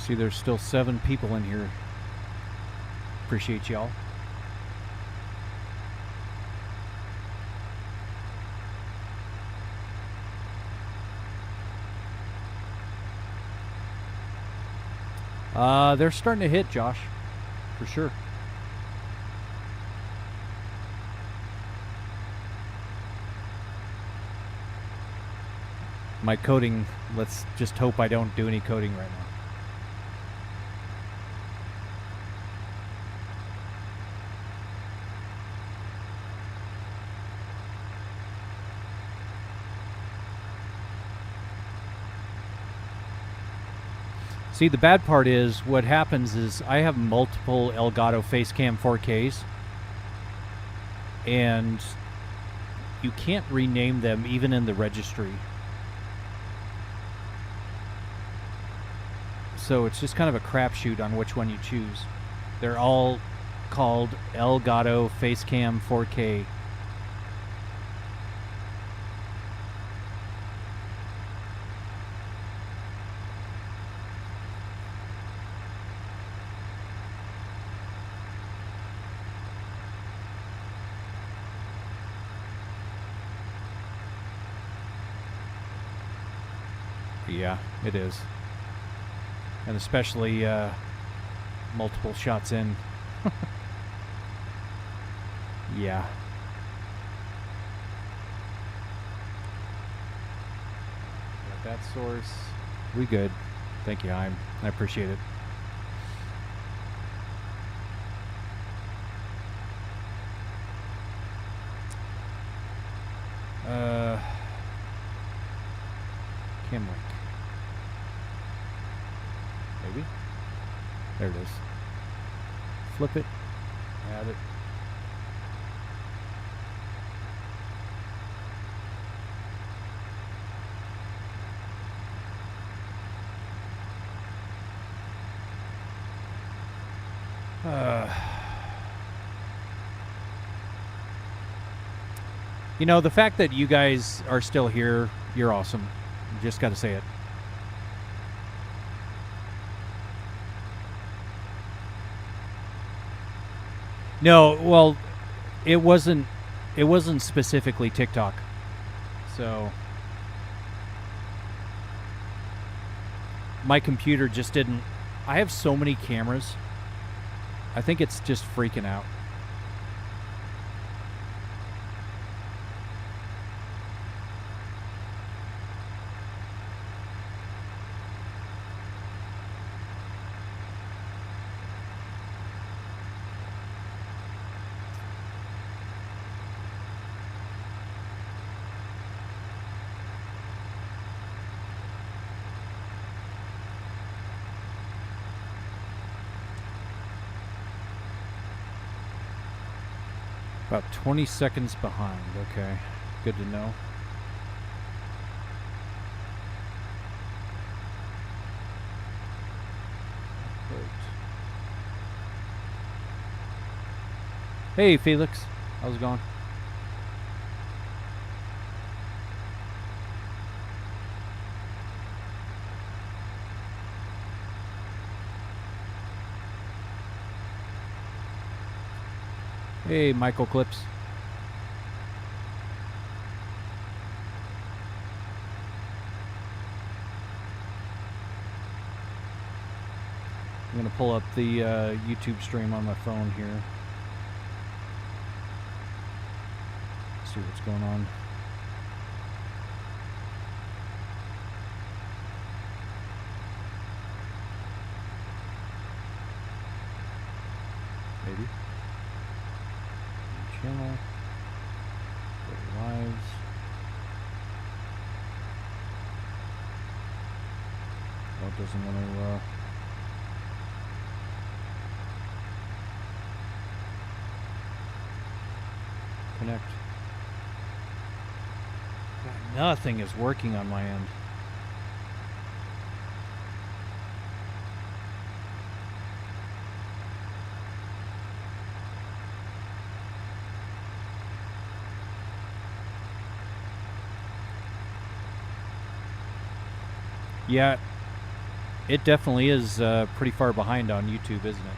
See, there's still 7 people in here. Appreciate y'all. They're starting to hit, Josh, for sure. My coding, let's just hope I don't do any coding right now. See, the bad part is what happens is I have multiple Elgato Facecam 4Ks, and you can't rename them even in the registry. So it's just kind of a crapshoot on which one you choose. They're all called Elgato Facecam 4K. Yeah, it is. And especially multiple shots in. Yeah. Got that source. We good. Thank you, I appreciate it. Cam link. Maybe? There it is. Flip it. Add it. You know, the fact that you guys are still here, you're awesome. Just got to say it. No, well, it wasn't specifically TikTok. So my computer just didn't. I have so many cameras. I think it's just freaking out. About 20 seconds behind. Okay, good to know. Hey, Felix. How's it going? Hey, Michael Clips. I'm going to pull up the YouTube stream on my phone here. See what's going on. Maybe. Channel. Go to lives. Oh, it doesn't want to. Connect. God, nothing is working on my end. Yeah, It definitely is pretty far behind on YouTube, isn't it?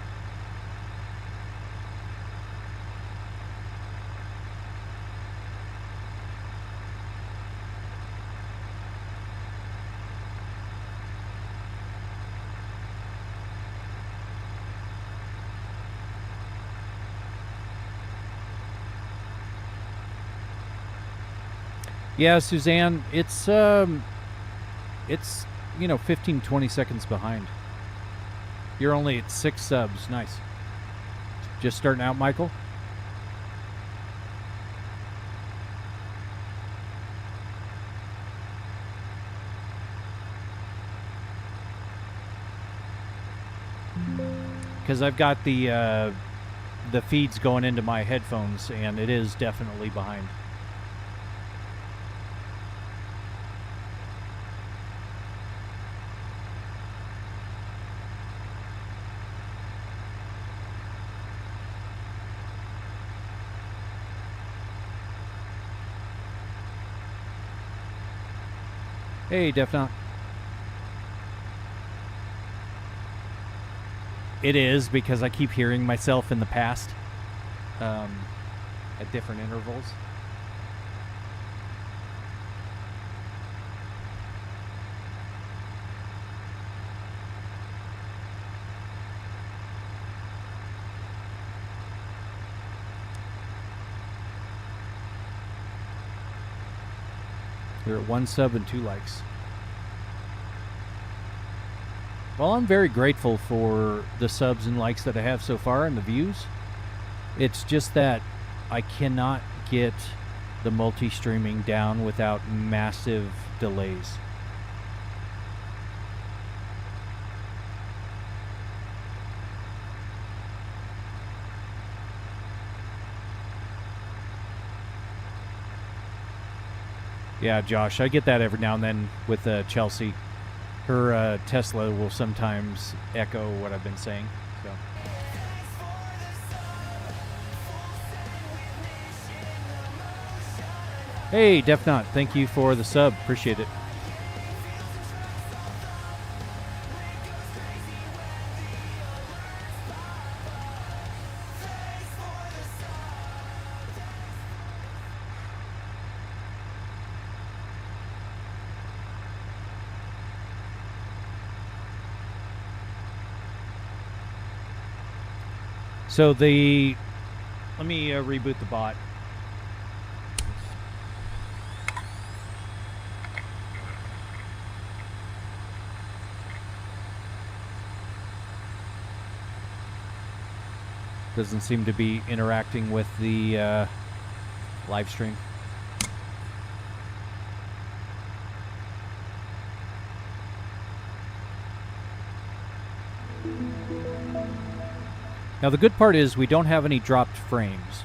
Yeah, Suzanne, it's 15, 20 seconds behind. You're only at 6 subs. Nice. Just starting out, Michael? Because I've got the feeds going into my headphones, and it is definitely behind. Hey, Defnot. It is, because I keep hearing myself in the past at different intervals. You're at 1 sub and 2 likes. Well, I'm very grateful for the subs and likes that I have so far and the views. It's just that I cannot get the multi-streaming down without massive delays. Yeah, Josh, I get that every now and then with Chelsea. Her Tesla will sometimes echo what I've been saying. So. Hey, Defnot, thank you for the sub. Appreciate it. So let me reboot the bot. Doesn't seem to be interacting with the live stream. Now the good part is we don't have any dropped frames.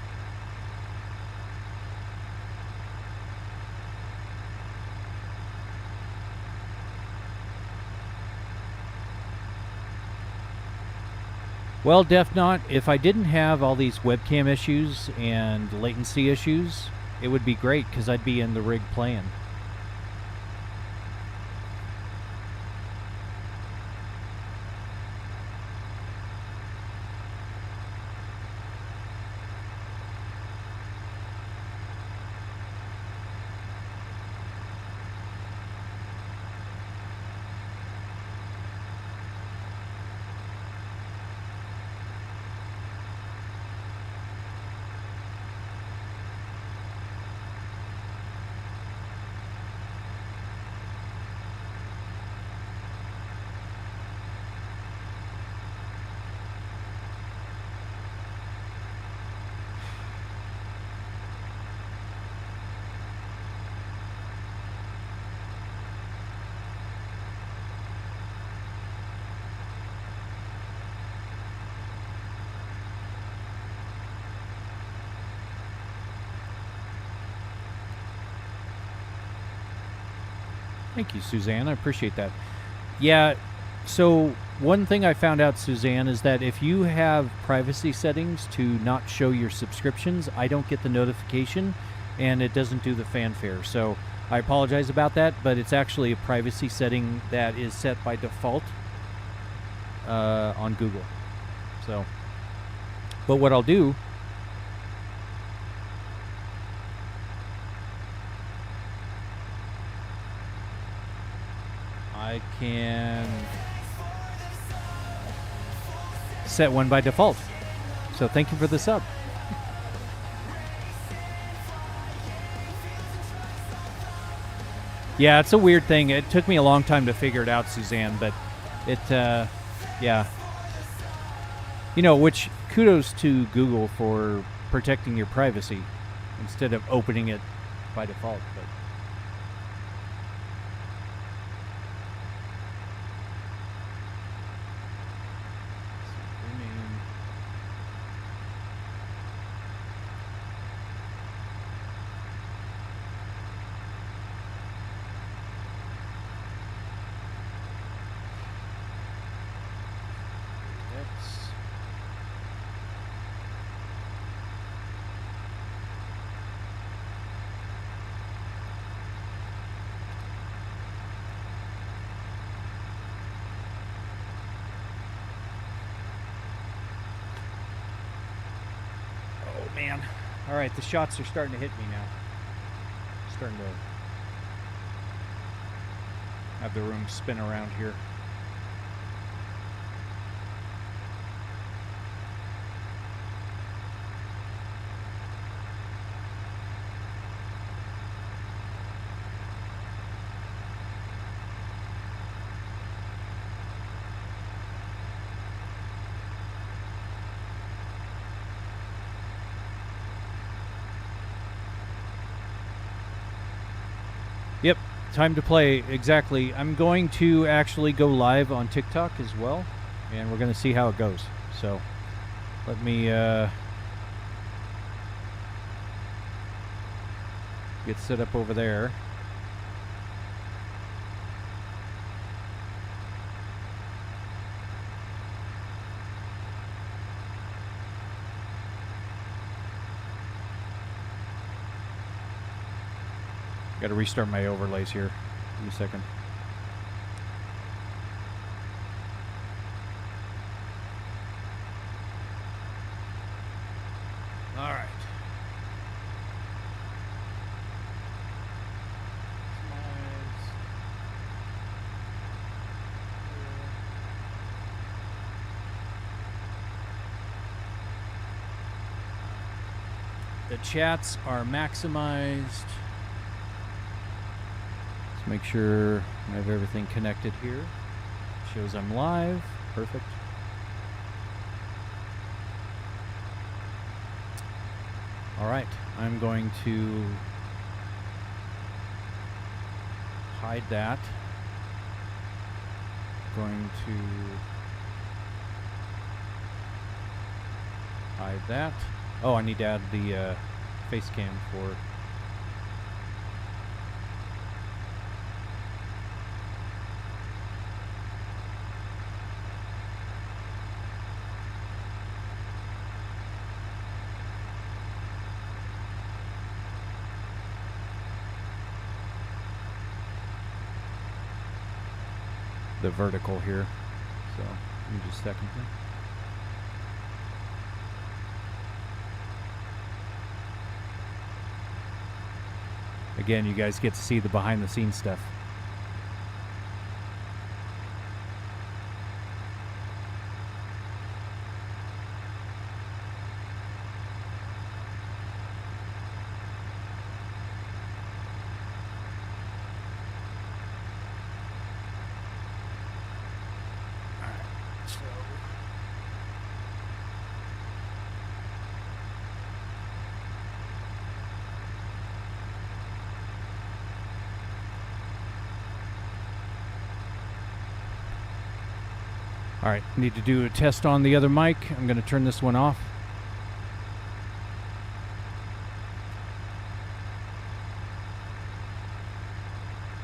Well, Defnot, if I didn't have all these webcam issues and latency issues, it would be great because I'd be in the rig playing. Thank you, Suzanne. I appreciate that. Yeah, so one thing I found out, Suzanne, is that if you have privacy settings to not show your subscriptions, I don't get the notification, and it doesn't do the fanfare. So I apologize about that, but it's actually a privacy setting that is set by default on Google. So, but what I'll do, I can set one by default. So thank you for the sub. Yeah, it's a weird thing. It took me a long time to figure it out, Suzanne, but it, yeah. You know, which kudos to Google for protecting your privacy instead of opening it by default. But man. All right, the shots are starting to hit me now. Starting to have the room spin around here. Yep, time to play, exactly. I'm going to actually go live on TikTok as well, and we're going to see how it goes. So, let me get set up over there. Got to restart my overlays here. Give me a second. All right. The chats are maximized. Make sure I have everything connected here. Shows I'm live. Perfect. All right, I'm going to hide that. Going to hide that. Oh, I need to add the face cam for the vertical here. So give me just a second here. Again, you guys get to see the behind the scenes stuff. All right, need to do a test on the other mic. I'm going to turn this one off.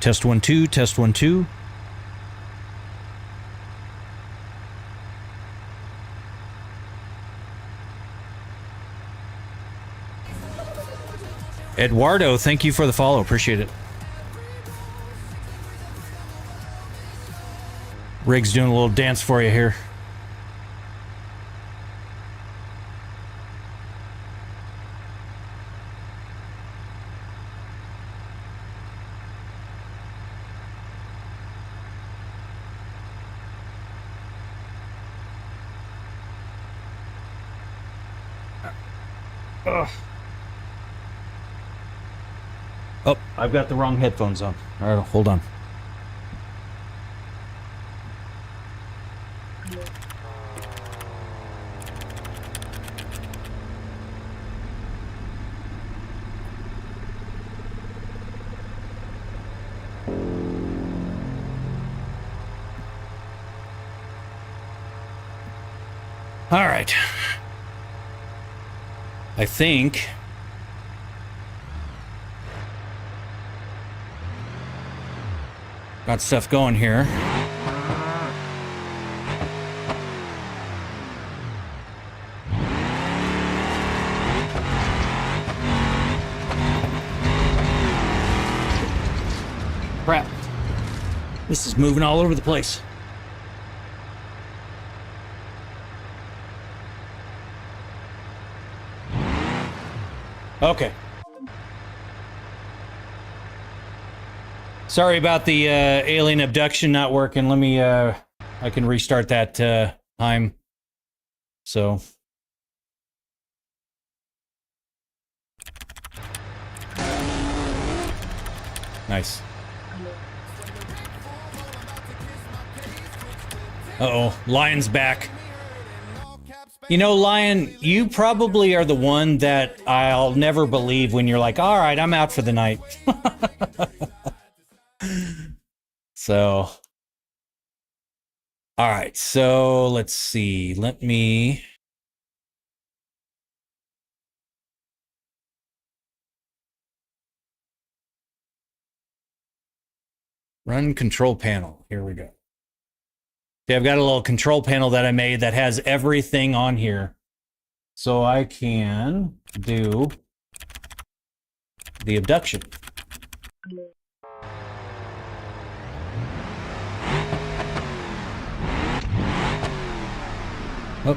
Test 1 2, test 1 2. Eduardo, thank you for the follow. Appreciate it. Rig's doing a little dance for you here. Ugh. Oh, I've got the wrong headphones on. All right, hold on. All right. I think got stuff going here. Crap. This is moving all over the place. Okay. Sorry about the alien abduction not working. Let me, I can restart that time. So. Nice. Uh-oh, Lion's back. You know, Lion, you probably are the one that I'll never believe when you're like, all right, I'm out for the night. So, all right, so let's see. Let me... run control panel. Here we go. Okay, I've got a little control panel that I made that has everything on here. So I can do the abduction. Oh.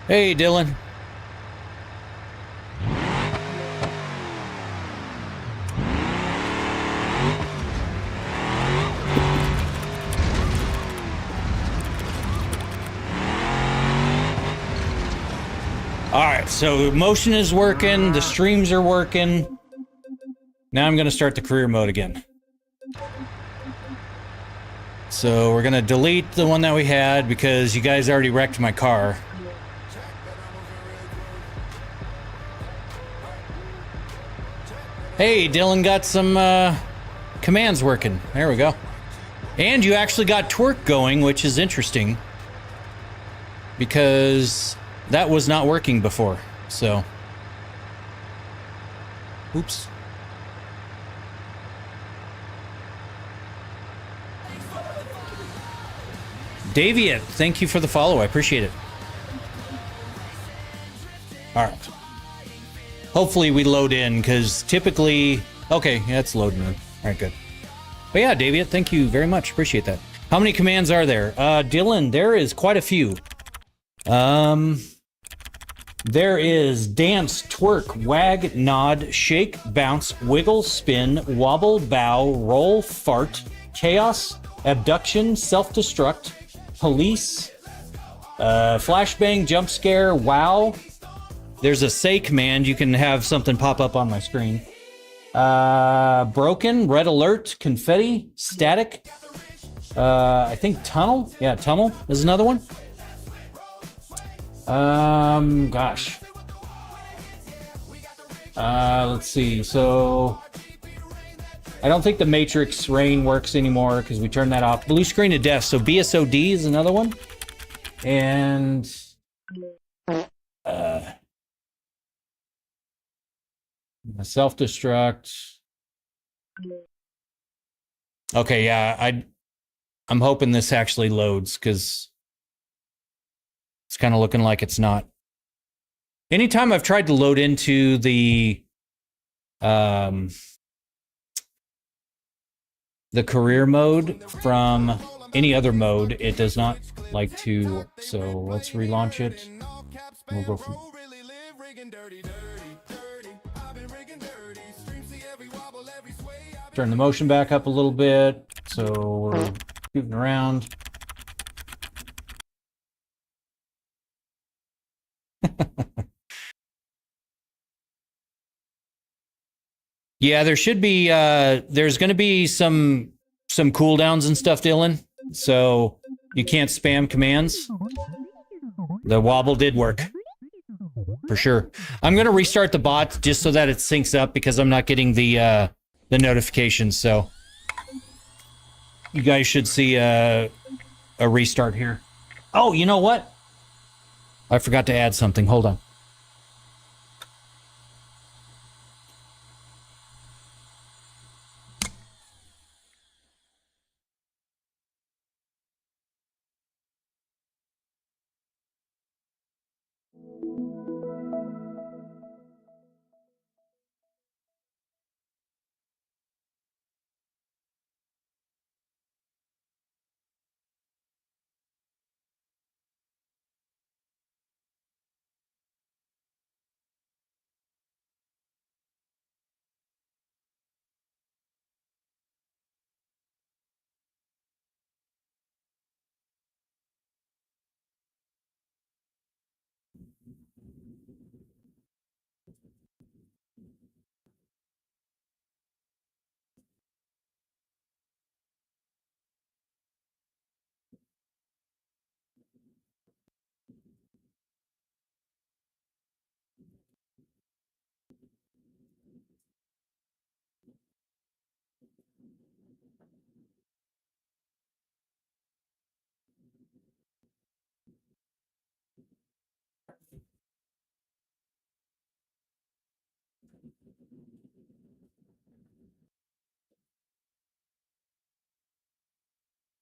Hey, Dylan. All right, so motion is working, the streams are working. Now I'm going to start the career mode again. So we're going to delete the one that we had because you guys already wrecked my car. Hey, Dylan got some commands working. There we go. And you actually got twerk going, which is interesting. Because that was not working before, so. Oops. Daviet, thank you for the follow. I appreciate it. All right. Hopefully we load in, because typically... Okay, yeah, it's loading in. All right, good. But yeah, Daviet, thank you very much. Appreciate that. How many commands are there? Dylan, there is quite a few. There is dance, twerk, wag, nod, shake, bounce, wiggle, spin, wobble, bow, roll, fart, chaos, abduction, self-destruct, police, flashbang, jump scare, wow. There's a say command. You can have something pop up on my screen. Broken, red alert, confetti, static. I think tunnel. Yeah, tunnel is another one. Gosh. Let's see. So I don't think the matrix rain works anymore because we turned that off. Blue screen of death. So BSOD is another one. And self-destruct. Okay, yeah, I'm hoping this actually loads because it's kind of looking like it's not. Anytime I've tried to load into the career mode from any other mode, it does not like to. So let's relaunch it. We'll go from. Turn the motion back up a little bit, so we're moving around. Yeah, there should be. There's going to be some cooldowns and stuff, Dylan. So you can't spam commands. The wobble did work for sure. I'm going to restart the bot just so that it syncs up because I'm not getting the notifications. So you guys should see a restart here. Oh, you know what? I forgot to add something. Hold on.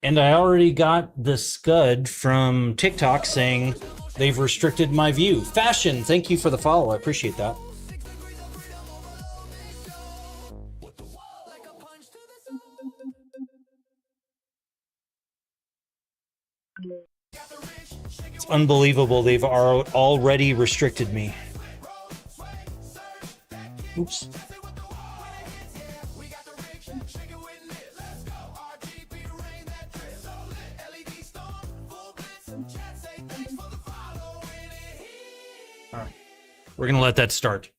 And I already got the scud from TikTok saying they've restricted my view. Fashion, thank you for the follow. I appreciate that. It's unbelievable. They've already restricted me. Oops. All right. We're going to let that start.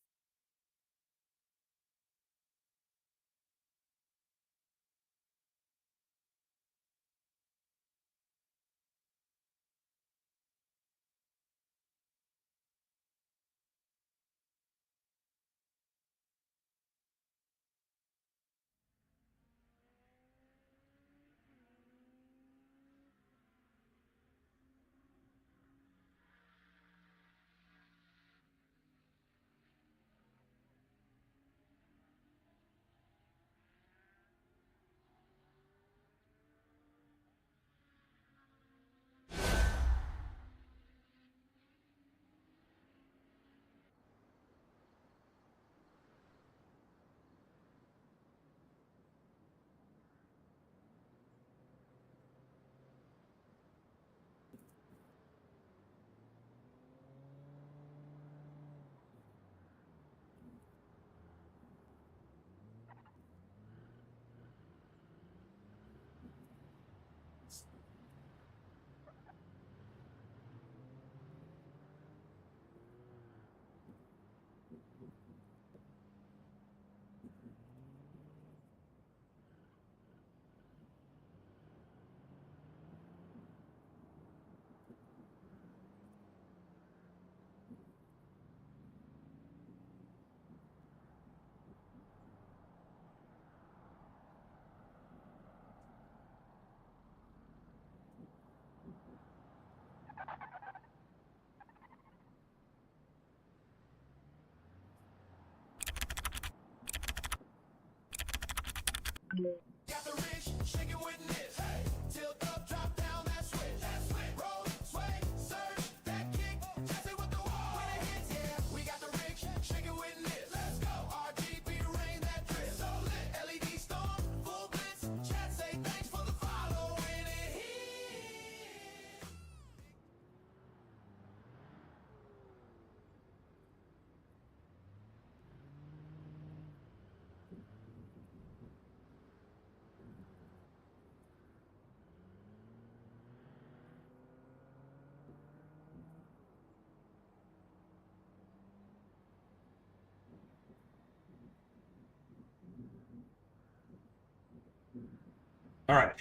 All right.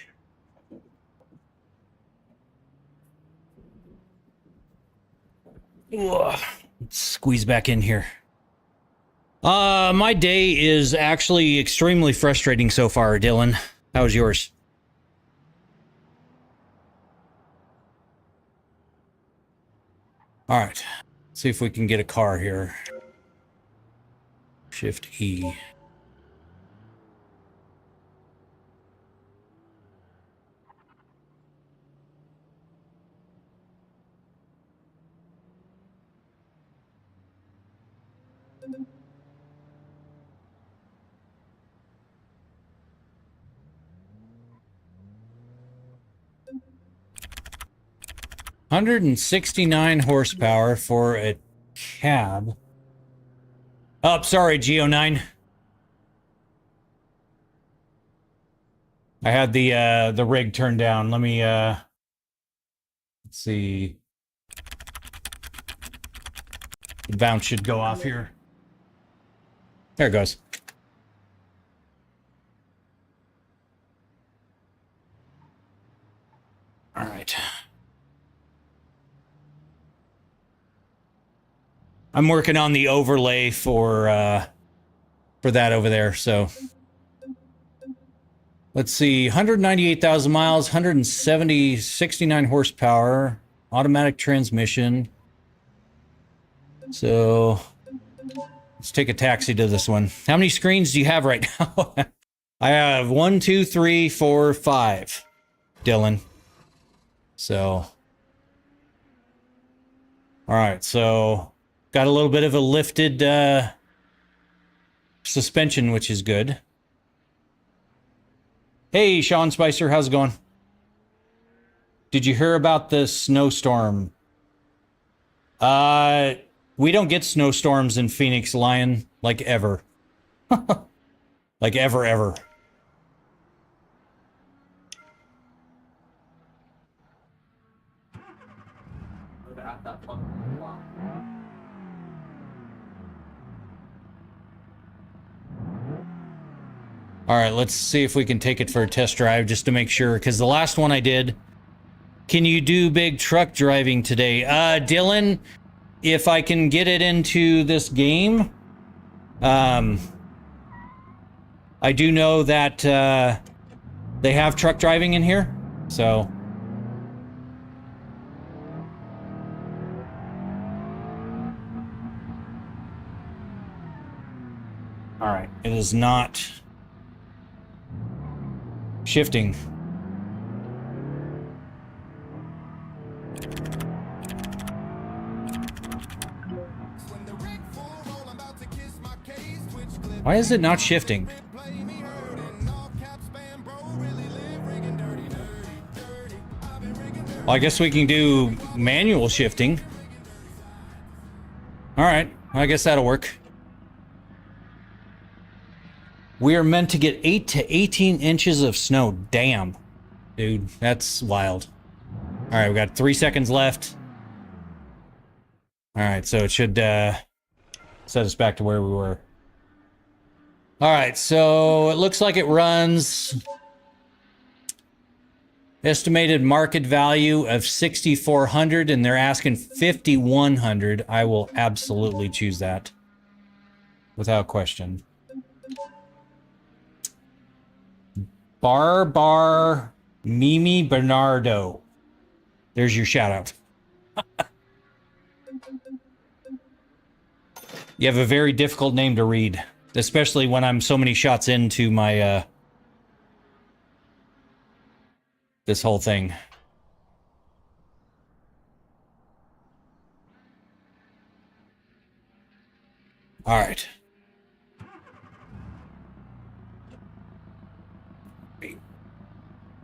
Ugh. Let's squeeze back in here. My day is actually extremely frustrating so far, Dylan. How's yours? All right. See if we can get a car here. Shift E. $169 horsepower for a cab. Oh, sorry, Geo9. I had the rig turned down. Let me let's see. The bounce should go off here. There it goes. All right. I'm working on the overlay for that over there, so let's see, 198,000 miles, 69 horsepower, automatic transmission. So let's take a taxi to this one. How many screens do you have right now? I have 1, 2, 3, 4, 5, Dylan. So, all right, so got a little bit of a lifted suspension, which is good. Hey, Sean Spicer, how's it going? Did you hear about the snowstorm? We don't get snowstorms in Phoenix, Lion, like ever. Like ever. All right, let's see if we can take it for a test drive just to make sure, because the last one I did... Can you do big truck driving today? Dylan, if I can get it into this game, I do know that they have truck driving in here, so... All right, it is not shifting. Why is it not shifting? Well, I guess we can do manual shifting. All right, I guess that'll work. We are meant to get 8 to 18 inches of snow. Damn. Dude, that's wild. All right, we got 3 seconds left. All right, so it should set us back to where we were. All right, so it looks like it runs estimated market value of 6,400, and they're asking 5,100. I will absolutely choose that without question. Bar Mimi Bernardo. There's your shout out. You have a very difficult name to read, especially when I'm so many shots into my this whole thing. All right.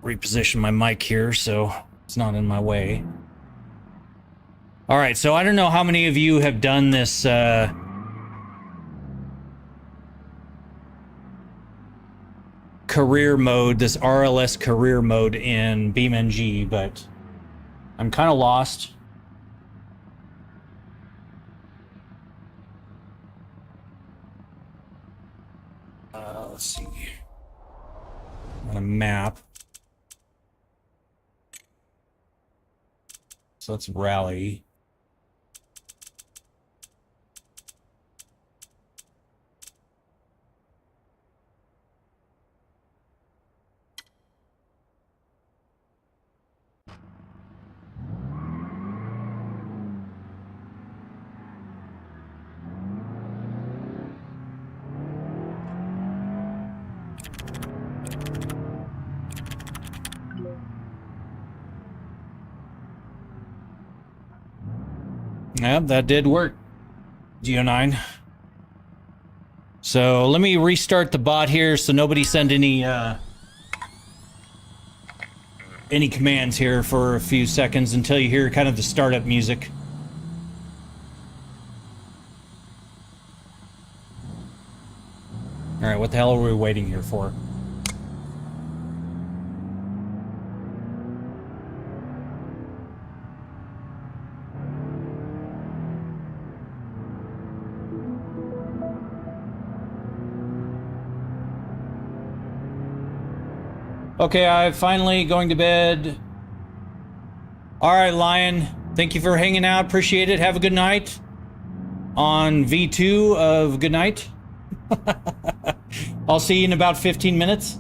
Reposition my mic here so it's not in my way. All right, so I don't know how many of you have done this career mode, this RLS career mode in BeamNG, but I'm kind of lost. Let's see. On a map. So let's rally. Yep, that did work. Geo9. So let me restart the bot here so nobody send any commands here for a few seconds until you hear kind of the startup music. All right, what the hell are we waiting here for? Okay, I'm finally going to bed. All right, Lion. Thank you for hanging out. Appreciate it. Have a good night. On V2 of good night. I'll see you in about 15 minutes.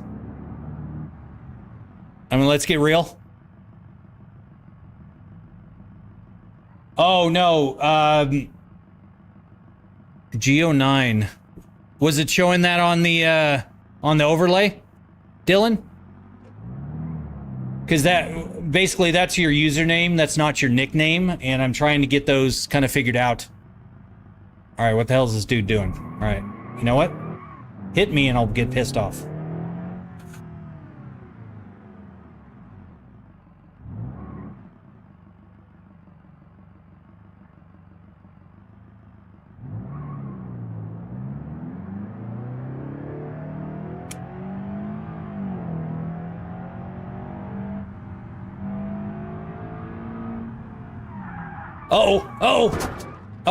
I mean, let's get real. Oh, no. Geo9. Was it showing that on the overlay, Dylan? Because that, basically, that's your username. That's not your nickname. And I'm trying to get those kind of figured out. All right, what the hell is this dude doing? All right, you know what? Hit me and I'll get pissed off.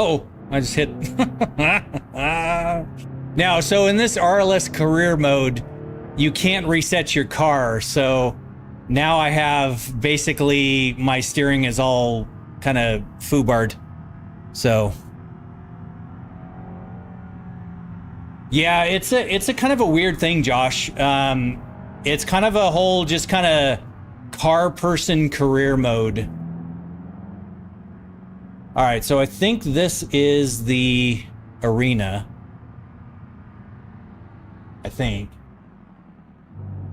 Oh, I just hit. Now, so in this RLS career mode, you can't reset your car. So now I have basically my steering is all kind of foobarred. So yeah, it's a kind of a weird thing, Josh. It's kind of a whole just kind of car person career mode. All right, so I think this is the arena. I think.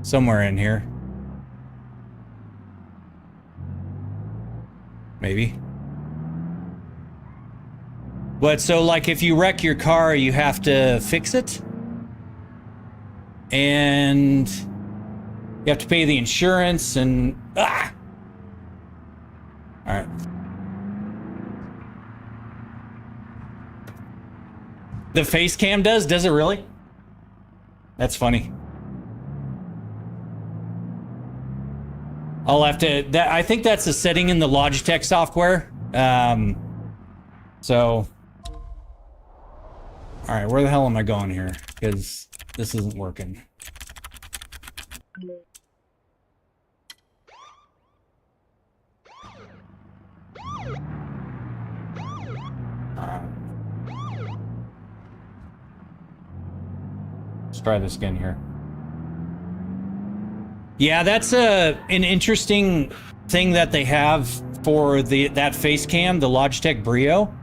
Somewhere in here. Maybe. But so, like, if you wreck your car, you have to fix it. And you have to pay the insurance and... Ah! All right. The face cam does? Does it really? That's funny. I'll have to... I think that's a setting in the Logitech software. So... Alright, where the hell am I going here? Because this isn't working. Let's try this again here. Yeah, that's an interesting thing that they have for that face cam, the Logitech Brio.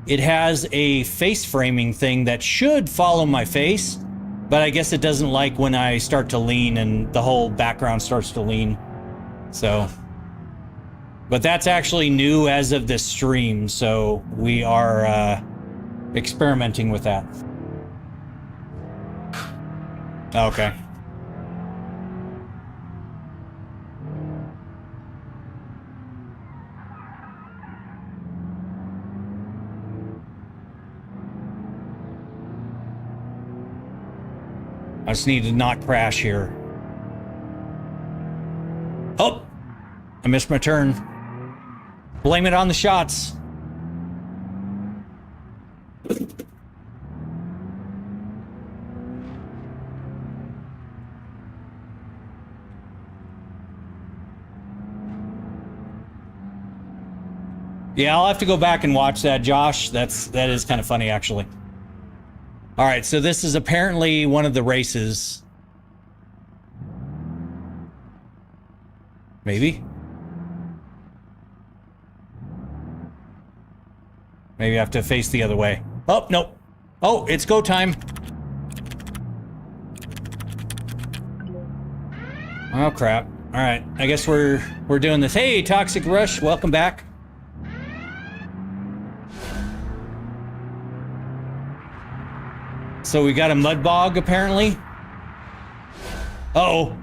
It has a face framing thing that should follow my face, but I guess it doesn't like when I start to lean and the whole background starts to lean. So, but that's actually new as of this stream, so we are experimenting with that. Okay. I just need to not crash here. Oh! I missed my turn. Blame it on the shots. Yeah, I'll have to go back and watch that, Josh. That is kind of funny, actually. All right, so this is apparently one of the races. Maybe. Maybe I have to face the other way. Oh, no. Oh, it's go time. Oh, crap. All right, I guess we're doing this. Hey, Toxic Rush, welcome back. So we got a mud bog, apparently. Uh-oh.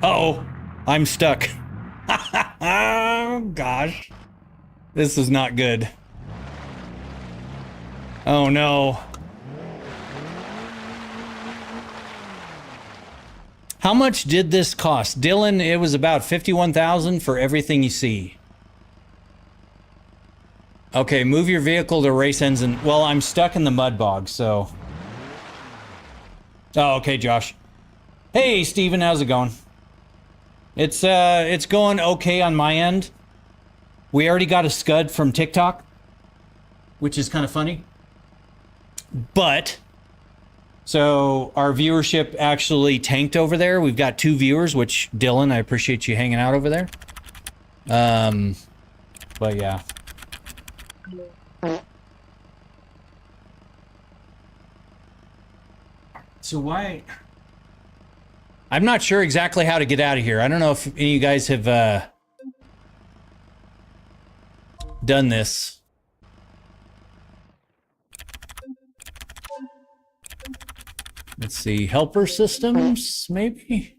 Uh-oh. I'm stuck. Oh, gosh. This is not good. Oh, no. How much did this cost? Dylan, it was about $51,000 for everything you see. Okay, move your vehicle to race engine. Well, I'm stuck in the mud bog, so... Oh, okay, Josh. Hey, Steven, how's it going? It's going okay on my end. We already got a scud from TikTok, which is kind of funny. But, so our viewership actually tanked over there. We've got 2 viewers, which, Dylan, I appreciate you hanging out over there. But yeah. So why... I'm not sure exactly how to get out of here. I don't know if any of you guys have done this. Let's see. Helper systems, maybe?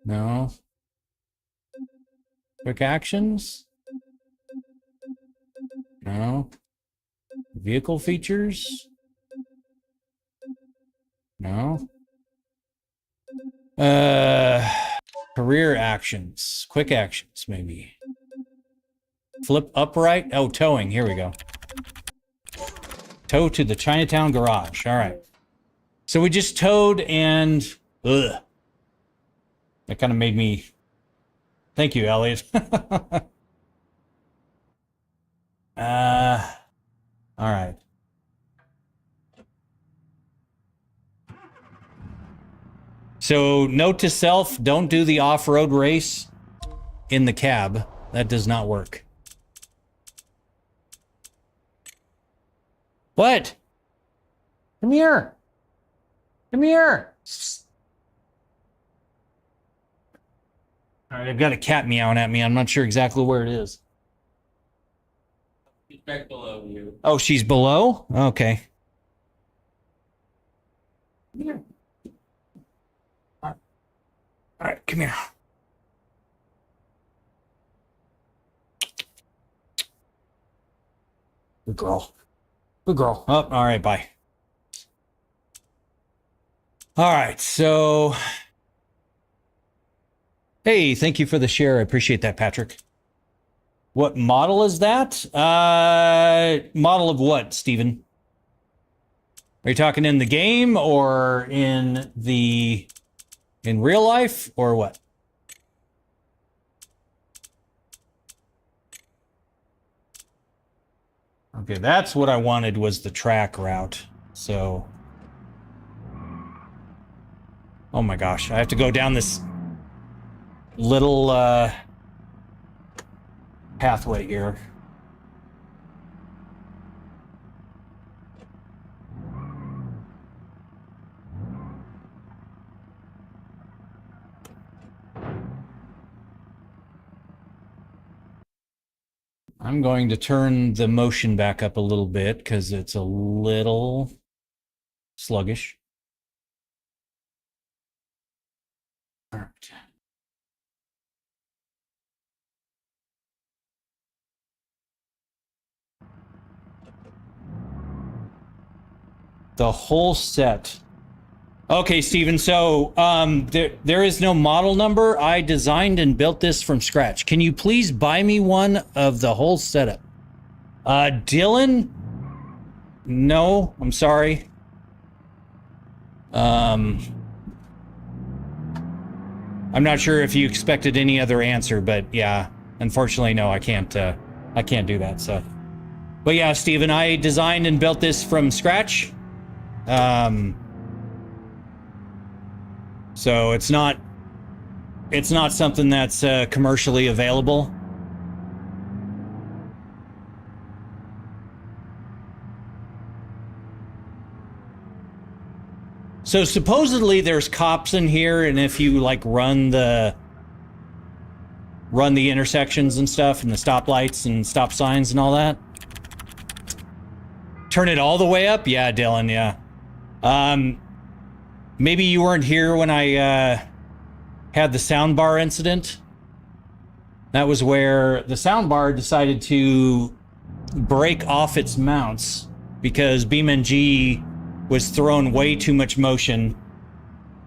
No. Quick actions? No. Vehicle features? No. Career actions. Quick actions, maybe. Flip upright. Oh, towing. Here we go. Tow to the Chinatown garage. All right. So we just towed and... Ugh. That kind of made me... Thank you, Elliot. All right. So, note to self, don't do the off-road race in the cab. That does not work. What? Come here. Come here. All right, I've got a cat meowing at me. I'm not sure exactly where it is. She's back below you. Oh, she's below? Okay. Come here. All right, come here. Good girl. Good girl. Oh, all right, bye. All right, so... Hey, thank you for the share. I appreciate that, Patrick. What model is that? Model of what, Steven? Are you talking in the game or in real life or what? Okay, that's what I wanted was the track route. So, oh my gosh, I have to go down this little pathway here. I'm going to turn the motion back up a little bit because it's a little sluggish. All right. The whole set. Okay, Steven, so there is no model number. I designed and built this from scratch. Can you please buy me one of the whole setup? Dylan? No, I'm sorry. I'm not sure if you expected any other answer, but yeah. unfortunately, no, I can't do that. So, but yeah, Steven, I designed and built this from scratch. So it's not something that's commercially available. So supposedly there's cops in here, and if you like run the intersections and stuff, and the stoplights and stop signs and all that, turn it all the way up. Yeah, Dylan. Yeah. Maybe you weren't here when I had the soundbar incident. That was where the soundbar decided to break off its mounts because BeamNG was throwing way too much motion,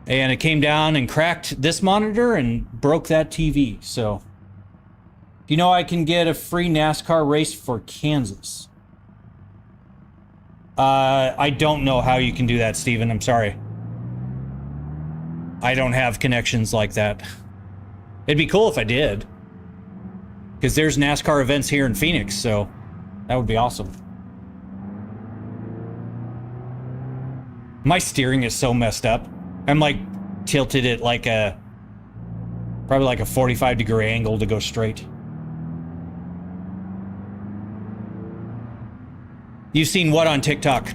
and it came down and cracked this monitor and broke that TV. So, you know, I can get a free NASCAR race for Kansas. I don't know how you can do that, Steven. I'm sorry. I don't have connections like that. It'd be cool if I did, because there's NASCAR events here in Phoenix, so that would be awesome. My steering is so messed up. I'm like tilted at like probably like a 45-degree angle to go straight. You've seen what on TikTok?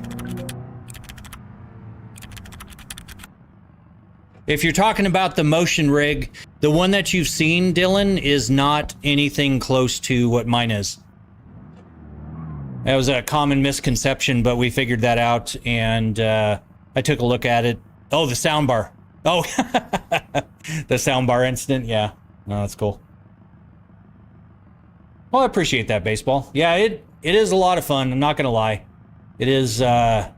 If you're talking about the motion rig, the one that you've seen, Dylan, is not anything close to what mine is. That was a common misconception, but we figured that out, and I took a look at it. Oh, the soundbar. Oh, the soundbar incident. Yeah, no, that's cool. Well, I appreciate that, baseball. Yeah, it is a lot of fun. I'm not gonna lie. It is a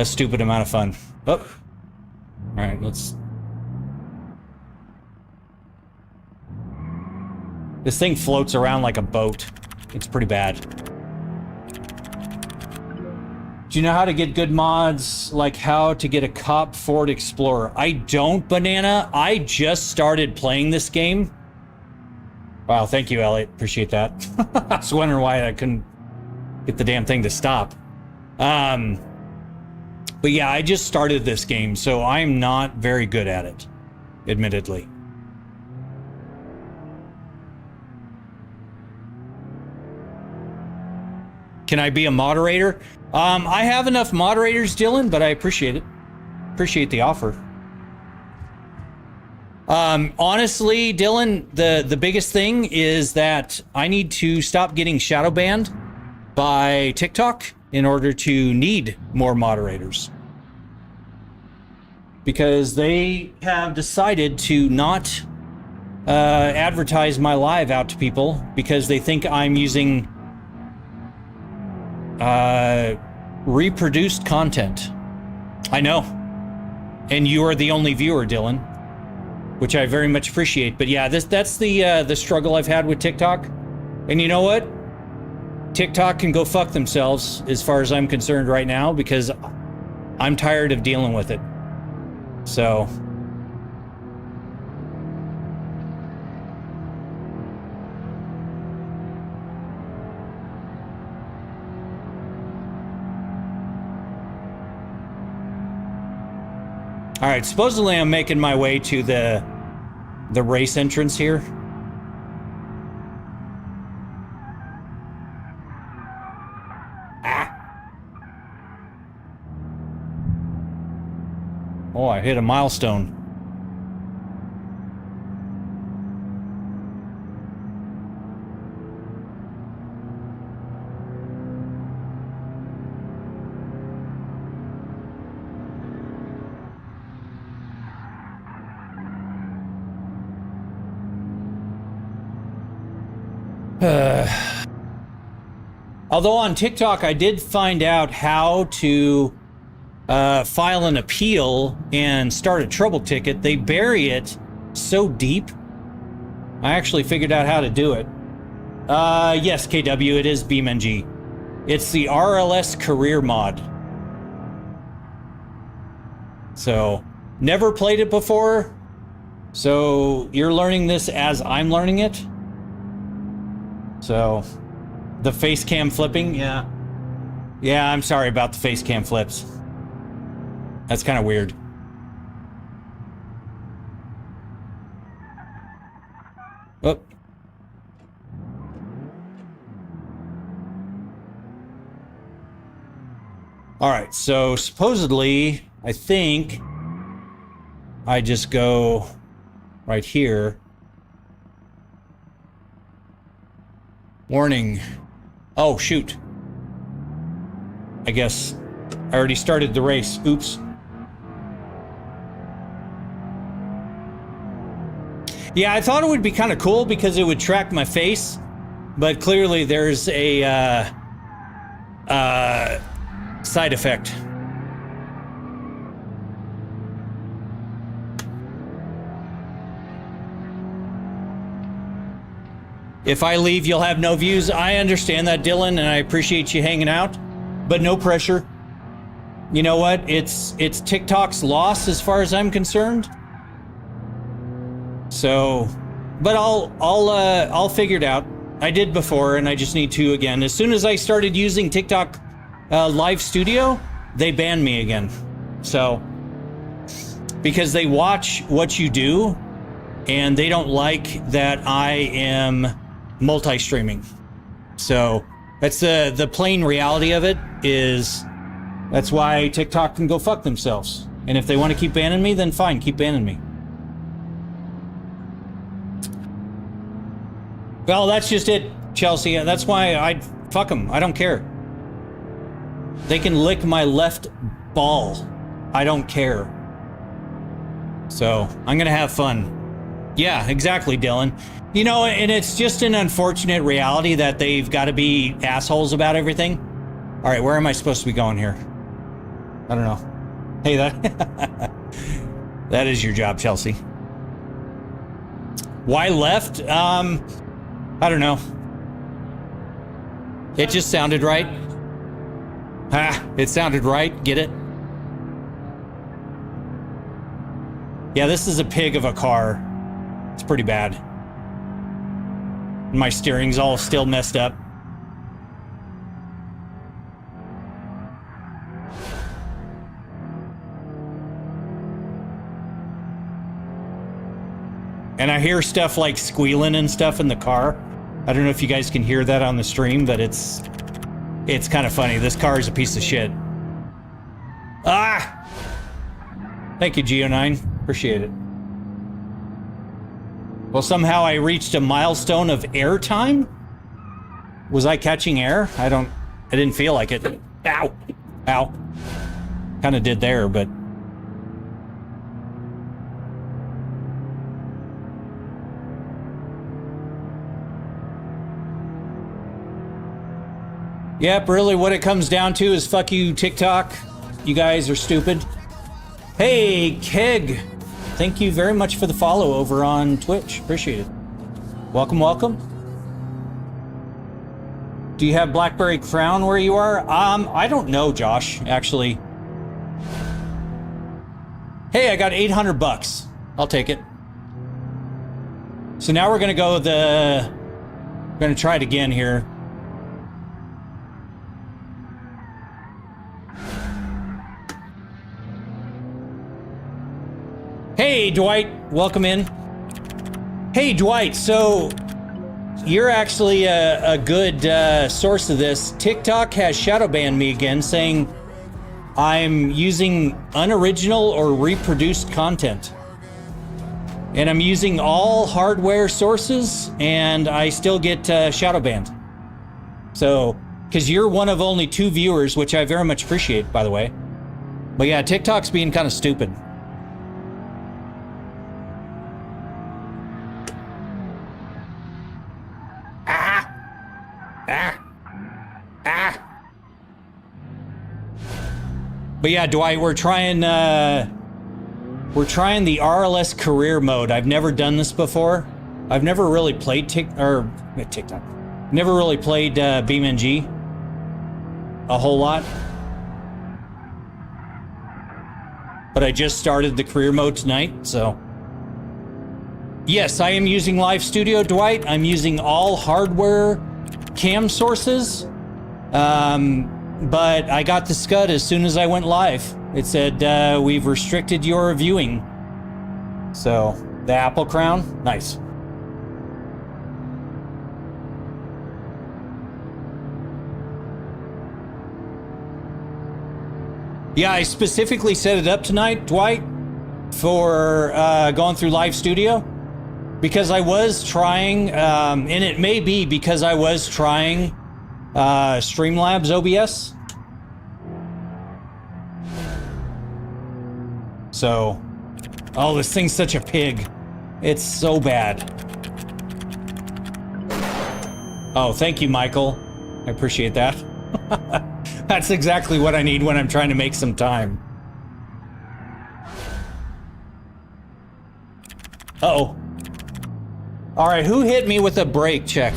stupid amount of fun. Oh, all right. This thing floats around like a boat. It's pretty bad. Do you know how to get good mods, like how to get a cop Ford Explorer? I don't, Banana. I just started playing this game. Wow, thank you, Elliot. Appreciate that. I was wondering why I couldn't get the damn thing to stop. But yeah, I just started this game, so I'm not very good at it, admittedly. Can I be a moderator? I have enough moderators, Dylan, but I appreciate it. Appreciate the offer. Honestly, Dylan, the biggest thing is that I need to stop getting shadow banned by TikTok in order to need more moderators. Because they have decided to not advertise my live out to people because they think I'm using reproduced content. I know. And you are the only viewer, Dylan, which I very much appreciate. But yeah, that's the struggle I've had with TikTok. And you know what? TikTok can go fuck themselves as far as I'm concerned right now, because I'm tired of dealing with it. So all right, supposedly I'm making my way to the race entrance here. Ah. Oh, I hit a milestone. Although on TikTok, I did find out how to file an appeal and start a trouble ticket. They bury it so deep. I actually figured out how to do it. Yes, KW, it is BeamNG. It's the RLS career mod. So, never played it before. So you're learning this as I'm learning it. So the face cam flipping, yeah. Yeah, I'm sorry about the face cam flips. That's kind of weird. Oh. All right, so supposedly, I think I just go right here. Warning. Oh, shoot. I guess I already started the race. Oops. Yeah, I thought it would be kind of cool because it would track my face, but clearly there's a side effect. If I leave, you'll have no views. I understand that, Dylan, and I appreciate you hanging out, but no pressure. You know what? It's TikTok's loss as far as I'm concerned. So, but I'll figure it out. I did before, and I just need to again. As soon as I started using TikTok Live Studio, they banned me again. So, because they watch what you do, and they don't like that I am multi-streaming. So that's the plain reality of it. Is that's why TikTok can go fuck themselves. And if they want to keep banning me, then fine, keep banning me. Well, that's just it, Chelsea. That's why I fuck them. I don't care. They can lick my left ball. I don't care. So I'm gonna have fun. Yeah, exactly, Dylan. You know, and it's just an unfortunate reality that they've got to be assholes about everything. All right, where am I supposed to be going here? I don't know. Hey, that is your job, Chelsea. Why left? I don't know. It just sounded right. It sounded right. Get it? Yeah, this is a pig of a car. It's pretty bad. My steering's all still messed up. And I hear stuff like squealing and stuff in the car. I don't know if you guys can hear that on the stream, but it's kind of funny. This car is a piece of shit. Ah! Thank you, Geo9. Appreciate it. Well, somehow I reached a milestone of air time? Was I catching air? I didn't feel like it. Ow! Ow. Kind of did there, but... Yep, really what it comes down to is fuck you, TikTok. You guys are stupid. Hey, Keg! Thank you very much for the follow over on Twitch. Appreciate it. Welcome, welcome. Do you have BlackBerry Crown where you are? I don't know, Josh, actually. Hey, I got 800 bucks. I'll take it. So now we're gonna go we're gonna try it again here. Hey, Dwight, welcome in. Hey, Dwight, so you're actually a good source of this. TikTok has shadow banned me again, saying I'm using unoriginal or reproduced content. And I'm using all hardware sources, and I still get shadow banned. So, because you're one of only 2 viewers, which I very much appreciate, by the way. But yeah, TikTok's being kind of stupid. But yeah, Dwight, we're trying the RLS career mode. I've never done this before. I've never really played TikTok. Never really played BeamNG a whole lot. But I just started the career mode tonight, so Yes, I am using Live Studio, Dwight. I'm using all hardware cam sources. But I got the scud as soon as I went live. It said, we've restricted your viewing. So, the Apple Crown, nice. Yeah, I specifically set it up tonight, Dwight, for going through Live Studio. Because I was trying, and it may be because I was trying Streamlabs OBS. So, oh, this thing's such a pig. It's so bad. Oh, thank you, Michael. I appreciate that. That's exactly what I need when I'm trying to make some time. Uh-oh. All right, who hit me with a brake check?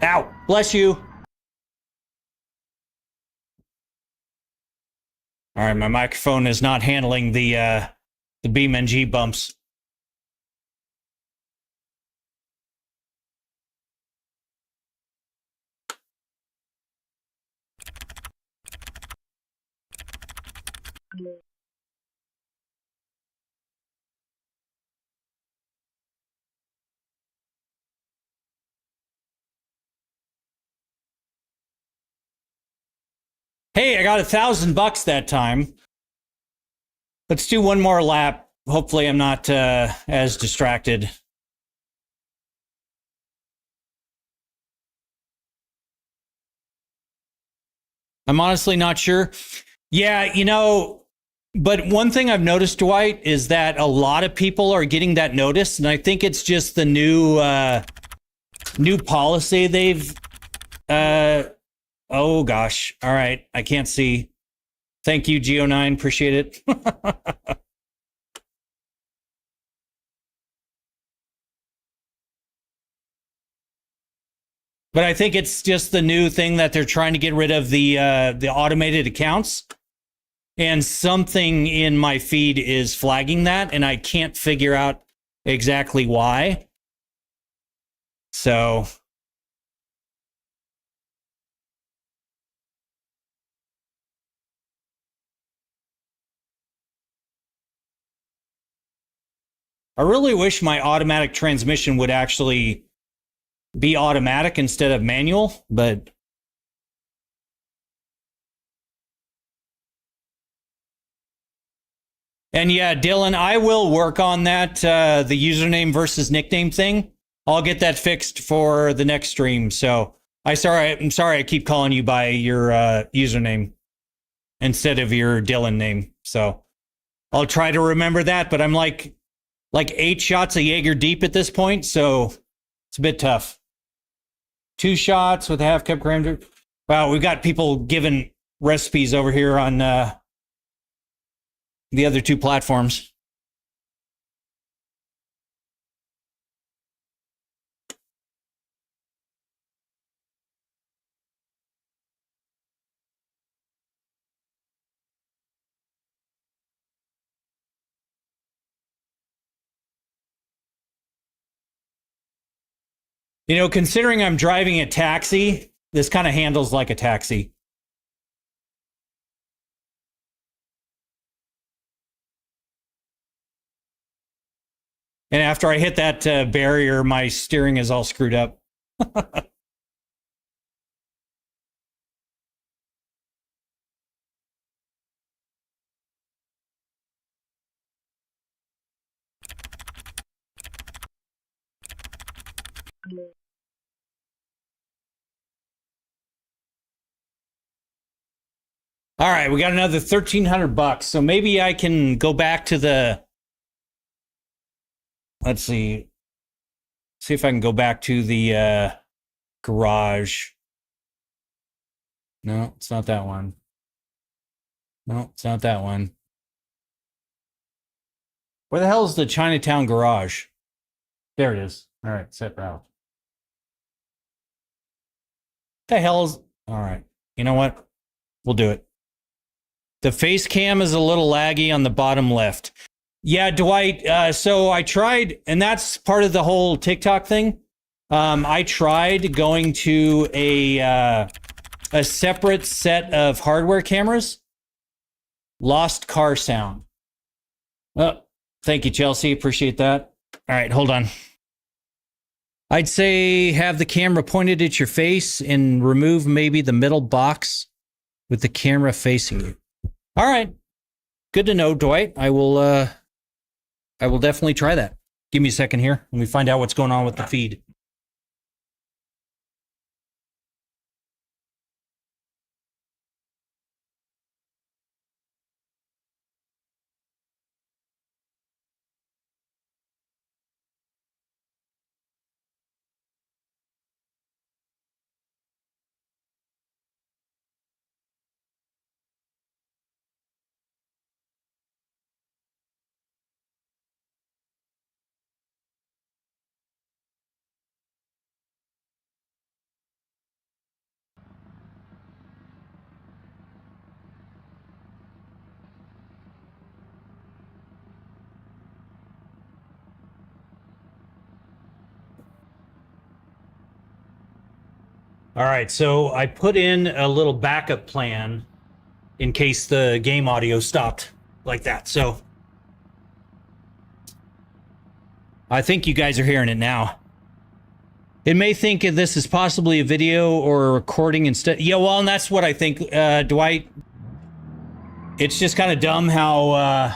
Ow, bless you. All right, my microphone is not handling the BeamNG bumps. Hey, I got $1,000 that time. Let's do one more lap. Hopefully I'm not as distracted. I'm honestly not sure. Yeah, you know, but one thing I've noticed, Dwight, is that a lot of people are getting that notice, and I think it's just the new policy they've oh gosh. All right, I can't see. Thank you, Geo9. Appreciate it. But I think it's just the new thing that they're trying to get rid of the automated accounts. And something in my feed is flagging that, and I can't figure out exactly why. So I really wish my automatic transmission would actually be automatic instead of manual, but and yeah, Dylan, I will work on that, the username versus nickname thing. I'll get that fixed for the next stream. So I'm sorry I keep calling you by your username instead of your Dylan name. So I'll try to remember that, but I'm like 8 shots of Jaeger deep at this point, so it's a bit tough. 2 shots with a half cup cranberry. Wow, we've got people giving recipes over here on the other 2 platforms. You know, considering I'm driving a taxi, this kind of handles like a taxi. And after I hit that barrier, my steering is all screwed up. All right, we got another $1,300. So maybe I can go back to the. Let's see. See if I can go back to the garage. No, it's not that one. No, it's not that one. Where the hell is the Chinatown garage? There it is. All right, set route. The hell is All right. You know what? We'll do it. The face cam is a little laggy on the bottom left. Yeah, Dwight. So I tried, and that's part of the whole TikTok thing. I tried going to a separate set of hardware cameras. Lost car sound. Oh, thank you, Chelsea. Appreciate that. All right, hold on. I'd say have the camera pointed at your face and remove maybe the middle box with the camera facing you. All right. Good to know, Dwight. I will definitely try that. Give me a second here. Let me find out what's going on with the feed. All right, so I put in a little backup plan in case the game audio stopped like that. So I think you guys are hearing it now. It may think this is possibly a video or a recording instead. Yeah, well, and that's what I think, Dwight. It's just kind of dumb how,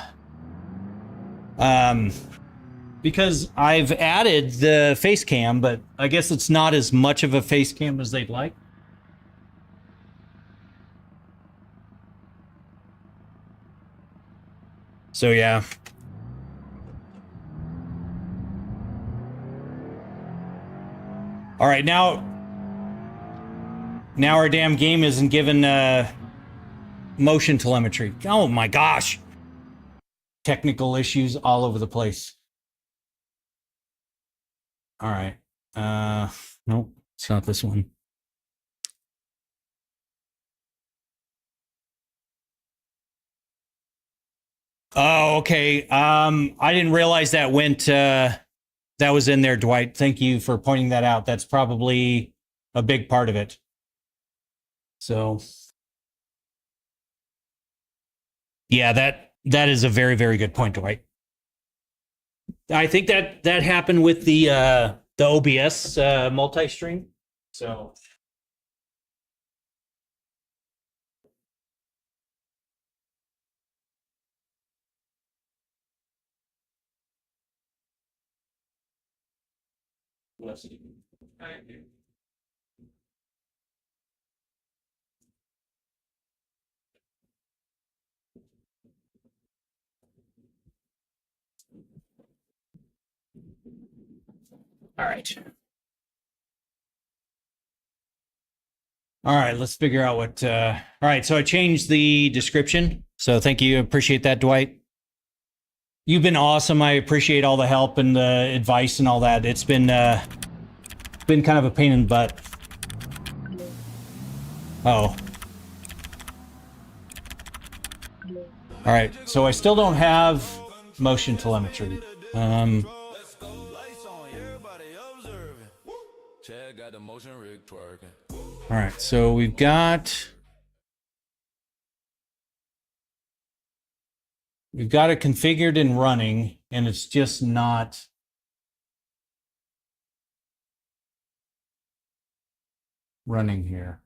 because I've added the face cam, but I guess it's not as much of a face cam as they'd like. So, yeah. All right, now our damn game isn't given motion telemetry. Oh my gosh. Technical issues all over the place. All right. Nope, it's not this one. Oh, okay. I didn't realize that that was in there, Dwight. Thank you for pointing that out. That's probably a big part of it. So, yeah, that is a very, very good point, Dwight. I think that happened with the OBS multi-stream. So, let's see. All right. All right, let's figure out what. All right, so I changed the description. So thank you. Appreciate that, Dwight. You've been awesome. I appreciate all the help and the advice and all that. It's been kind of a pain in the butt. Oh. All right, so I still don't have motion telemetry. All right, so we've got it configured and running, and it's just not running here.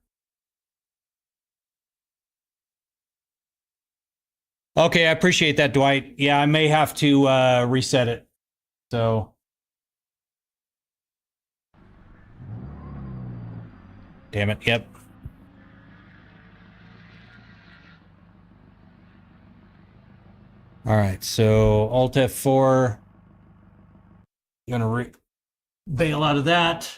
Okay, I appreciate that, Dwight. Yeah, I may have to reset it. So, damn it. Yep. All right, so Alt F4. I'm gonna bail out of that.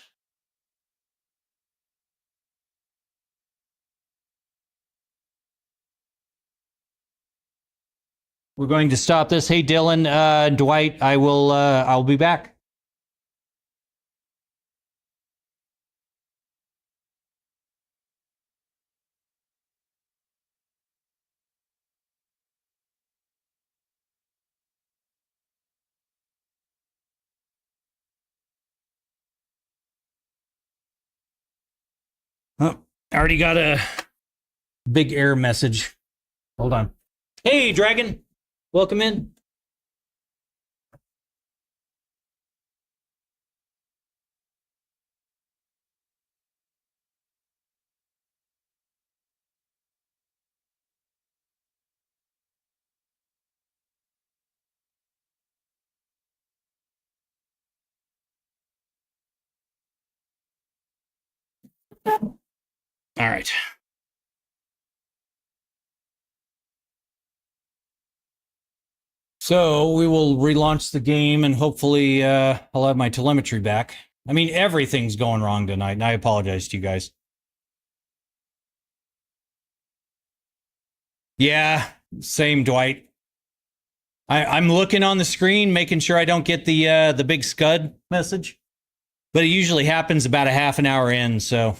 We're going to stop this. Hey, Dylan, Dwight, I'll be back. I already got a big error message. Hold on. Hey, Dragon. Welcome in. All right. So we will relaunch the game and hopefully I'll have my telemetry back. I mean, everything's going wrong tonight, and I apologize to you guys. Yeah, same, Dwight. I'm looking on the screen, making sure I don't get the big scud message, but it usually happens about a half an hour in. So,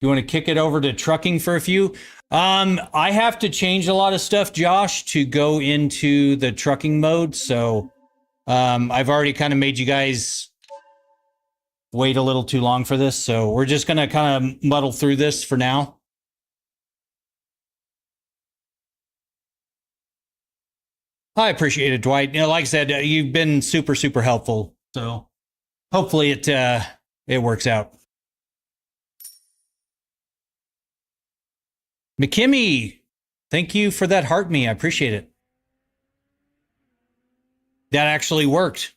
you want to kick it over to trucking for a few? I have to change a lot of stuff, Josh, to go into the trucking mode. So, I've already kind of made you guys wait a little too long for this. So we're just going to kind of muddle through this for now. I appreciate it, Dwight. You know, like I said, you've been super, super helpful. So hopefully it works out. McKimmy, thank you for that heart me. I appreciate it. That actually worked.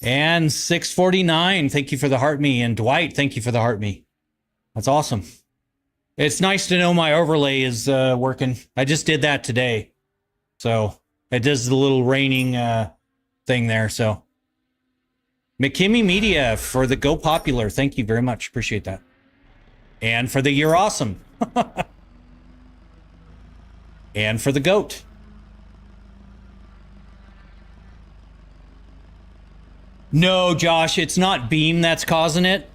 And 649, thank you for the heart me. And Dwight, thank you for the heart me. That's awesome. It's nice to know my overlay is working. I just did that today. So it does the little raining thing there. So McKimmy Media for the Go Popular. Thank you very much. Appreciate that. And for the You're Awesome. And for the GOAT. No, Josh, it's not Beam that's causing it.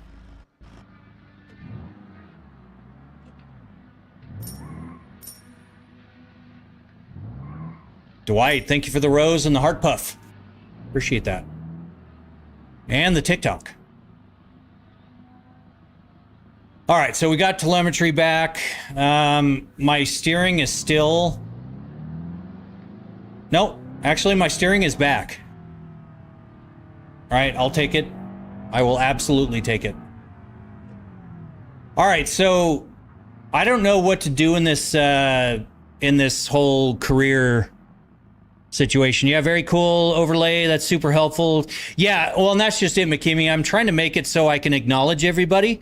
Dwight, thank you for the rose and the heart puff. Appreciate that. And the TikTok. All right, so we got telemetry back. My steering is still... Nope, actually my steering is back. All right, I'll take it. I will absolutely take it. All right, so I don't know what to do in this whole career situation. Yeah, very cool overlay. That's super helpful. Yeah, well, and that's just it, McKimmy. I'm trying to make it so I can acknowledge everybody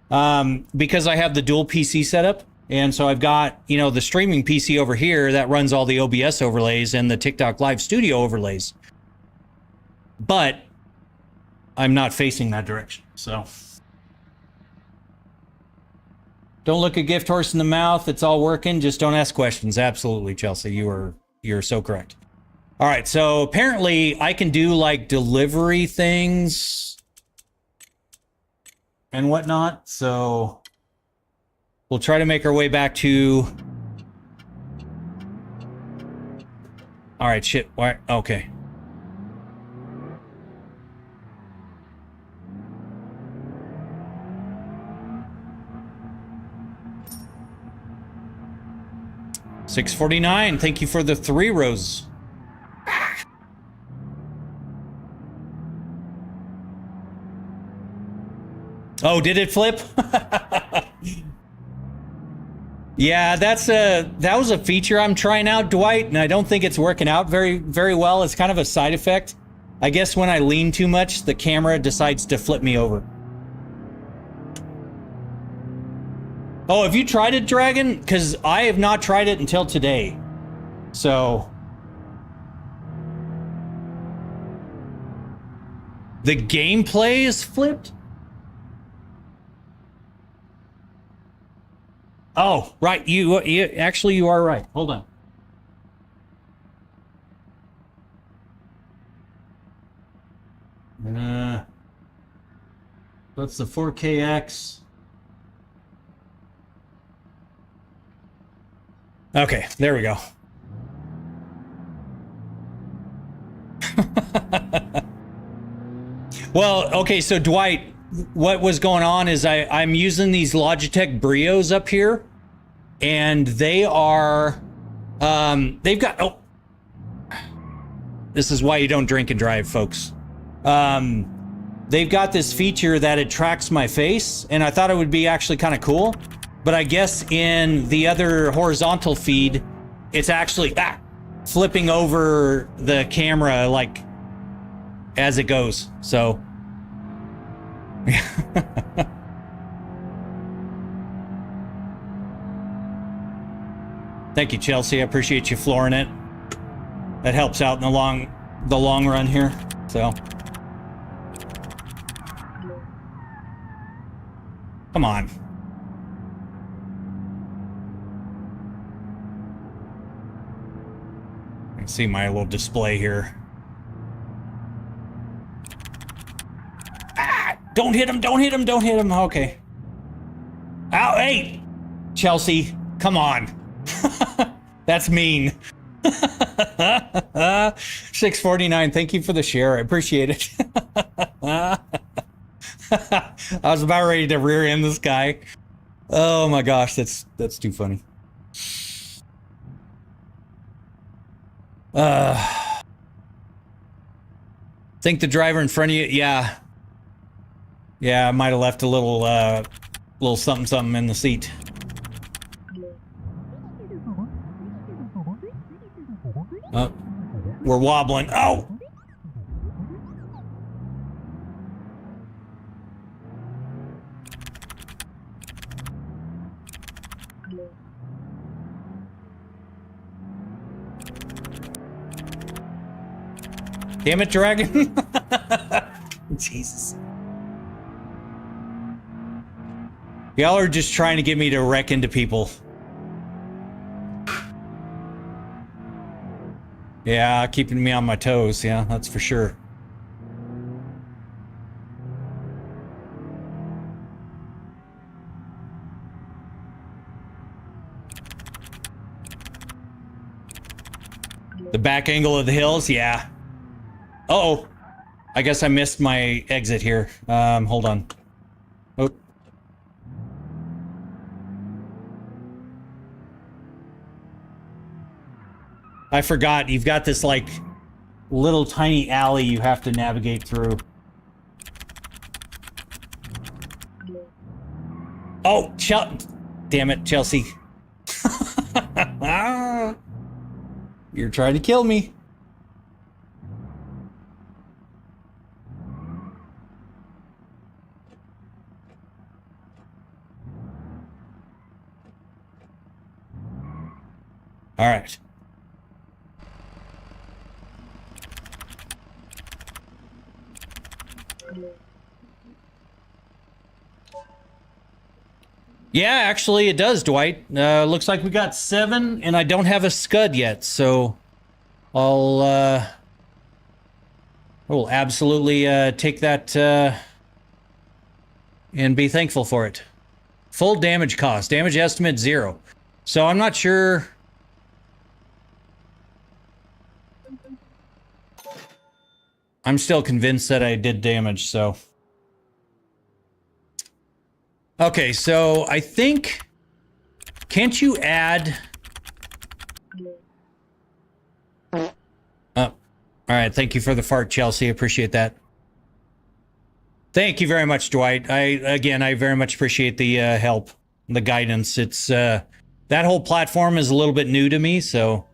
because I have the dual PC setup. And so I've got, you know, the streaming PC over here that runs all the OBS overlays and the TikTok Live Studio overlays. But I'm not facing that direction, so. Don't look a gift horse in the mouth. It's all working. Just don't ask questions. Absolutely, Chelsea. You're so correct. All right, so apparently I can do like delivery things and whatnot. So we'll try to make our way back to. All right, shit. Why? Okay. $6.49. Thank you for the 3 rows. Oh, did it flip? Yeah, that was a feature I'm trying out, Dwight, and I don't think it's working out very, very well. It's kind of a side effect. I guess when I lean too much, the camera decides to flip me over. Oh, have you tried it, Dragon? Because I have not tried it until today. So. The gameplay is flipped? Oh, right. You actually, you are right. Hold on. That's the 4KX. Okay, there we go. Well, okay, so Dwight, what was going on is I'm using these Logitech Brios up here, and they are, they've got, oh, this is why you don't drink and drive, folks. They've got this feature that it tracks my face, and I thought it would be actually kind of cool, but I guess in the other horizontal feed, it's actually flipping over the camera like as it goes. So thank you, Chelsea. I appreciate you flooring it. That helps out in the long run here. So come on. I can see my little display here. Don't hit him, don't hit him, don't hit him. Okay. Ow, hey! Chelsea, come on. That's mean. 649, thank you for the share. I appreciate it. I was about ready to rear end this guy. Oh my gosh, that's too funny. Think the driver in front of you, yeah. Yeah, I might have left a little something in the seat. Oh, we're wobbling. Oh! Damn it, Dragon! Jesus. Y'all are just trying to get me to wreck into people. Yeah, keeping me on my toes, yeah, that's for sure. The back angle of the hills, yeah. Uh-oh. I guess I missed my exit here. Hold on. Oh. I forgot, you've got this, like, little tiny alley you have to navigate through. Oh, damn it, Chelsea. You're trying to kill me. All right. Yeah, actually it does, Dwight. Looks like we got 7, and I don't have a scud yet, so I will absolutely take that and be thankful for it. Full damage cost. Damage estimate 0. So I'm not sure. I'm still convinced that I did damage, so. Okay, so I think, can't you add? Oh, all right. Thank you for the fart, Chelsea. Appreciate that. Thank you very much, Dwight. I very much appreciate the help, the guidance. It's that whole platform is a little bit new to me, so.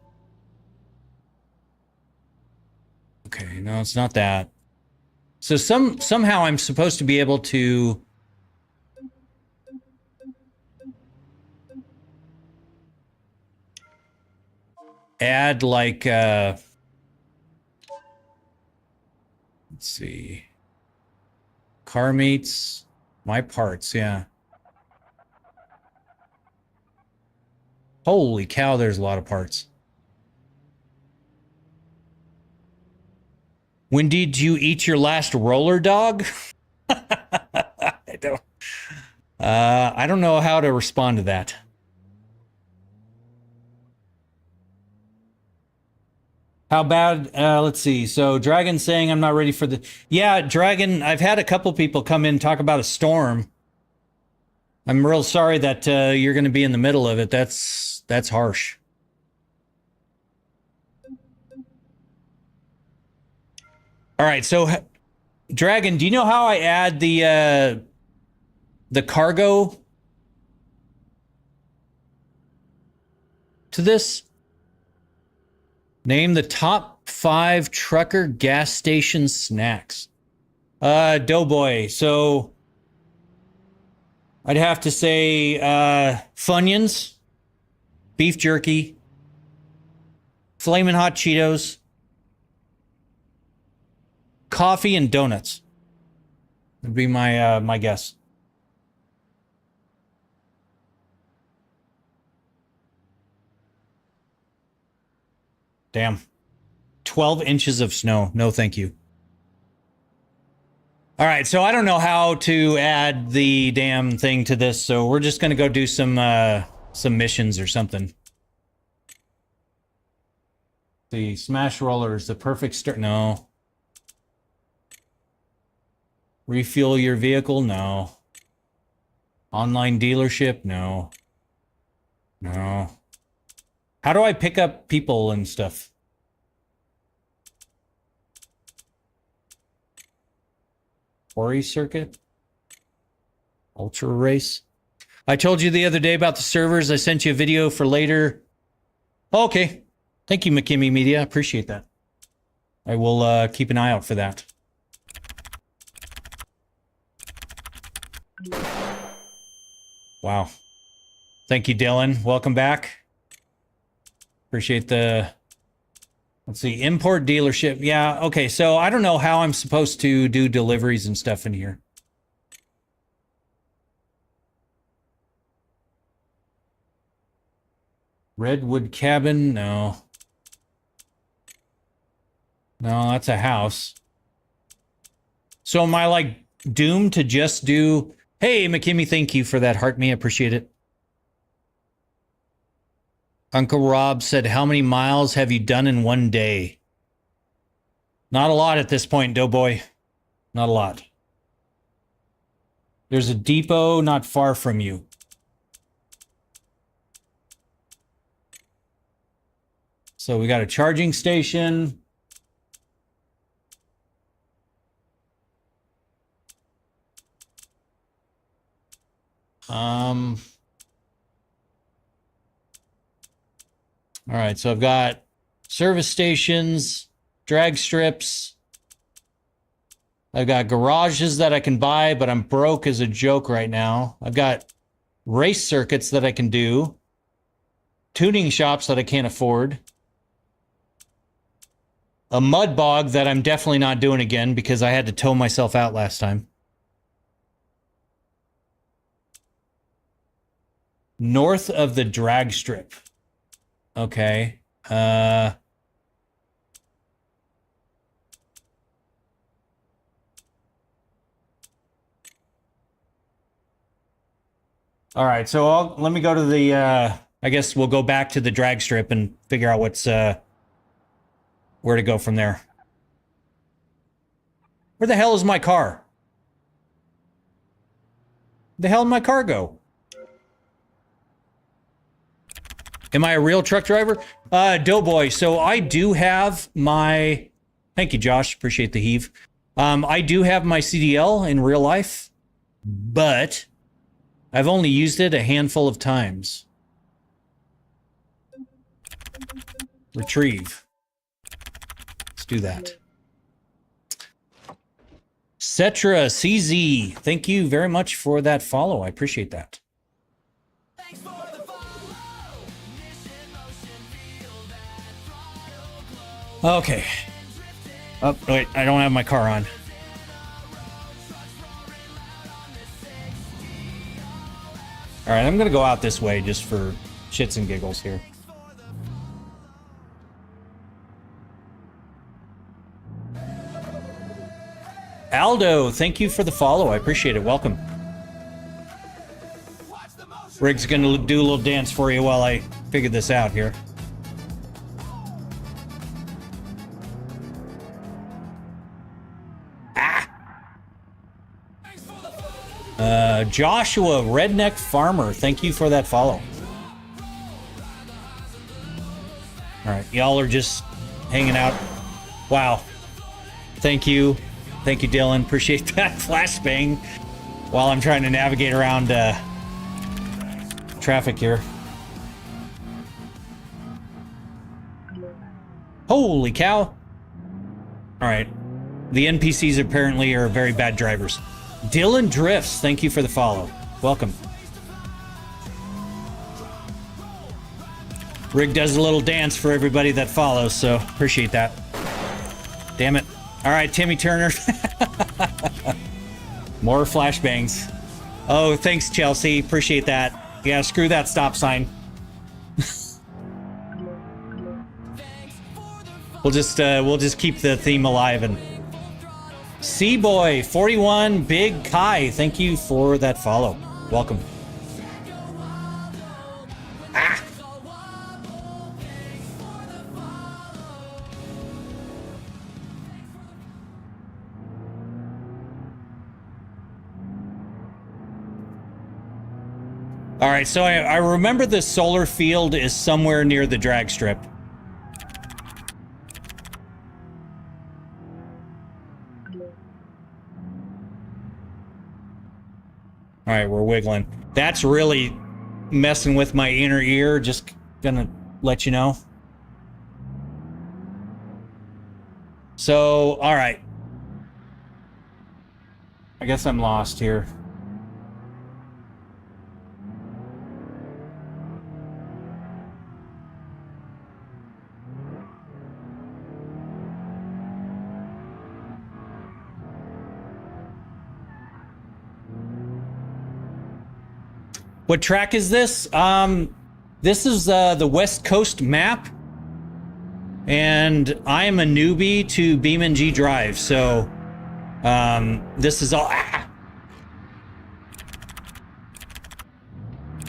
Okay, no, it's not that. So somehow I'm supposed to be able to add, like, let's see. Car meets my parts, yeah. Holy cow, there's a lot of parts. When did you eat your last roller dog? I don't know how to respond to that. How bad? Let's see. So Dragon saying I'm not ready for the... Yeah, Dragon, I've had a couple people come in and talk about a storm. I'm real sorry that you're going to be in the middle of it. That's harsh. All right, so Dragon, do you know how I add the cargo to this? Name the top 5 trucker gas station snacks. Doughboy. So I'd have to say Funyuns, beef jerky, Flamin' Hot Cheetos, coffee, and donuts. Would be my my guess. Damn. 12 inches of snow. No, thank you. All right, so I don't know how to add the damn thing to this, so we're just gonna go do some missions or something. The Smash Rollers, the perfect start. No. Refuel your vehicle? No. Online dealership? No. No. How do I pick up people and stuff? Quarry circuit? Ultra race? I told you the other day about the servers. I sent you a video for later. Oh, okay. Thank you, McKimmy Media. I appreciate that. I will keep an eye out for that. Wow. Thank you, Dylan. Welcome back. Appreciate the... Let's see. Import dealership. Yeah, okay. So I don't know how I'm supposed to do deliveries and stuff in here. Redwood cabin? No. No, that's a house. So am I, like, doomed to just do... Hey, McKimmy, thank you for that heart me. I appreciate it. Uncle Rob said, how many miles have you done in one day? Not a lot at this point, Doughboy. Not a lot. There's a depot not far from you. So we got a charging station. All right, so I've got service stations, drag strips. I've got garages that I can buy, but I'm broke as a joke right now. I've got race circuits that I can do. Tuning shops that I can't afford. A mud bog that I'm definitely not doing again because I had to tow myself out last time. North of the drag strip. Okay. All right, so let me go to the, I guess we'll go back to the drag strip and figure out what's, where to go from there. Where the hell is my car? Where the hell did my car go? Am I a real truck driver? Doughboy, so I do have my... Thank you, Josh. Appreciate the heave. I do have my CDL in real life, but I've only used it a handful of times. Retrieve. Let's do that. Cetra CZ, thank you very much for that follow. I appreciate that. Okay. Oh, wait, I don't have my car on. All right, I'm going to go out this way just for shits and giggles here. Aldo, thank you for the follow. I appreciate it. Welcome. Rig's going to do a little dance for you while I figure this out here. Joshua Redneck Farmer, thank you for that follow. All right, y'all are just hanging out. Wow. Thank you. Thank you, Dylan. Appreciate that flashbang while I'm trying to navigate around traffic here. Holy cow. All right. The NPCs apparently are very bad drivers. Dylan Drifts, thank you for the follow. Welcome. Rig does a little dance for everybody that follows, so appreciate that. Damn it. All right, Timmy Turner. More flashbangs. Oh, thanks, Chelsea. Appreciate that. Yeah, screw that stop sign. We'll just keep the theme alive. And Seaboy 41 Big Kai, thank you for that follow. Welcome. Ah. All right, so I remember the solar field is somewhere near the drag strip. All right, we're wiggling. That's really messing with my inner ear. Just gonna let you know. So, all right. I guess I'm lost here. What track is this? This is the West Coast map, and I am a newbie to BeamNG Drive, so this is all.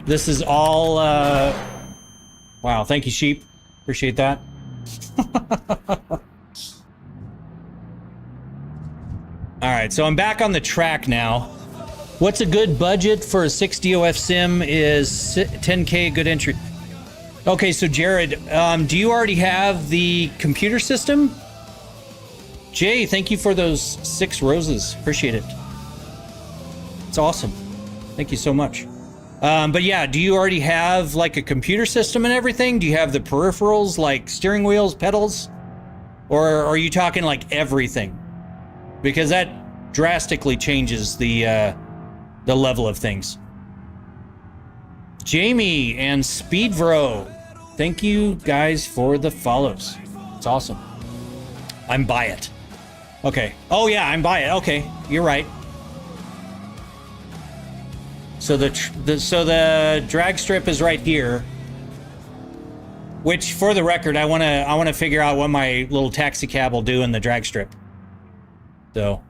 This is all. Wow, thank you, Sheep. Appreciate that. All right, so I'm back on the track now. What's a good budget for a 6DOF sim is 10K good entry. Okay, so Jared, do you already have the computer system? Jay, thank you for those 6 roses. Appreciate it. It's awesome. Thank you so much. But yeah, do you already have like a computer system and everything? Do you have the peripherals like steering wheels, pedals? Or are you talking like everything? Because that drastically changes the level of things. Jamie and Speedvro, thank you guys for the follows. It's awesome. I'm by it. Okay. Oh yeah, I'm by it. Okay, you're right. So the drag strip is right here. Which, for the record, I wanna figure out what my little taxi cab will do in the drag strip. So.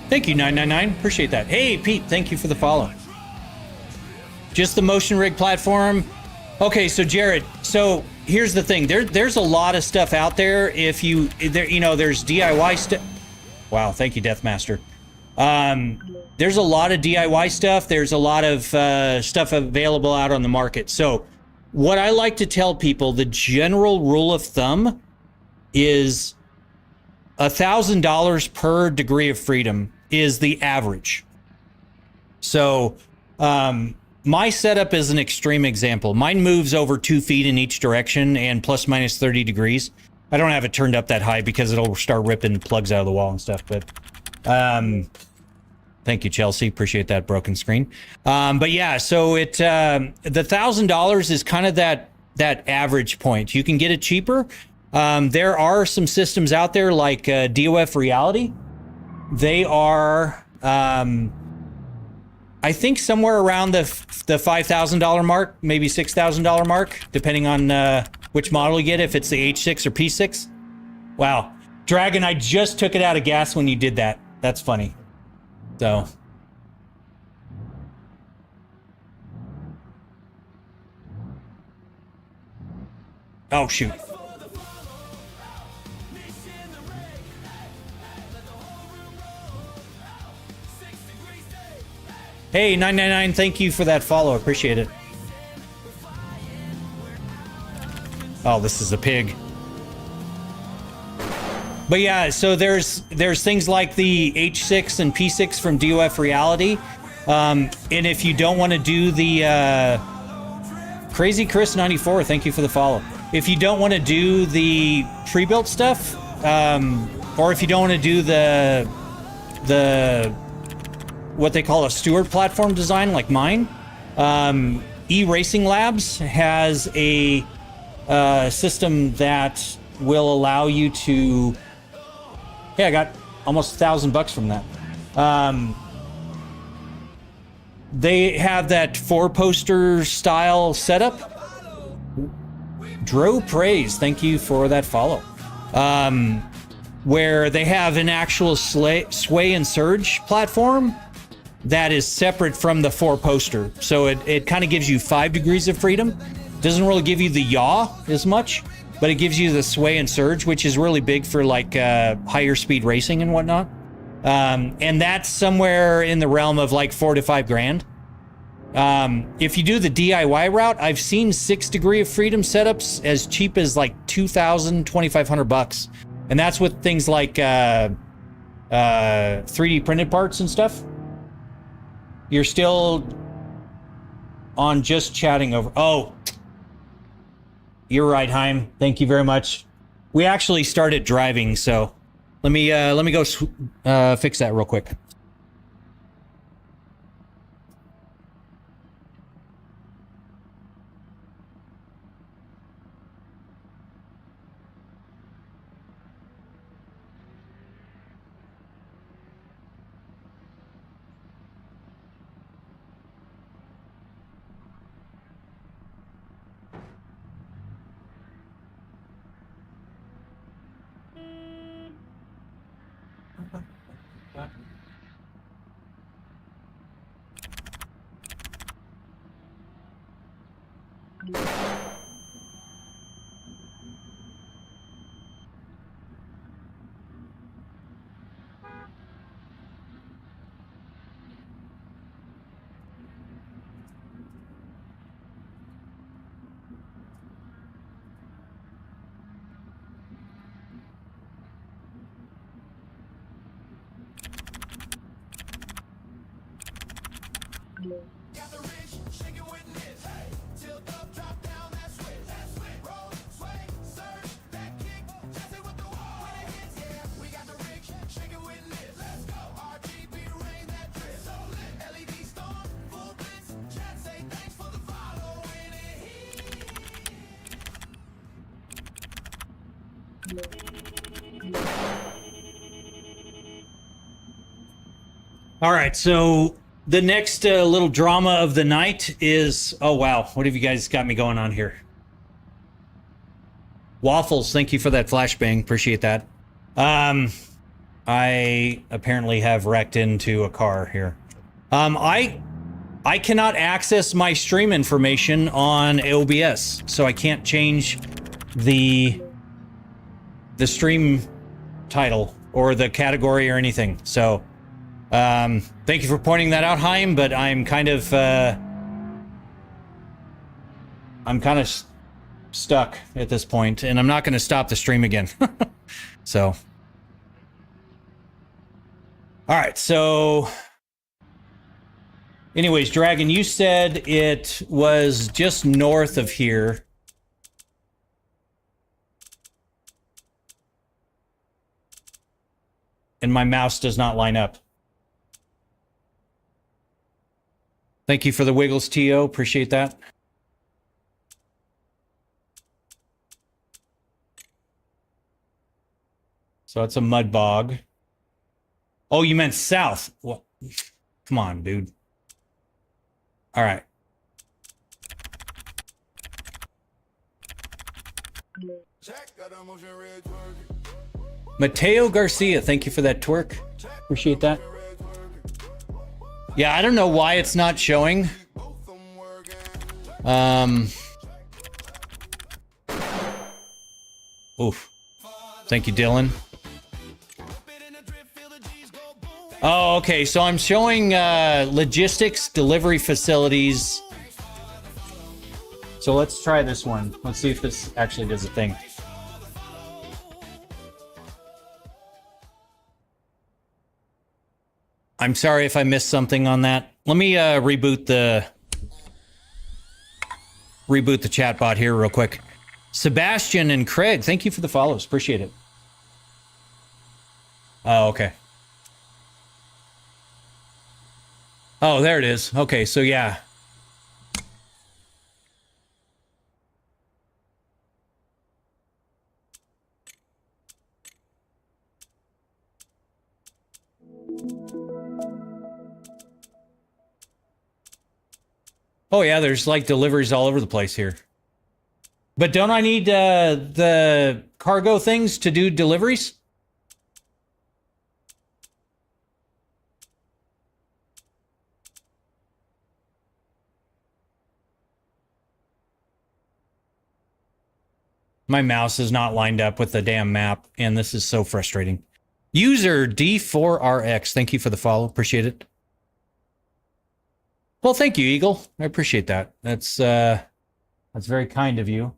Thank you, 999. Appreciate that. Hey, Pete, thank you for the follow. Just the motion rig platform. Okay, so Jared, so here's the thing. There's a lot of stuff out there. There's DIY stuff. Wow, thank you, Deathmaster. There's a lot of DIY stuff. There's a lot of stuff available out on the market. So what I like to tell people, the general rule of thumb is $1,000 per degree of freedom is the average. So my setup is an extreme example. Mine moves over 2 feet in each direction and plus minus 30 degrees. I don't have it turned up that high because it'll start ripping plugs out of the wall and stuff. But thank you, Chelsea. Appreciate that broken screen. But yeah, so the $1,000 is kind of that average point. You can get it cheaper. There are some systems out there like DOF Reality. They are, I think, somewhere around the $5,000 mark, maybe $6,000 mark, depending on which model you get, if it's the H6 or P6. Wow. Dragon, I just took it out of gas when you did that. That's funny. So. Oh, shoot. Hey, 999, thank you for that follow. Appreciate it. Oh, this is a pig. But yeah, so there's things like the H6 and P6 from DOF Reality. And if you don't want to do the Crazy Chris 94, thank you for the follow. If you don't want to do the pre-built stuff, or if you don't want to do the what they call a steward platform design like mine, E-Racing Labs has a system that will allow you to. Hey, I got almost $1,000 from that. They have that 4-poster style setup. Dro Praise, thank you for that follow. Where they have an actual sway and surge platform that is separate from the 4-poster. So it kind of gives you 5 degrees of freedom. Doesn't really give you the yaw as much, but it gives you the sway and surge, which is really big for like higher speed racing and whatnot. And that's somewhere in the realm of like $4,000 to $5,000. If you do the DIY route, I've seen 6 degree of freedom setups as cheap as like $2,000, $2,500, and that's with things like 3D printed parts and stuff. You're still on just chatting over. Oh, you're right, Heim. Thank you very much. We actually started driving, so let me go fix that real quick. All right, so the next little drama of the night is, oh wow, what have you guys got me going on here? Waffles, thank you for that flashbang, appreciate that. I apparently have wrecked into a car here. I cannot access my stream information on OBS, so I can't change the stream title or the category or anything. So thank you for pointing that out, Haim, but I'm kind of stuck at this point, and I'm not going to stop the stream again. So all right, so anyways, Dragon, you said it was just north of here. And my mouse does not line up. Thank you for the Wiggles, T.O. Appreciate that. So it's a mud bog. Oh, you meant south. Well, come on, dude. All right. Mateo Garcia, thank you for that twerk. Appreciate that. Yeah, I don't know why it's not showing. Oof. Thank you, Dylan. Oh, okay. So I'm showing logistics delivery facilities. So let's try this one. Let's see if this actually does a thing. I'm sorry if I missed something on that. Let me reboot the chatbot here real quick. Sebastian and Craig, thank you for the follows. Appreciate it. Oh, okay. Oh, there it is. Okay, so yeah. Oh yeah, there's like deliveries all over the place here. But don't I need the cargo things to do deliveries? My mouse is not lined up with the damn map, and this is so frustrating. User D4RX, thank you for the follow. Appreciate it. Well, thank you, Eagle. I appreciate that. That's very kind of you.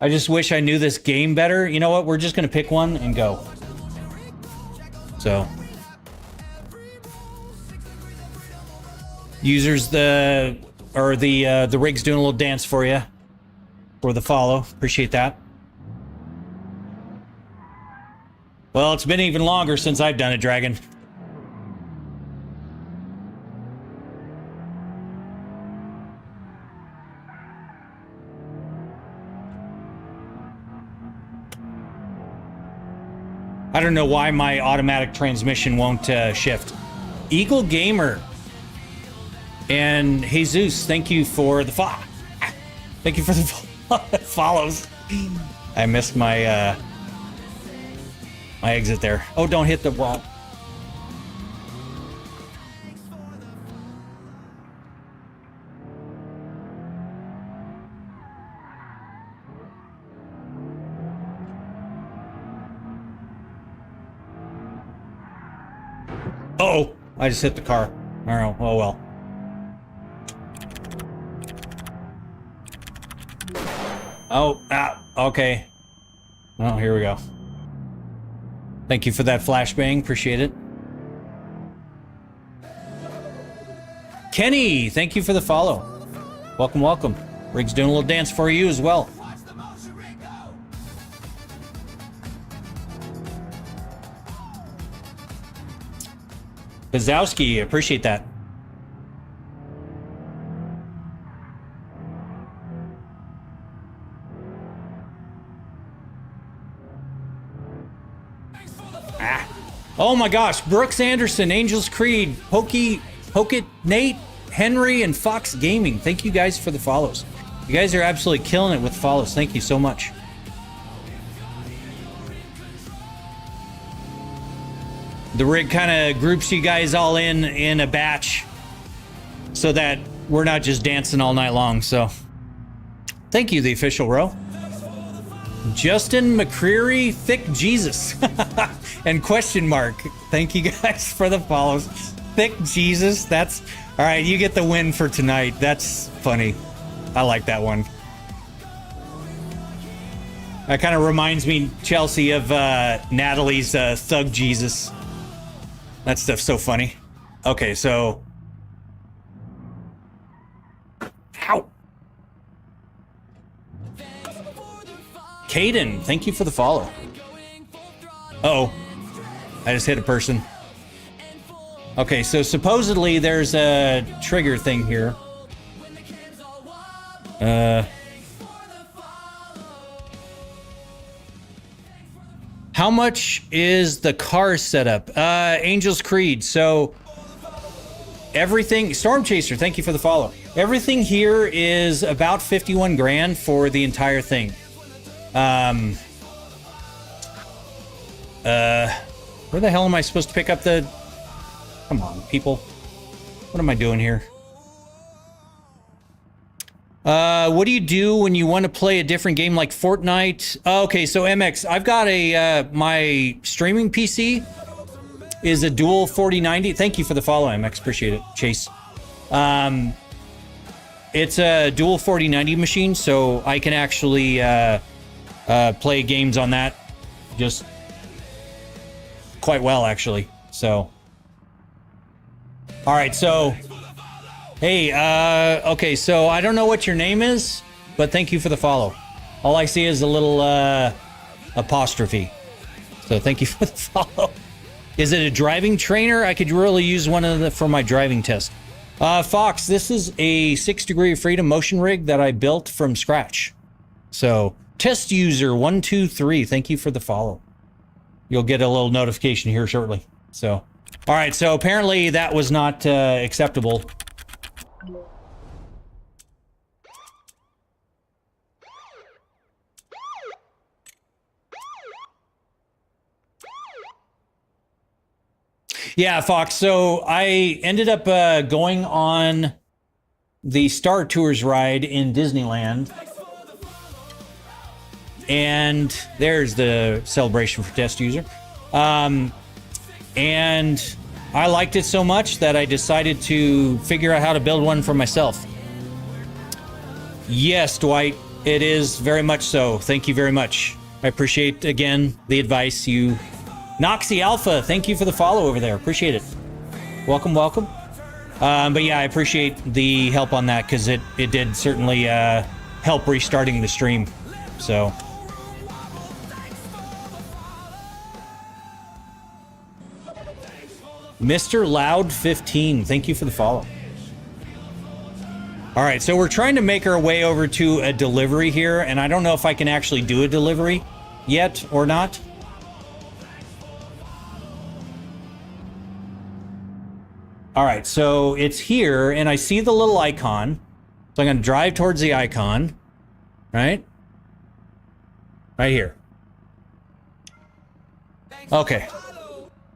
I just wish I knew this game better. You know what? We're just going to pick one and go. So. Users, the rig's doing a little dance for you. For the follow. Appreciate that. Well, it's been even longer since I've done it, Dragon. I don't know why my automatic transmission won't shift. Eagle Gamer and Jesus, thank you for the thank you for the follows. I missed my my exit there. Oh, don't hit the wall. Uh-oh, I just hit the car. I don't know. Oh well. Oh, okay. Oh, here we go. Thank you for that flashbang. Appreciate it. Kenny, thank you for the follow. Welcome, welcome. Rig's doing a little dance for you as well. Bazowski, appreciate that. Oh my gosh, Brooks Anderson, Angels Creed, Pokit, Nate, Henry, and Fox Gaming. Thank you guys for the follows. You guys are absolutely killing it with follows. Thank you so much. The rig kind of groups you guys all in a batch so that we're not just dancing all night long. So thank you, the official row. Justin McCreary, Thick Jesus, and question mark. Thank you guys for the follows. Thick Jesus, that's all right. You get the win for tonight. That's funny. I like that one. That kind of reminds me, Chelsea, of Natalie's Thug Jesus. That stuff's so funny. Okay, so. Ow! Caden, thank you for the follow. Uh-oh. I just hit a person. Okay, so supposedly there's a trigger thing here. How much is the car setup? Angels Creed. So everything, Storm Chaser, thank you for the follow. Everything here is about 51 grand for the entire thing. Where the hell am I supposed to pick up the... Come on, people. What am I doing here? What do you do when you want to play a different game like Fortnite? Oh, okay, so MX, I've got a, my streaming PC is a dual 4090. Thank you for the follow, MX. Appreciate it, Chase. It's a dual 4090 machine, so I can actually play games on that just quite well, actually. So, all right, so, hey, okay, so I don't know what your name is, but thank you for the follow. All I see is a little apostrophe. So thank you for the follow. Is it a driving trainer? I could really use one of them for my driving test. Fox, this is a 6 Degree of Freedom motion rig that I built from scratch. So, test user 123, thank you for the follow. You'll get a little notification here shortly. So, all right, so apparently that was not acceptable. Yeah, Fox. So I ended up going on the Star Tours ride in Disneyland. And there's the celebration for test user. And I liked it so much that I decided to figure out how to build one for myself. Yes, Dwight, it is very much so. Thank you very much. I appreciate, again, the advice you... Noxy Alpha, thank you for the follow over there. Appreciate it. Welcome, welcome. But yeah, I appreciate the help on that because it did certainly help restarting the stream. So. Mr. Loud 15, thank you for the follow. All right, so we're trying to make our way over to a delivery here, and I don't know if I can actually do a delivery yet or not. All right, so it's here, and I see the little icon. So I'm going to drive towards the icon, right? Right here. Okay.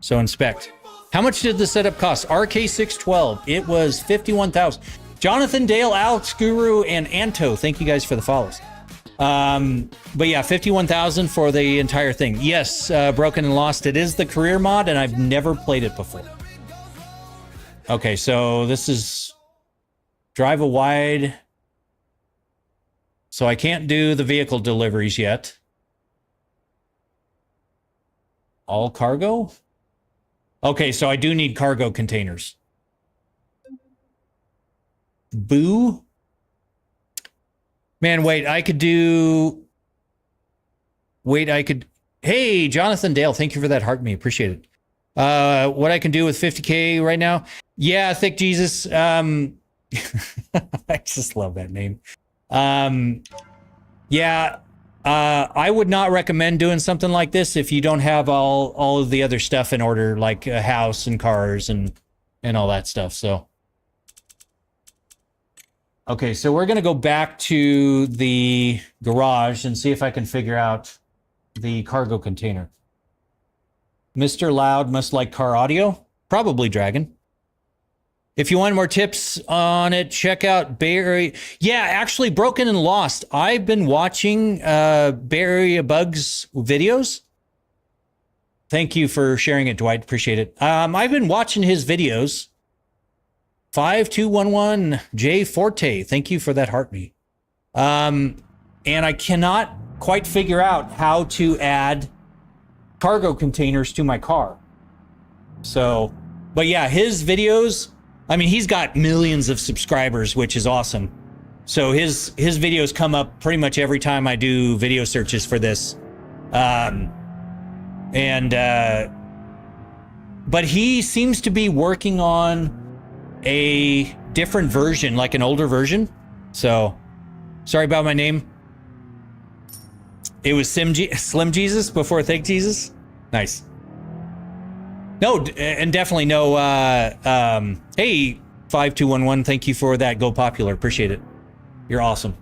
So inspect. How much did the setup cost? RK612. It was $51,000. Jonathan, Dale, Alex, Guru, and Anto. Thank you guys for the follows. But yeah, $51,000 for the entire thing. Yes, Broken and Lost. It is the career mod, and I've never played it before. Okay, so this is drive a wide. So I can't do the vehicle deliveries yet. All cargo? Okay, so I do need cargo containers. Boo? Man, wait, I could do... Wait, I could... Hey, Jonathan Dale, thank you for that heart me. Appreciate it. What I can do with 50K right now? Yeah, Thick Jesus. I just love that name. Yeah, I would not recommend doing something like this if you don't have all of the other stuff in order, like a house and cars and all that stuff. So, okay, so we're gonna go back to the garage and see if I can figure out the cargo container. Mr. Loud must like car audio. Probably Dragon. If you want more tips on it, check out Bay Area. Yeah, actually, Broken and Lost. I've been watching Bay Area Bugs videos. Thank you for sharing it, Dwight. Appreciate it. I've been watching his videos. 5211 J Forte. Thank you for that heart me. And I cannot quite figure out how to add cargo containers to my car. So, but yeah, his videos, I mean, he's got millions of subscribers, which is awesome. So his videos come up pretty much every time I do video searches for this. But he seems to be working on a different version, like an older version. So, sorry about my name. It was Slim Jesus before Thick Jesus. Nice. No, and definitely no. Hey, 5211. Thank you for that. Go Popular. Appreciate it. You're awesome.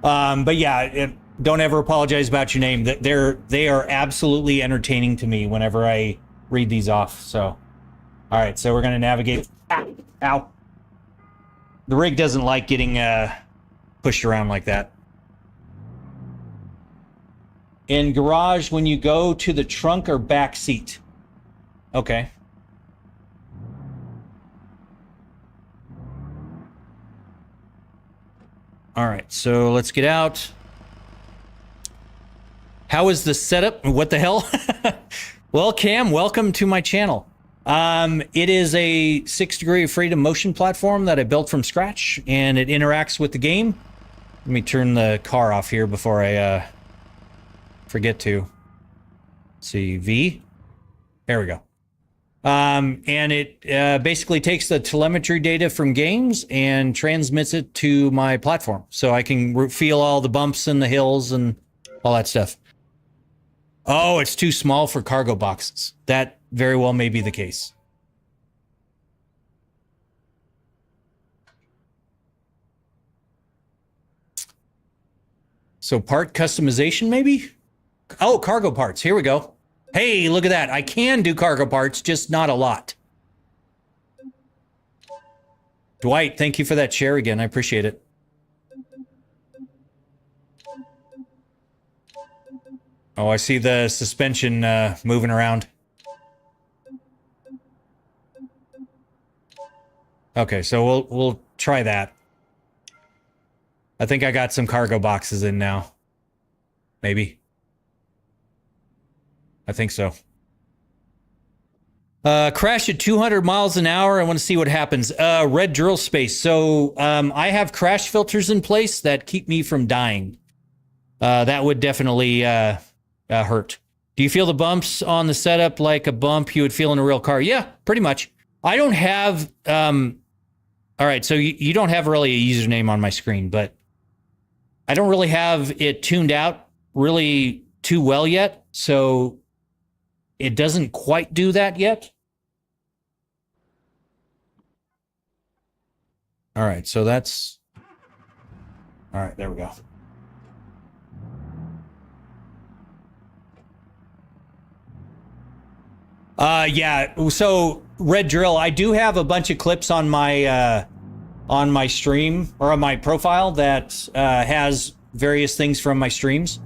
But yeah, don't ever apologize about your name. They are absolutely entertaining to me whenever I read these off. So, all right. So we're gonna navigate. Ow. The rig doesn't like getting pushed around like that. In garage, when you go to the trunk or back seat. Okay. All right, so let's get out. How is the setup? What the hell? Well, Cam, welcome to my channel. It is a 6 Degree of Freedom motion platform that I built from scratch, and it interacts with the game. Let me turn the car off here before I forget to. Let's see, V. There we go. And it basically takes the telemetry data from games and transmits it to my platform, so I can feel all the bumps and the hills and all that stuff. Oh, it's too small for cargo boxes. That very well may be the case. So part customization, maybe? Oh, cargo parts. Here we go. Hey, look at that. I can do cargo parts, just not a lot. Dwight, thank you for that share again. I appreciate it. Oh, I see the suspension moving around. Okay, so we'll try that. I think I got some cargo boxes in now. Maybe. I think so. Crash at 200 miles an hour. I want to see what happens. Red drill space. So I have crash filters in place that keep me from dying. That would definitely hurt. Do you feel the bumps on the setup like a bump you would feel in a real car? Yeah, pretty much. I don't have... all right, so you don't have really a username on my screen, but I don't really have it tuned out really too well yet, so it doesn't quite do that yet. All right, so that's... All right, there we go. Yeah, so Red Drill, I do have a bunch of clips on my stream, or on my profile, that has various things from my streams.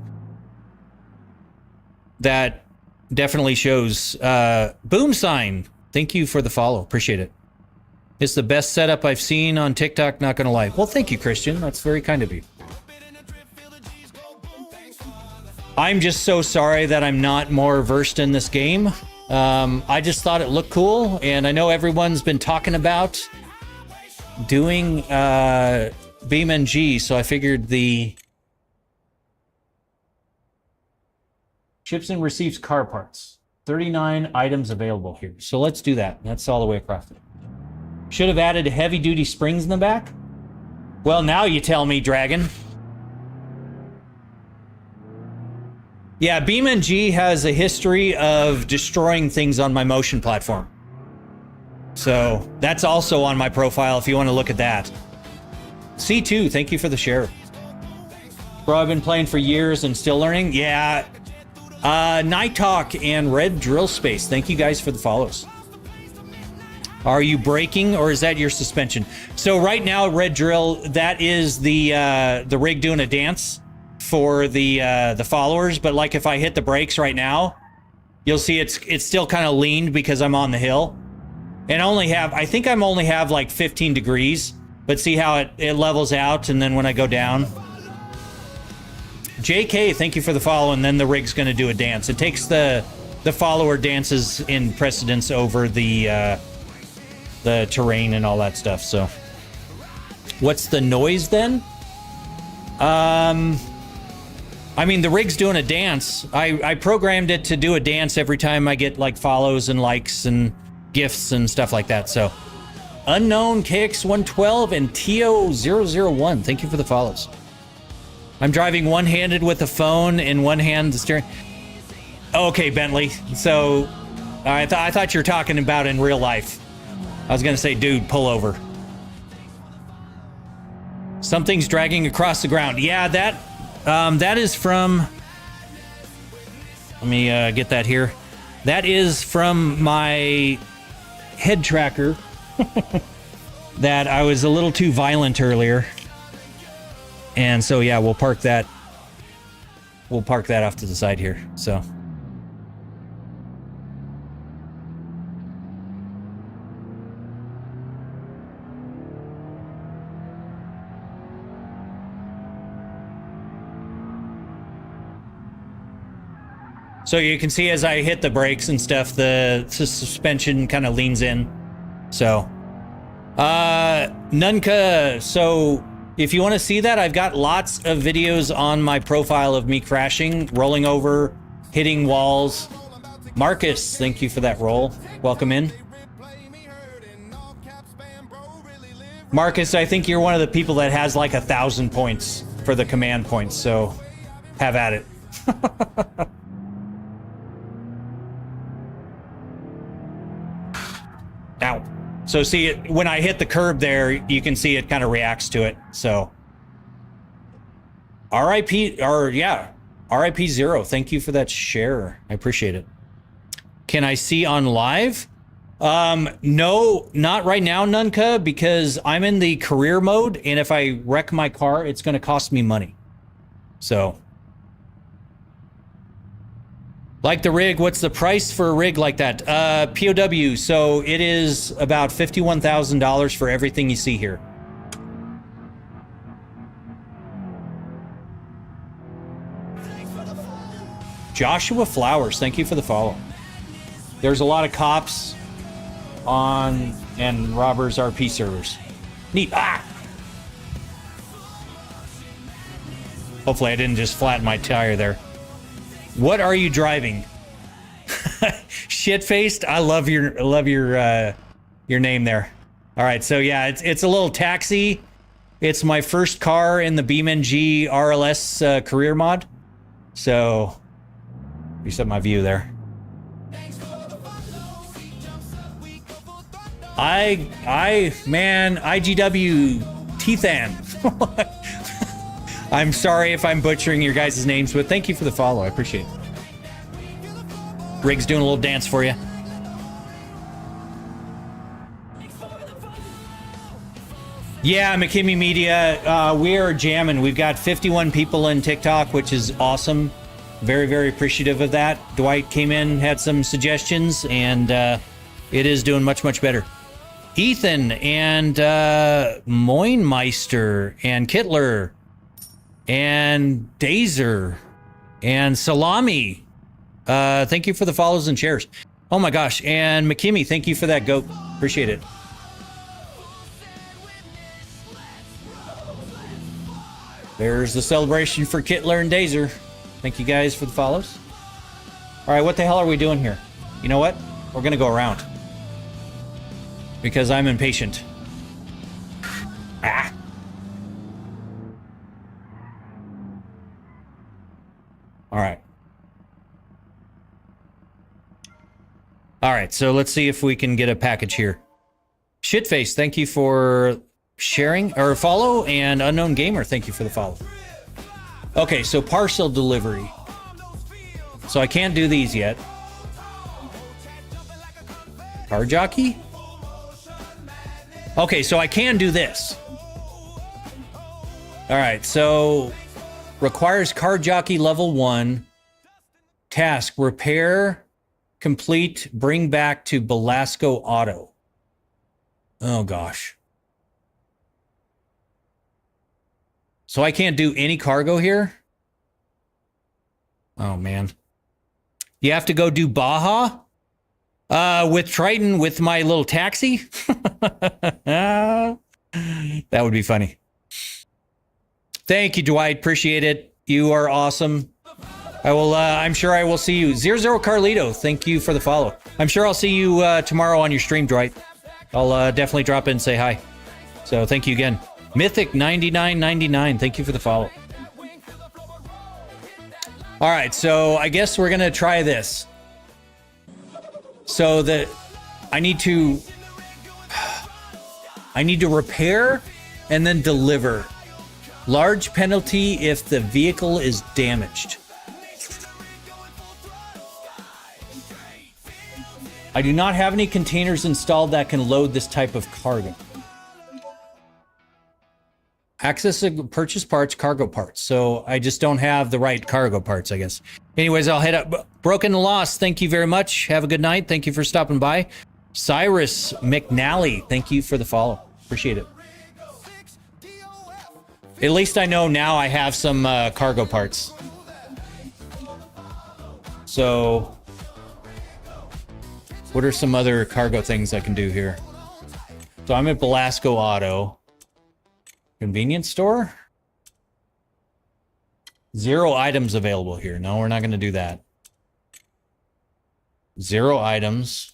That definitely shows. Boom Sign, thank you for the follow. Appreciate it. It's the best setup I've seen on TikTok, not gonna lie. Well, thank you, Christian. That's very kind of you. I'm just so sorry that I'm not more versed in this game. I just thought it looked cool, and I know everyone's been talking about doing BeamNG, so I figured the ships and receives car parts. 39 items available here. So let's do that. That's all the way across it. Should have added heavy-duty springs in the back. Well, now you tell me, Dragon. Yeah, BeamNG has a history of destroying things on my motion platform. So that's also on my profile if you want to look at that. C2, thank you for the share. Bro, I've been playing for years and still learning. Yeah. Night Talk and Red Drill Space, thank you guys for the follows. Are you braking, or is that your suspension? So right now, Red Drill, that is the rig doing a dance for the followers. But like if I hit the brakes right now, you'll see it's still kind of leaned because I'm on the hill. And I think I'm only have like 15 degrees, but see how it levels out, and then when I go down. JK, thank you for the follow, and then the rig's going to do a dance. It takes the follower dances in precedence over the terrain and all that stuff. So what's the noise then? I mean, the rig's doing a dance. I programmed it to do a dance every time I get like follows and likes and gifts and stuff like that. So Unknown, KX112, and Tio001, thank you for the follows. I'm driving one-handed with the phone in one hand, the steering. Okay, Bentley. So I thought you were talking about in real life. I was gonna say, dude, pull over. Something's dragging across the ground. Yeah, that is from... Let me get that here. That is from my head tracker that I was a little too violent earlier. And so, yeah, we'll park that. We'll park that off to the side here. So. So you can see as I hit the brakes and stuff, the suspension kind of leans in. So, Nunca, so if you want to see that, I've got lots of videos on my profile of me crashing, rolling over, hitting walls. Marcus, thank you for that roll. Welcome in. Marcus, I think you're one of the people that has like 1,000 points for the command points, so have at it. Ow. So see it when I hit the curb there, you can see it kind of reacts to it. So RIP, or yeah, RIP Zero. Thank you for that share. I appreciate it. Can I see on live? No, not right now, Nunca, because I'm in the career mode, and if I wreck my car, it's going to cost me money. So, like the rig, what's the price for a rig like that? POW, so it is about $51,000 for everything you see here. Joshua Flowers, thank you for the follow. There's a lot of cops on and robbers RP servers. Neat. Ah! Hopefully I didn't just flatten my tire there. What are you driving? Shit-faced. I love your name there. All right, so yeah, it's a little taxi. It's my first car in the BeamNG RLS career mod. So reset my view there. Man, IGW Tethan. I'm sorry if I'm butchering your guys' names, but thank you for the follow. I appreciate it. Rig's doing a little dance for you. Yeah, McKimmy Media, we are jamming. We've got 51 people in TikTok, which is awesome. Very, very appreciative of that. Dwight came in, had some suggestions, and it is doing much, much better. Ethan and Moinmeister and Kittler and Dazer and Salami. Thank you for the follows and shares. Oh my gosh. And McKimmy, thank you for that goat. Appreciate it. There's the celebration for Kittler and Dazer. Thank you guys for the follows. All right, what the hell are we doing here? You know what? We're going to go around. Because I'm impatient. Ah. All right. All right, so let's see if we can get a package here. Shitface, thank you for sharing or follow, and Unknown Gamer, thank you for the follow. Okay, so parcel delivery. So I can't do these yet. Car jockey? Okay, so I can do this. All right, so requires car jockey level 1. Task, repair, complete, bring back to Belasco Auto. Oh, gosh. So I can't do any cargo here? Oh, man. You have to go do Baja? With Triton, with my little taxi? That would be funny. Thank you, Dwight. Appreciate it. You are awesome. I will, I'm sure I will see you. Zero Carlito, thank you for the follow. I'm sure I'll see you tomorrow on your stream, Dwight. I'll definitely drop in and say hi. So thank you again. Mythic9999, thank you for the follow. All right, so I guess we're going to try this. So that I need to repair and then deliver. Large penalty if the vehicle is damaged. I do not have any containers installed that can load this type of cargo. Access to purchase parts, cargo parts. So I just don't have the right cargo parts, I guess. Anyways, I'll head up. Broken and Lost, thank you very much. Have a good night. Thank you for stopping by. Cyrus McNally, thank you for the follow. Appreciate it. At least I know now I have some cargo parts. So, what are some other cargo things I can do here? So I'm at Belasco Auto. Convenience store? 0 items available here. No, we're not going to do that. 0 items.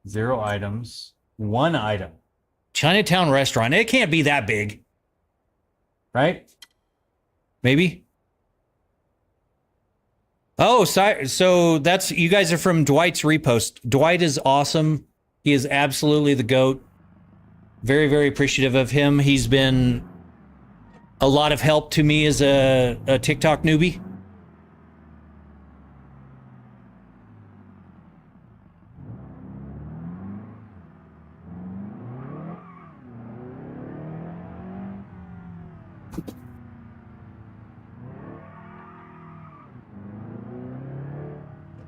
0 items. 1 item. Chinatown restaurant. It can't be that big. Right? Maybe? Oh, so that's, you guys are from Dwight's repost. Dwight is awesome. He is absolutely the GOAT. Very, very appreciative of him. He's been a lot of help to me as a TikTok newbie.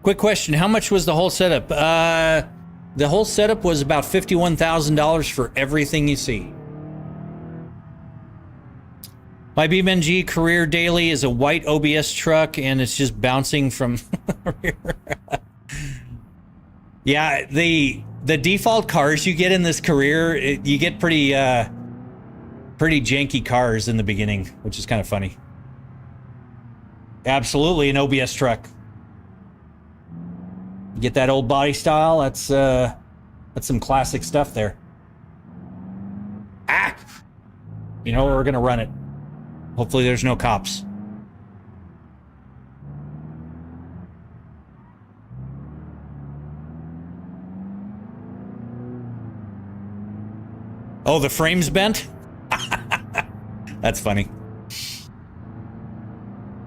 Quick question. How much was the whole setup? The whole setup was about $51,000 for everything you see. My BeamNG career daily is a white OBS truck, and it's just bouncing from rear. Yeah, the default cars you get in this career, you get pretty janky cars in the beginning, which is kind of funny. Absolutely an OBS truck. Get that old body style. That's some classic stuff there. Ah! You know, we're gonna run it. Hopefully there's no cops. Oh, the frame's bent? That's funny.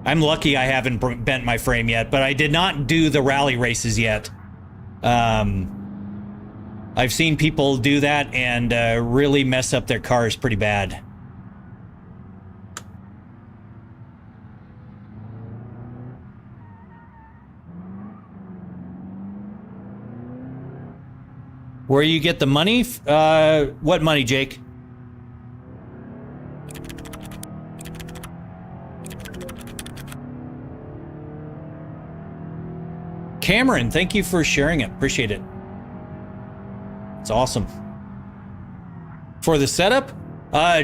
I'm lucky I haven't bent my frame yet, but I did not do the rally races yet. I've seen people do that and really mess up their cars pretty bad. Where you get the money? What money, Jake? Cameron, thank you for sharing it. Appreciate it. It's awesome. For the setup,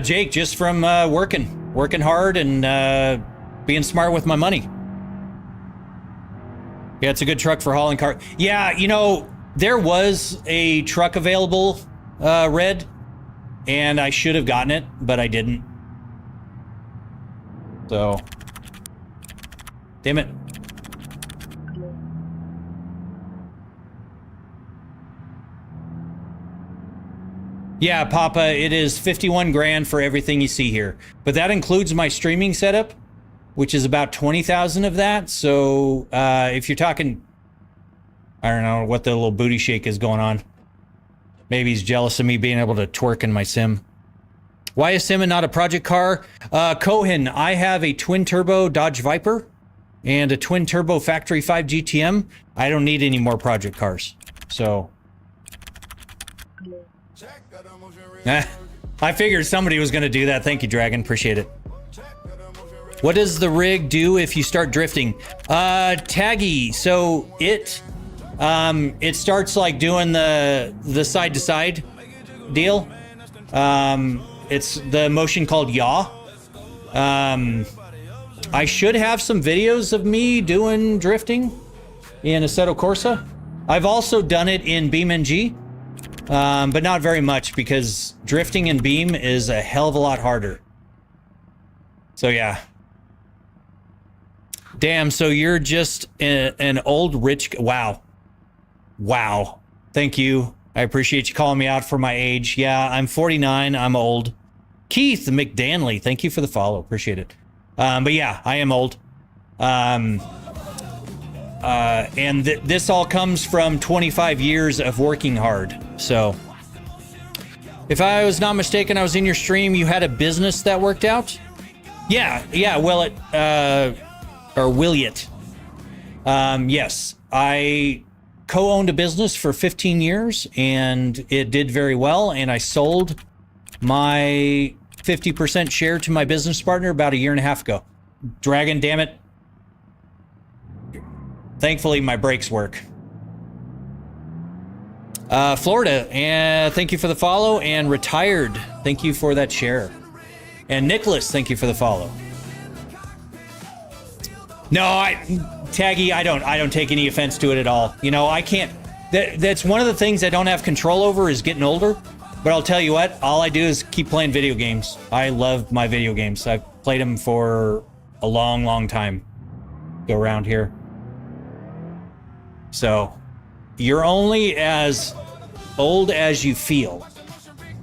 Jake, just from working hard and being smart with my money. Yeah, it's a good truck for hauling car. Yeah, you know, there was a truck available, red, and I should have gotten it, but I didn't. So, damn it. Yeah, Papa, it is 51 grand for everything you see here. But that includes my streaming setup, which is about 20,000 of that. So if you're talking, I don't know what the little booty shake is going on. Maybe he's jealous of me being able to twerk in my sim. Why is sim and not a project car? Cohen, I have a twin turbo Dodge Viper and a twin turbo Factory 5 GTM. I don't need any more project cars. So... I figured somebody was going to do that. Thank you, Dragon. Appreciate it. What does the rig do if you start drifting? Taggy. So it starts like doing the side to side deal. It's the motion called yaw. I should have some videos of me doing drifting in Assetto Corsa. I've also done it in BeamNG. But not very much because drifting in Beam is a hell of a lot harder. So yeah. Damn, so you're just an old rich... Wow. Wow. Thank you. I appreciate you calling me out for my age. Yeah, I'm 49. I'm old. Keith McDanley, thank you for the follow. Appreciate it. But yeah, I am old. And this all comes from 25 years of working hard. So, if I was not mistaken, I was in your stream. You had a business that worked out? Yeah, will it, or will it? Yes, I co-owned a business for 15 years, and it did very well, and I sold my 50% share to my business partner about a year and a half ago. Dragon, damn it. thankfully my brakes work. Florida, and thank you for the follow. And Retired, thank you for that share. And Nicholas, thank you for the follow. No, Taggy, I don't take any offense to it at all. You know, I can't. That's one of the things I don't have control over is getting older. But I'll tell you what, all I do is keep playing video games. I love my video games. I've played them for a long, long time. Go around here. So, you're only as old as you feel.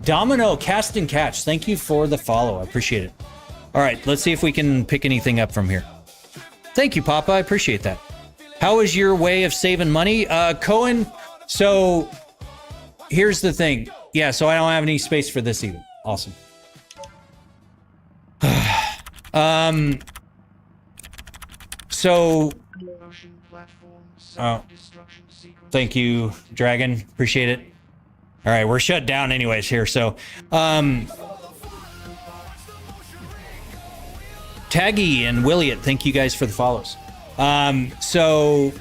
Domino, Cast and Catch, thank you for the follow. I appreciate it. All right, let's see if we can pick anything up from here. Thank you, Papa. I appreciate that. How is your way of saving money? Cohen, so here's the thing. Yeah, so I don't have any space for this either. Awesome. So... Oh, thank you, Dragon. Appreciate it. All right, we're shut down anyways here, so... Taggy and Williot, thank you guys for the follows. So...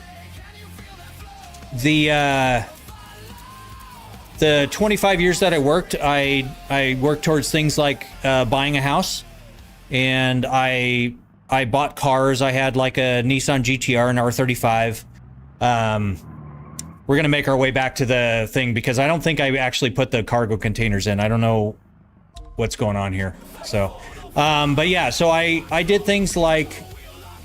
The 25 years that I worked, I worked towards things like buying a house, and I bought cars. I had like a Nissan GTR and R35. We're gonna make our way back to the thing because I don't think I actually put the cargo containers in. I don't know what's going on here. So, but yeah, so I did things like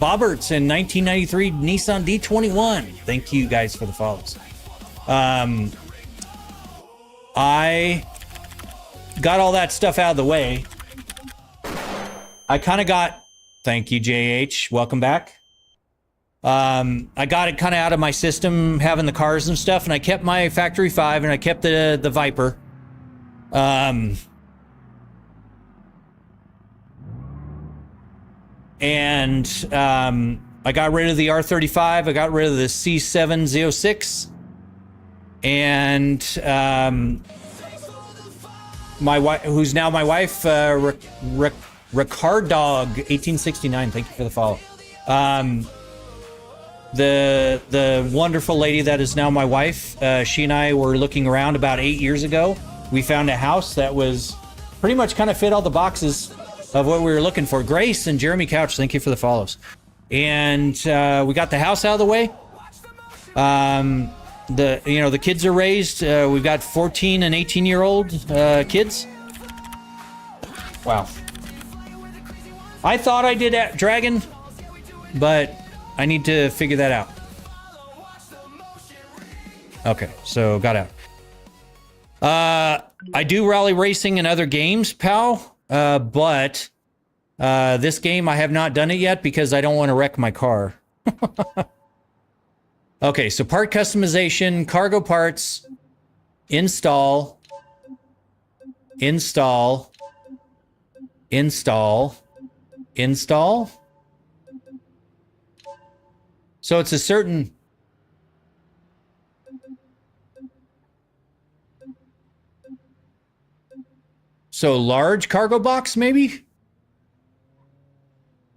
Bobberts in 1993 Nissan D21. Thank you guys for the follows. I got all that stuff out of the way. I kind of got... Thank you, JH. Welcome back. I got it kind of out of my system, having the cars and stuff, and I kept my Factory 5, and I kept the Viper. And I got rid of the R35. I got rid of the C706. And my wife, who's now my wife, Ricard Dog 1869. Thank you for the follow. The wonderful lady that is now my wife. She and I were looking around about 8 years ago. We found a house that was pretty much kind of fit all the boxes of what we were looking for. Grace and Jeremy Couch, thank you for the follows. And we got the house out of the way. The kids are raised. We've got 14 and 18-year-old kids. Wow. I thought I did at Dragon, but I need to figure that out. Okay, so got out. I do rally racing in other games, pal, but this game I have not done it yet because I don't want to wreck my car. Okay, so part customization, cargo parts, install, install, install, install. So it's a certain... So large cargo box, maybe?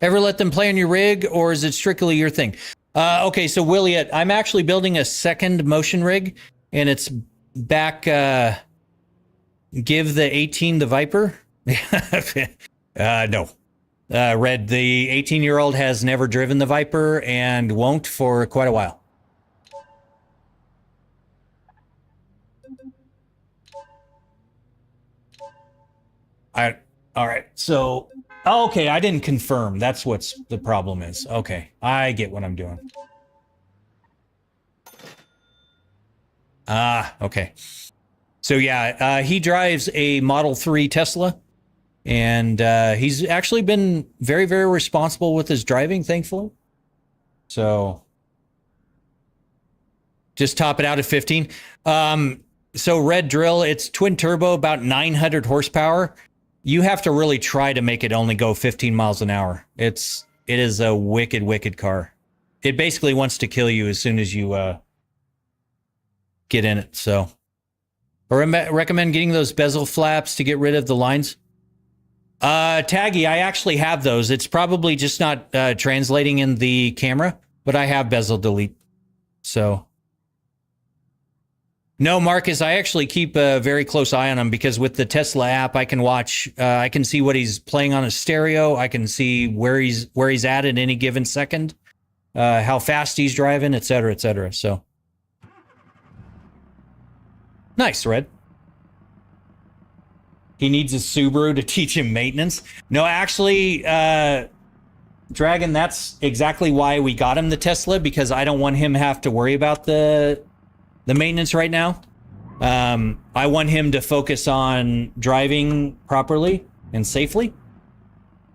Ever let them play on your rig, or is it strictly your thing? Okay, so Williot, I'm actually building a second motion rig, and it's back, give the 18 the Viper? No. Red, the 18-year-old has never driven the Viper and won't for quite a while. All right, so... Okay, I didn't confirm. That's what's the problem is. Okay, I get what I'm doing. Ah, okay. So yeah, he drives a Model 3 Tesla, and he's actually been very, very responsible with his driving, thankfully. So just top it out at 15. So Red Drill, it's twin turbo, about 900 horsepower. You have to really try to make it only go 15 miles an hour. It is a wicked, wicked car. It basically wants to kill you as soon as you get in it. So I recommend getting those bezel flaps to get rid of the lines. Taggy, I actually have those. It's probably just not translating in the camera, but I have bezel delete. So, no, Marcus, I actually keep a very close eye on him because with the Tesla app, I can watch, I can see what he's playing on his stereo. I can see where he's at any given second, how fast he's driving, et cetera, et cetera. So, nice, Red. He needs a Subaru to teach him maintenance. No, actually, Dragon, that's exactly why we got him the Tesla, because I don't want him to have to worry about the maintenance right now. I want him to focus on driving properly and safely.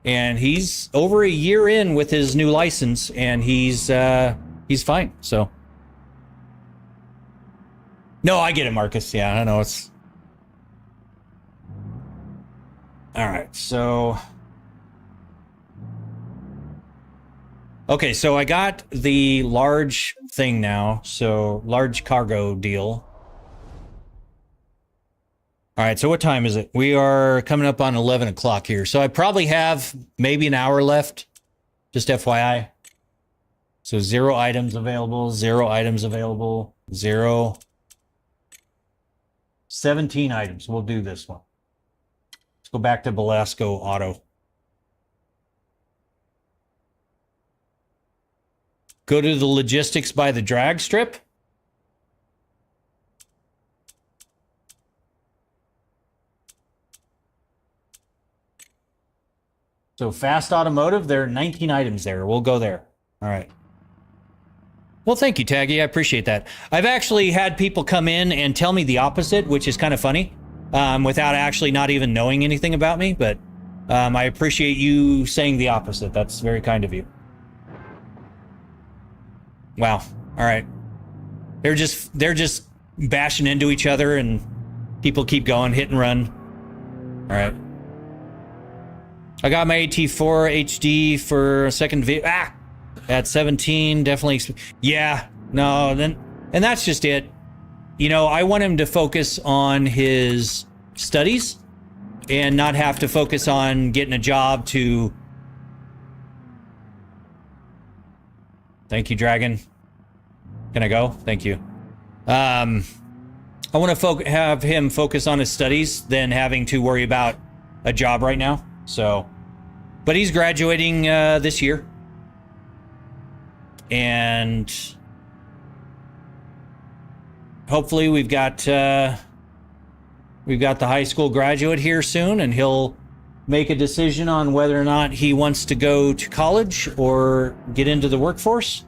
And he's over a year in with his new license, and he's fine. So, no, I get it, Marcus. Yeah, I know it's all right. So, okay, so I got the large thing now. So, large cargo deal. All right, so what time is it? We are coming up on 11 o'clock here. So I probably have maybe an hour left, just FYI. So 0 items available, 0 items available, 0. 17 items. We'll do this one. Let's go back to Velasco Auto. Go to the logistics by the drag strip. So Fast Automotive, there are 19 items there. We'll go there. All right. Well, thank you, Taggy. I appreciate that. I've actually had people come in and tell me the opposite, which is kind of funny, without actually not even knowing anything about me. But I appreciate you saying the opposite. That's very kind of you. Wow. All right. They're just bashing into each other, and people keep going, hit and run. All right. I got my AT4 HD for a second at 17, definitely. Yeah, no, then, and that's just it. You know, I want him to focus on his studies and not have to focus on getting a job to. Thank you, Dragon. Can I go? Thank you. I want to have him focus on his studies than having to worry about a job right now. So, but he's graduating this year, and hopefully we've got the high school graduate here soon, and he'll make a decision on whether or not he wants to go to college or get into the workforce.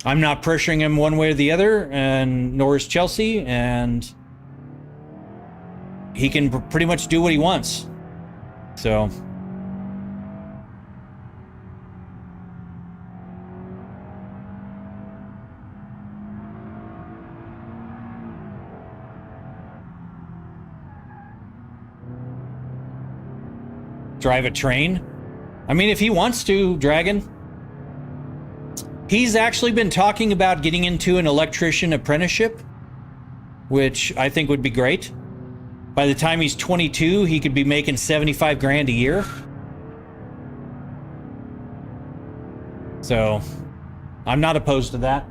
I'm not pressuring him one way or the other, and nor is Chelsea, and he can pretty much do what he wants. So, drive a train? I mean, if he wants to, Dragon. He's actually been talking about getting into an electrician apprenticeship, which I think would be great. By the time he's 22, he could be making 75 grand a year. So, I'm not opposed to that.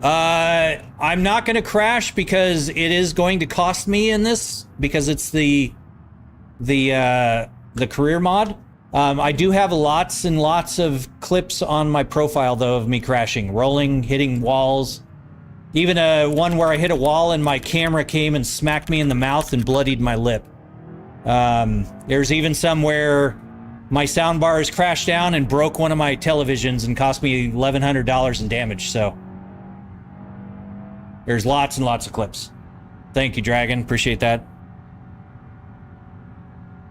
I'm not going to crash because it is going to cost me in this, because it's the career mod. I do have lots and lots of clips on my profile, though, of me crashing, rolling, hitting walls. Even one where I hit a wall and my camera came and smacked me in the mouth and bloodied my lip. There's even some where my sound bars crashed down and broke one of my televisions and cost me $1,100 in damage. So there's lots and lots of clips. Thank you, Dragon. Appreciate that.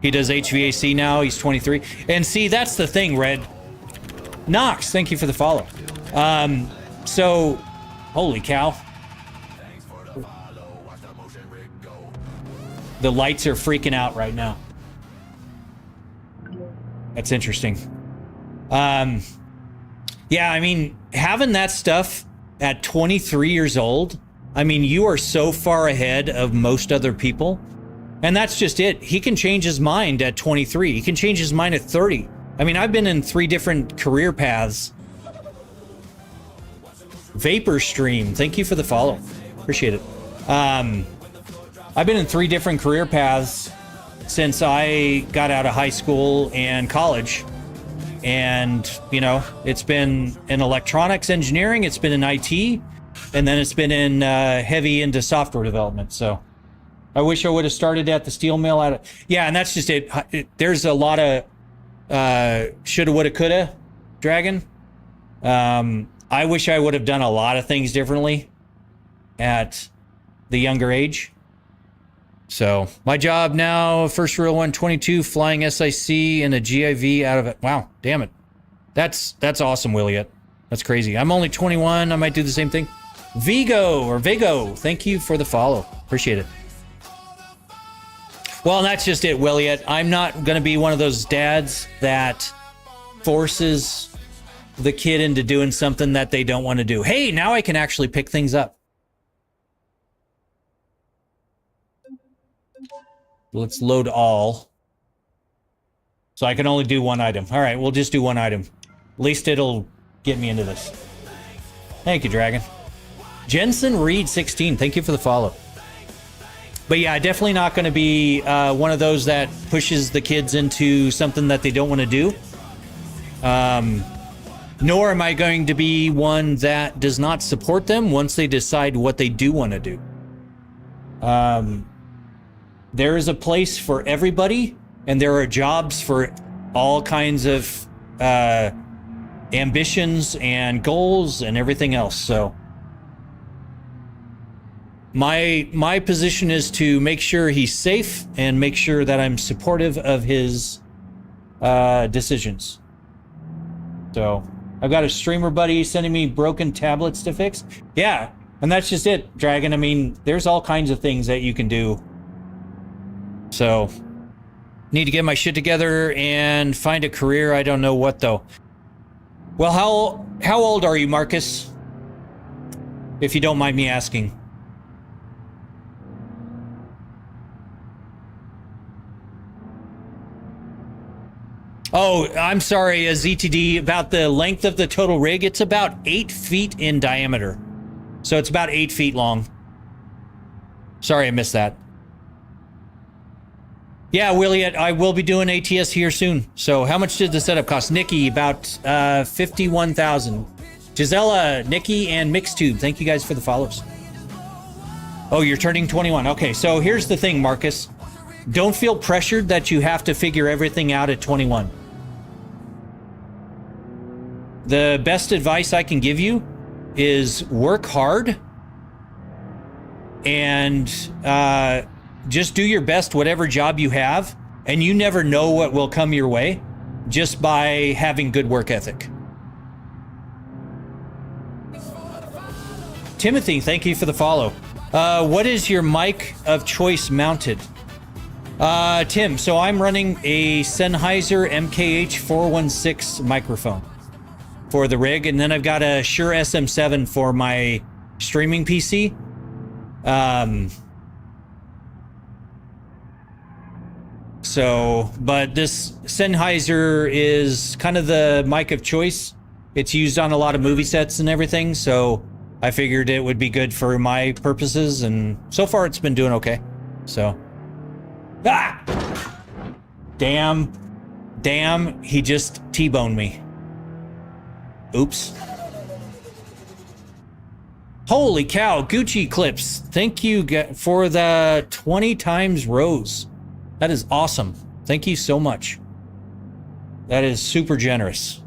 He does HVAC now. He's 23. And see, that's the thing, Red. Knox, thank you for the follow. So, holy cow. The lights are freaking out right now. That's interesting. Yeah, I mean, having that stuff at 23 years old, I mean, you are so far ahead of most other people. And that's just it. He can change his mind at 23. He can change his mind at 30. I mean, I've been in 3 different career paths Vapor Stream, thank you for the follow. Appreciate it. I've been in 3 different career paths since I got out of high school and college. And, you know, it's been in electronics engineering, it's been in IT, and then it's been in heavy into software development. So I wish I would have started at the steel mill. Yeah, and that's just it. There's a lot of shoulda, woulda, coulda, Dragon. I wish I would have done a lot of things differently at the younger age. So my job now, first real one, 22, flying SIC and a GIV out of it. Wow, damn it. That's awesome, Williet. That's crazy. I'm only 21. I might do the same thing. Vigo, thank you for the follow. Appreciate it. Well, that's just it, Williet. I'm not going to be one of those dads that forces the kid into doing something that they don't want to do. Hey, now I can actually pick things up. Let's load all. So I can only do one item. All right, we'll just do one item. At least it'll get me into this. Thank you, Dragon. Jensen Reed 16, thank you for the follow. But yeah, definitely not going to be one of those that pushes the kids into something that they don't want to do. Nor am I going to be one that does not support them once they decide what they do want to do. There is a place for everybody, and there are jobs for all kinds of ambitions and goals and everything else. So my position is to make sure he's safe and make sure that I'm supportive of his decisions. So I've got a streamer buddy sending me broken tablets to fix. Yeah, and that's just it, Dragon. I mean, there's all kinds of things that you can do. So, need to get my shit together and find a career. I don't know what, though. Well, how old are you, Marcus? If you don't mind me asking. Oh, I'm sorry, ZTD, about the length of the total rig. It's about 8 feet in diameter. So it's about 8 feet long. Sorry, I missed that. Yeah, Williet, I will be doing ATS here soon. So how much did the setup cost? Nikki, about 51,000. Gisela, Nikki, and Mixtube, thank you guys for the follows. Oh, you're turning 21. Okay, so here's the thing, Marcus. Don't feel pressured that you have to figure everything out at 21. The best advice I can give you is work hard and just do your best whatever job you have, and you never know what will come your way just by having good work ethic. Timothy, thank you for the follow. What is your mic of choice mounted? Tim, so I'm running a Sennheiser MKH 416 microphone for the rig, and then I've got a Shure SM7 for my streaming PC. But this Sennheiser is kind of the mic of choice. It's used on a lot of movie sets and everything, so I figured it would be good for my purposes, and so far it's been doing okay. So, damn, he just T-boned me. Oops. Holy cow, Gucci clips. Thank you for the 20 times rose. That is awesome. Thank you so much. That is super generous.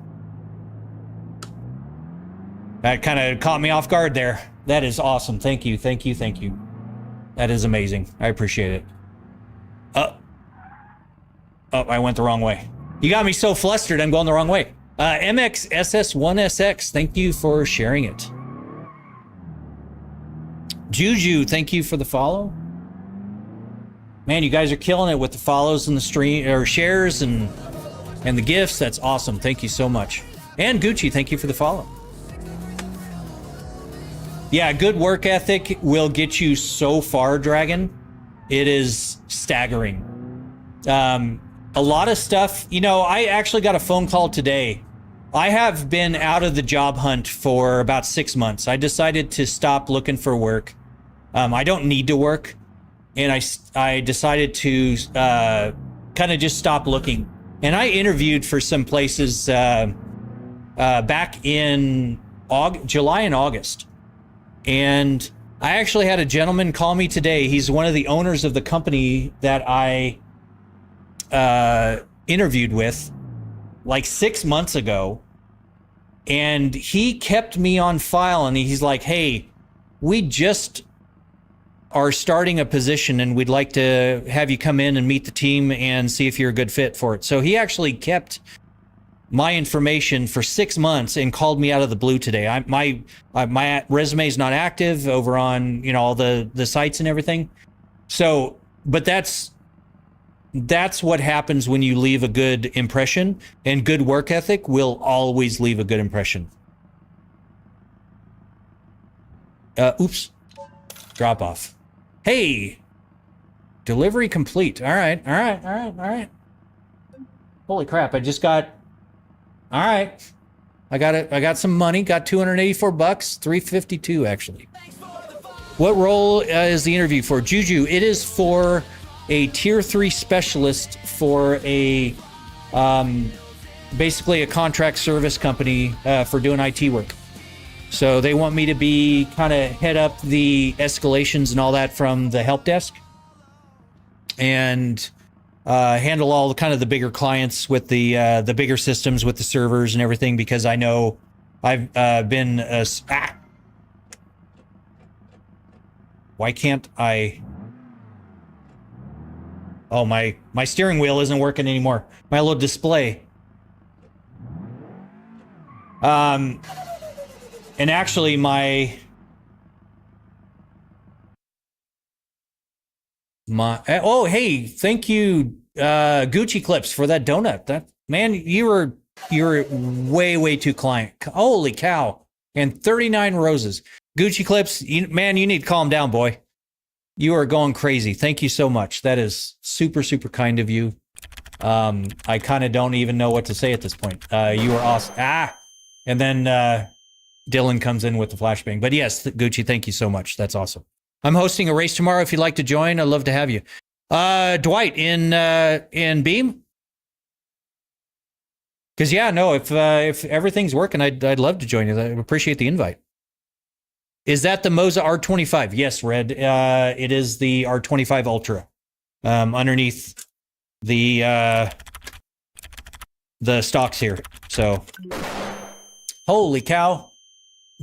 That kind of caught me off guard there. That is awesome. Thank you, thank you, thank you. That is amazing. I appreciate it. Oh, I went the wrong way. You got me so flustered, I'm going the wrong way. MXSS1SX, thank you for sharing it. Juju, thank you for the follow. Man, you guys are killing it with the follows and the stream or shares and the gifts. That's awesome. Thank you so much. And Gucci, thank you for the follow. Yeah, good work ethic will get you so far, Dragon. It is staggering. A lot of stuff, you know, I actually got a phone call today I have been out of the job hunt for about 6 months. I decided to stop looking for work. I don't need to work, and I decided to kind of just stop looking. And I interviewed for some places back in July and August. And I actually had a gentleman call me today. He's one of the owners of the company that I interviewed with like 6 months ago. And he kept me on file, and he's like, hey, we just are starting a position and we'd like to have you come in and meet the team and see if you're a good fit for it. So he actually kept my information for 6 months and called me out of the blue today. My resume is not active over on, you know, all the sites and everything. So, but that's what happens when you leave a good impression, and good work ethic will always leave a good impression. Oops. Drop off. Hey, delivery complete. All right. Holy crap. I just got, all right. I got some money, got $284, $352 actually. What role is the interview for? Juju, it is for a tier 3 specialist for a basically a contract service company for doing IT work. So they want me to be kind of head up the escalations and all that from the help desk, and handle all the kind of the bigger clients with the bigger systems with the servers and everything, because I know I've been why can't I? Oh, my steering wheel isn't working anymore. My little display. And actually oh, hey, thank you, Gucci Clips, for that donut. That, man, you're way too client. Holy cow. And 39 roses. Gucci Clips, man, you need to calm down, boy. You are going crazy. Thank you so much. That is super kind of you. I kind of don't even know what to say at this point. You are awesome. And then Dylan comes in with the flashbang. But yes, Gucci, thank you so much. That's awesome. I'm hosting a race tomorrow. If you'd like to join, I'd love to have you. Dwight, in Beam? Because, yeah, no, if everything's working, I'd love to join you. I appreciate the invite. Is that the Moza R25? Yes, Red. It is the R25 Ultra. Underneath the stocks here. So, holy cow.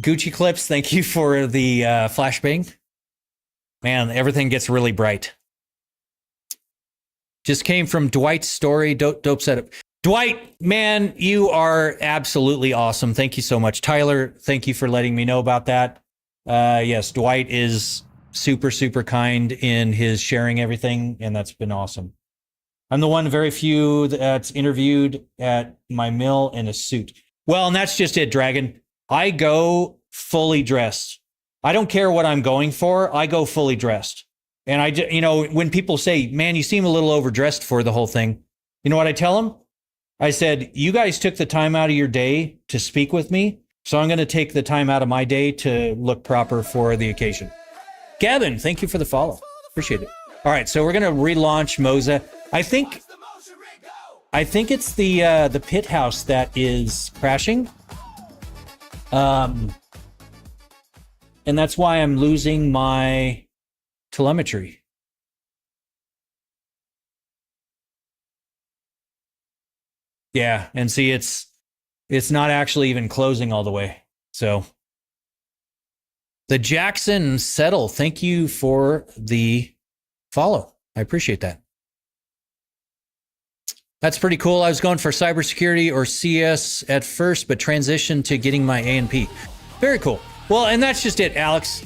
Gucci Clips, thank you for the flashbang. Man, everything gets really bright. Just came from Dwight's story. Dope setup. Dwight, man, you are absolutely awesome. Thank you so much. Tyler, thank you for letting me know about that. Yes, Dwight is super kind in his sharing everything, and that's been awesome. I'm the one of very few that's interviewed at my mill in a suit. Well, and that's just it, Dragon. I go fully dressed. I don't care what I'm going for. I go fully dressed. And when people say, man, you seem a little overdressed for the whole thing, you know what I tell them? I said, you guys took the time out of your day to speak with me, so I'm going to take the time out of my day to look proper for the occasion. Gavin, thank you for the follow. Appreciate it. All right, so we're going to relaunch Moza. I think it's the pit house that is crashing. And that's why I'm losing my telemetry. Yeah, and see, it's not actually even closing all the way. So the Jackson Settle, thank you for the follow. I appreciate that. That's pretty cool. I was going for cybersecurity or CS at first, but transitioned to getting my A&P. Very cool. Well, and that's just it, Alex.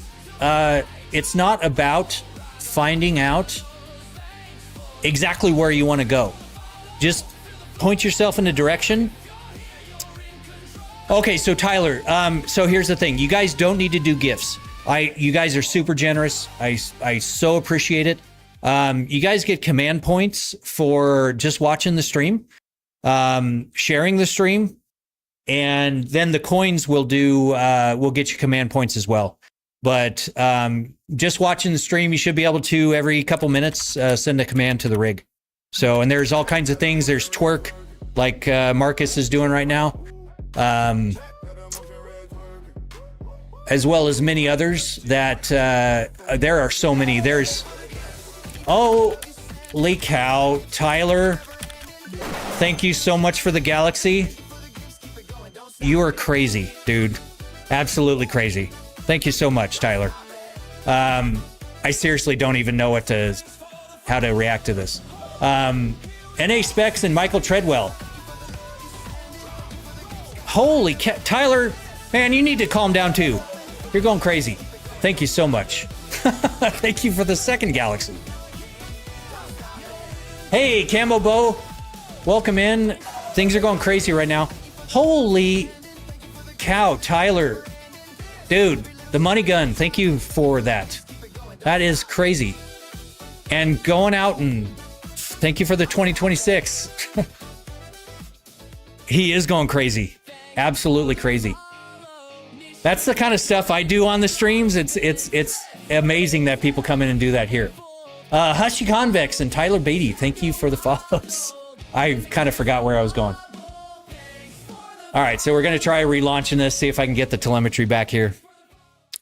It's not about finding out exactly where you want to go. Just point yourself in a direction. Okay, so Tyler, so here's the thing. You guys don't need to do gifts. You guys are super generous. I so appreciate it. You guys get command points for just watching the stream, sharing the stream, and then the coins will get you command points as well. But just watching the stream, you should be able to every couple minutes send a command to the rig. So, and there's all kinds of things. There's twerk, like Marcus is doing right now, as well as many others that there are so many. There's, holy cow, Tyler, thank you so much for the galaxy. You are crazy, dude. Absolutely crazy. Thank you so much, Tyler. I seriously don't even know how to react to this. NA Specs and Michael Treadwell. Holy cow, Tyler, man, you need to calm down too. You're going crazy. Thank you so much. Thank you for the second galaxy. Hey, Camo Bo, welcome in. Things are going crazy right now. Holy cow, Tyler. Dude, the money gun, thank you for that. That is crazy. And going out, and thank you for the 2026. He is going crazy. Absolutely crazy. That's the kind of stuff I do on the streams. It's amazing that people come in and do that here. Hushy Convex and Tyler Beatty, thank you for the follows. I kind of forgot where I was going. All right, so we're going to try relaunching this, see if I can get the telemetry back here.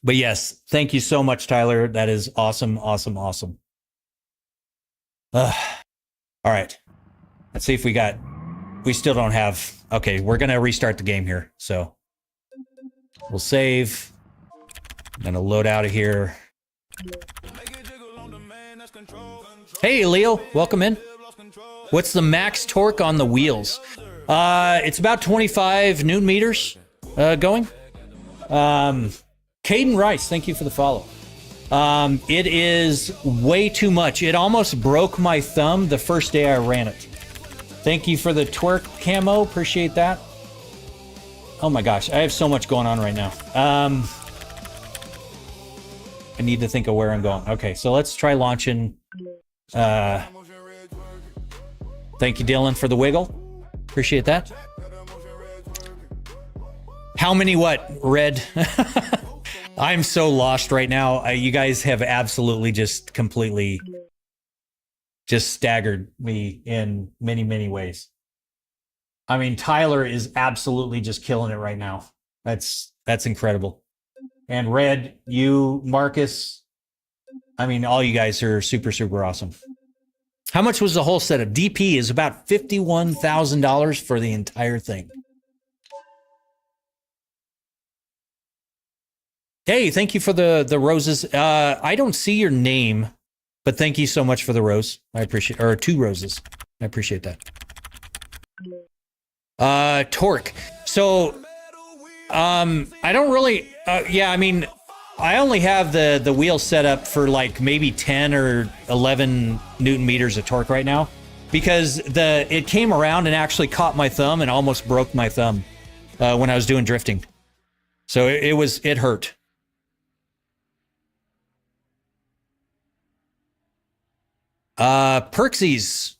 But yes, thank you so much, Tyler. That is awesome, awesome, awesome. All right, let's see if we still don't have, okay, we're going to restart the game here. So we'll save. I'm going to load out of here. Hey, Leo, welcome in. What's the max torque on the wheels? It's about 25 Newton meters going. Caden Rice, thank you for the follow. It is way too much. It almost broke my thumb the first day I ran it. Thank you for the twerk camo. Appreciate that. Oh my gosh, I have so much going on right now. I need to think of where I'm going. Okay, so let's try launching. Thank you, Dylan, for the wiggle. Appreciate that. How many what? Red? I'm so lost right now. You guys have absolutely just completely just staggered me in many, many ways. I mean, Tyler is absolutely just killing it right now. That's incredible. And Red, you, Marcus, I mean, all you guys are super, super awesome. How much was the whole setup? DP is about $51,000 for the entire thing. Hey, thank you for the roses. I don't see your name, but thank you so much for the rose. I appreciate, or 2 roses. I appreciate that. Torque. So, I don't really, yeah, I mean, I only have the wheel set up for like maybe 10 or 11 Newton meters of torque right now, because it came around and actually caught my thumb and almost broke my thumb when I was doing drifting. So it hurt. Perksies,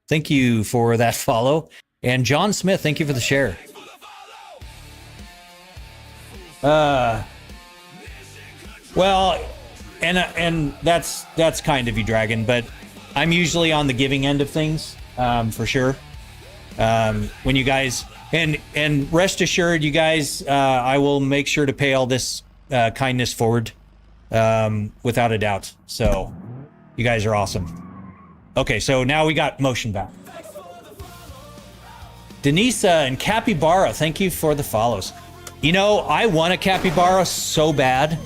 thank you for that follow. And John Smith, thank you for the share. Well, and that's kind of you, Dragon, but I'm usually on the giving end of things, for sure. When you guys, and rest assured, you guys, I will make sure to pay all this kindness forward, without a doubt. So, you guys are awesome. Okay, so now we got motion back. Denisa and Capybara, thank you for the follows. You know, I want a capybara so bad.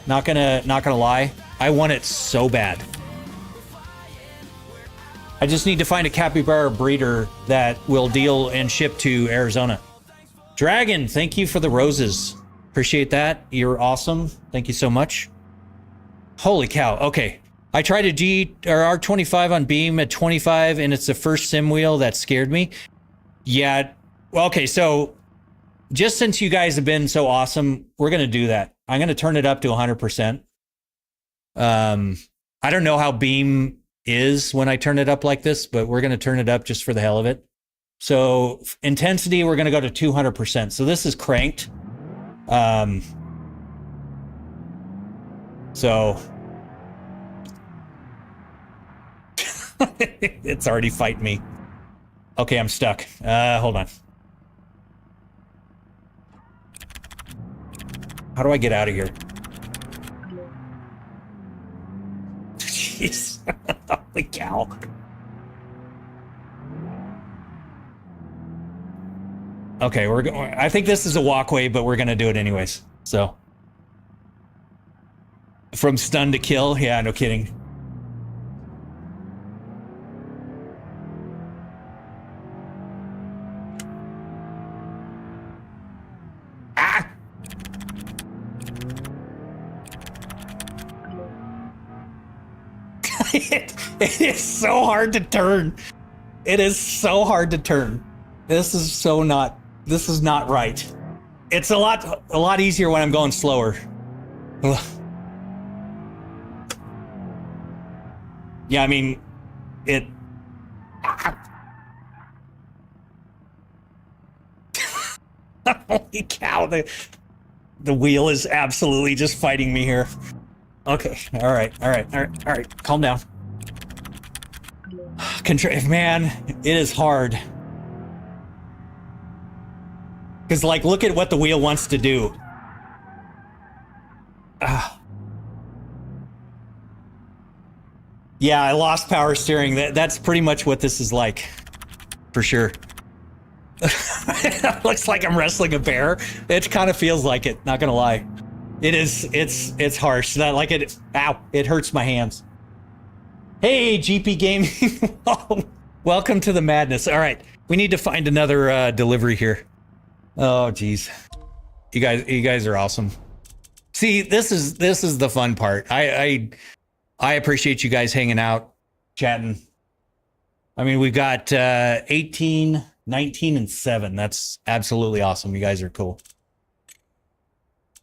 Not gonna lie. I want it so bad. I just need to find a capybara breeder that will deal and ship to Arizona. Dragon, thank you for the roses. Appreciate that. You're awesome. Thank you so much. Holy cow. Okay. I tried a R25 on Beam at 25, and it's the first sim wheel that scared me. Yeah. Well, okay, so just since you guys have been so awesome, we're going to do that. I'm going to turn it up to 100%. I don't know how Beam is when I turn it up like this, but we're going to turn it up just for the hell of it. So intensity, we're going to go to 200%. So this is cranked. So it's already fighting me. Okay, I'm stuck. Hold on. How do I get out of here? Jeez. Holy cow. Okay, we're going. I think this is a walkway, but we're gonna do it anyways. So, from stun to kill, yeah, no kidding. Ah! It is so hard to turn. It is so hard to turn. This is not right. It's a lot easier when I'm going slower. Ugh. Yeah, I mean, it... Holy cow, the wheel is absolutely just fighting me here. Okay, all right, calm down. Man, it is hard. Because, like, look at what the wheel wants to do. Yeah, I lost power steering. That's pretty much what this is like. For sure. It looks like I'm wrestling a bear. It kind of feels like it, not gonna lie. It is, it's harsh. Not like it, ow, it hurts my hands. Hey, GP Gaming. Welcome to the madness. All right, we need to find another delivery here. Oh, geez. You guys are awesome. See, this is the fun part. I appreciate you guys hanging out, chatting. I mean, we've got 18, 19, and 7. That's absolutely awesome. You guys are cool.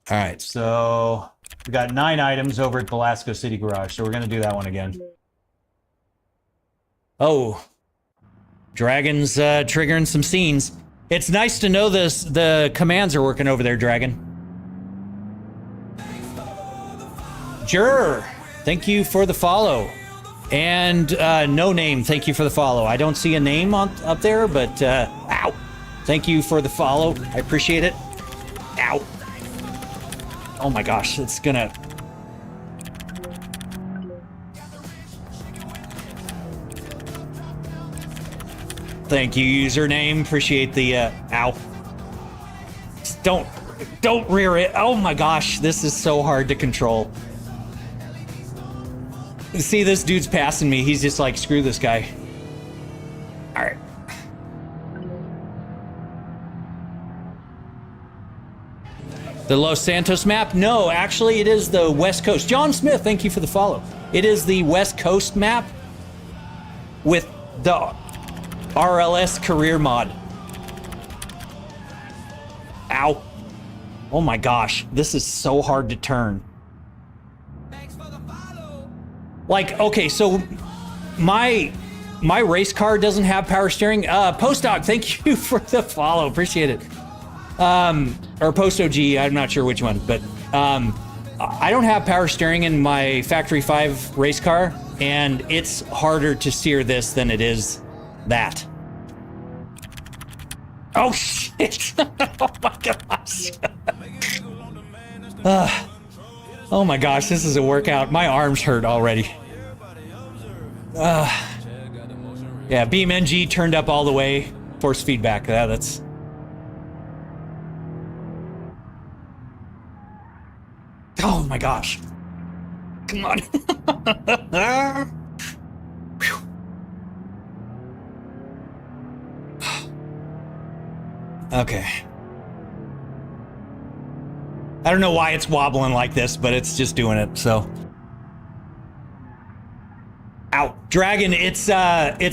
All right, so we got 9 items over at Velasco City Garage, so we're going to do that one again. Oh, Dragon's triggering some scenes. It's nice to know the commands are working over there, Dragon. Jur, thank you for the follow. And No Name, thank you for the follow. I don't see a name up there, but ow. Thank you for the follow. I appreciate it. Ow. Oh my gosh, it's gonna... Thank you, username. Appreciate the, ow. Just don't rear it. Oh my gosh, this is so hard to control. See, this dude's passing me. He's just like, screw this guy. All right. The Los Santos map? No, actually, it is the West Coast. John Smith, thank you for the follow. It is the West Coast map with the RLS career mod. Ow. Oh my gosh, this is so hard to turn. Like, okay, so my race car doesn't have power steering. Postdoc, thank you for the follow. Appreciate it. Or Post OG, I'm not sure which one, but I don't have power steering in my Factory 5 race car, and it's harder to steer this than it is that. Oh shit! Oh my gosh! Oh my gosh, this is a workout. My arms hurt already. Yeah, BeamNG turned up all the way. Force feedback. That's... Oh my gosh. Come on. Okay. I don't know why it's wobbling like this, but it's just doing it, so. Ow. Dragon, it's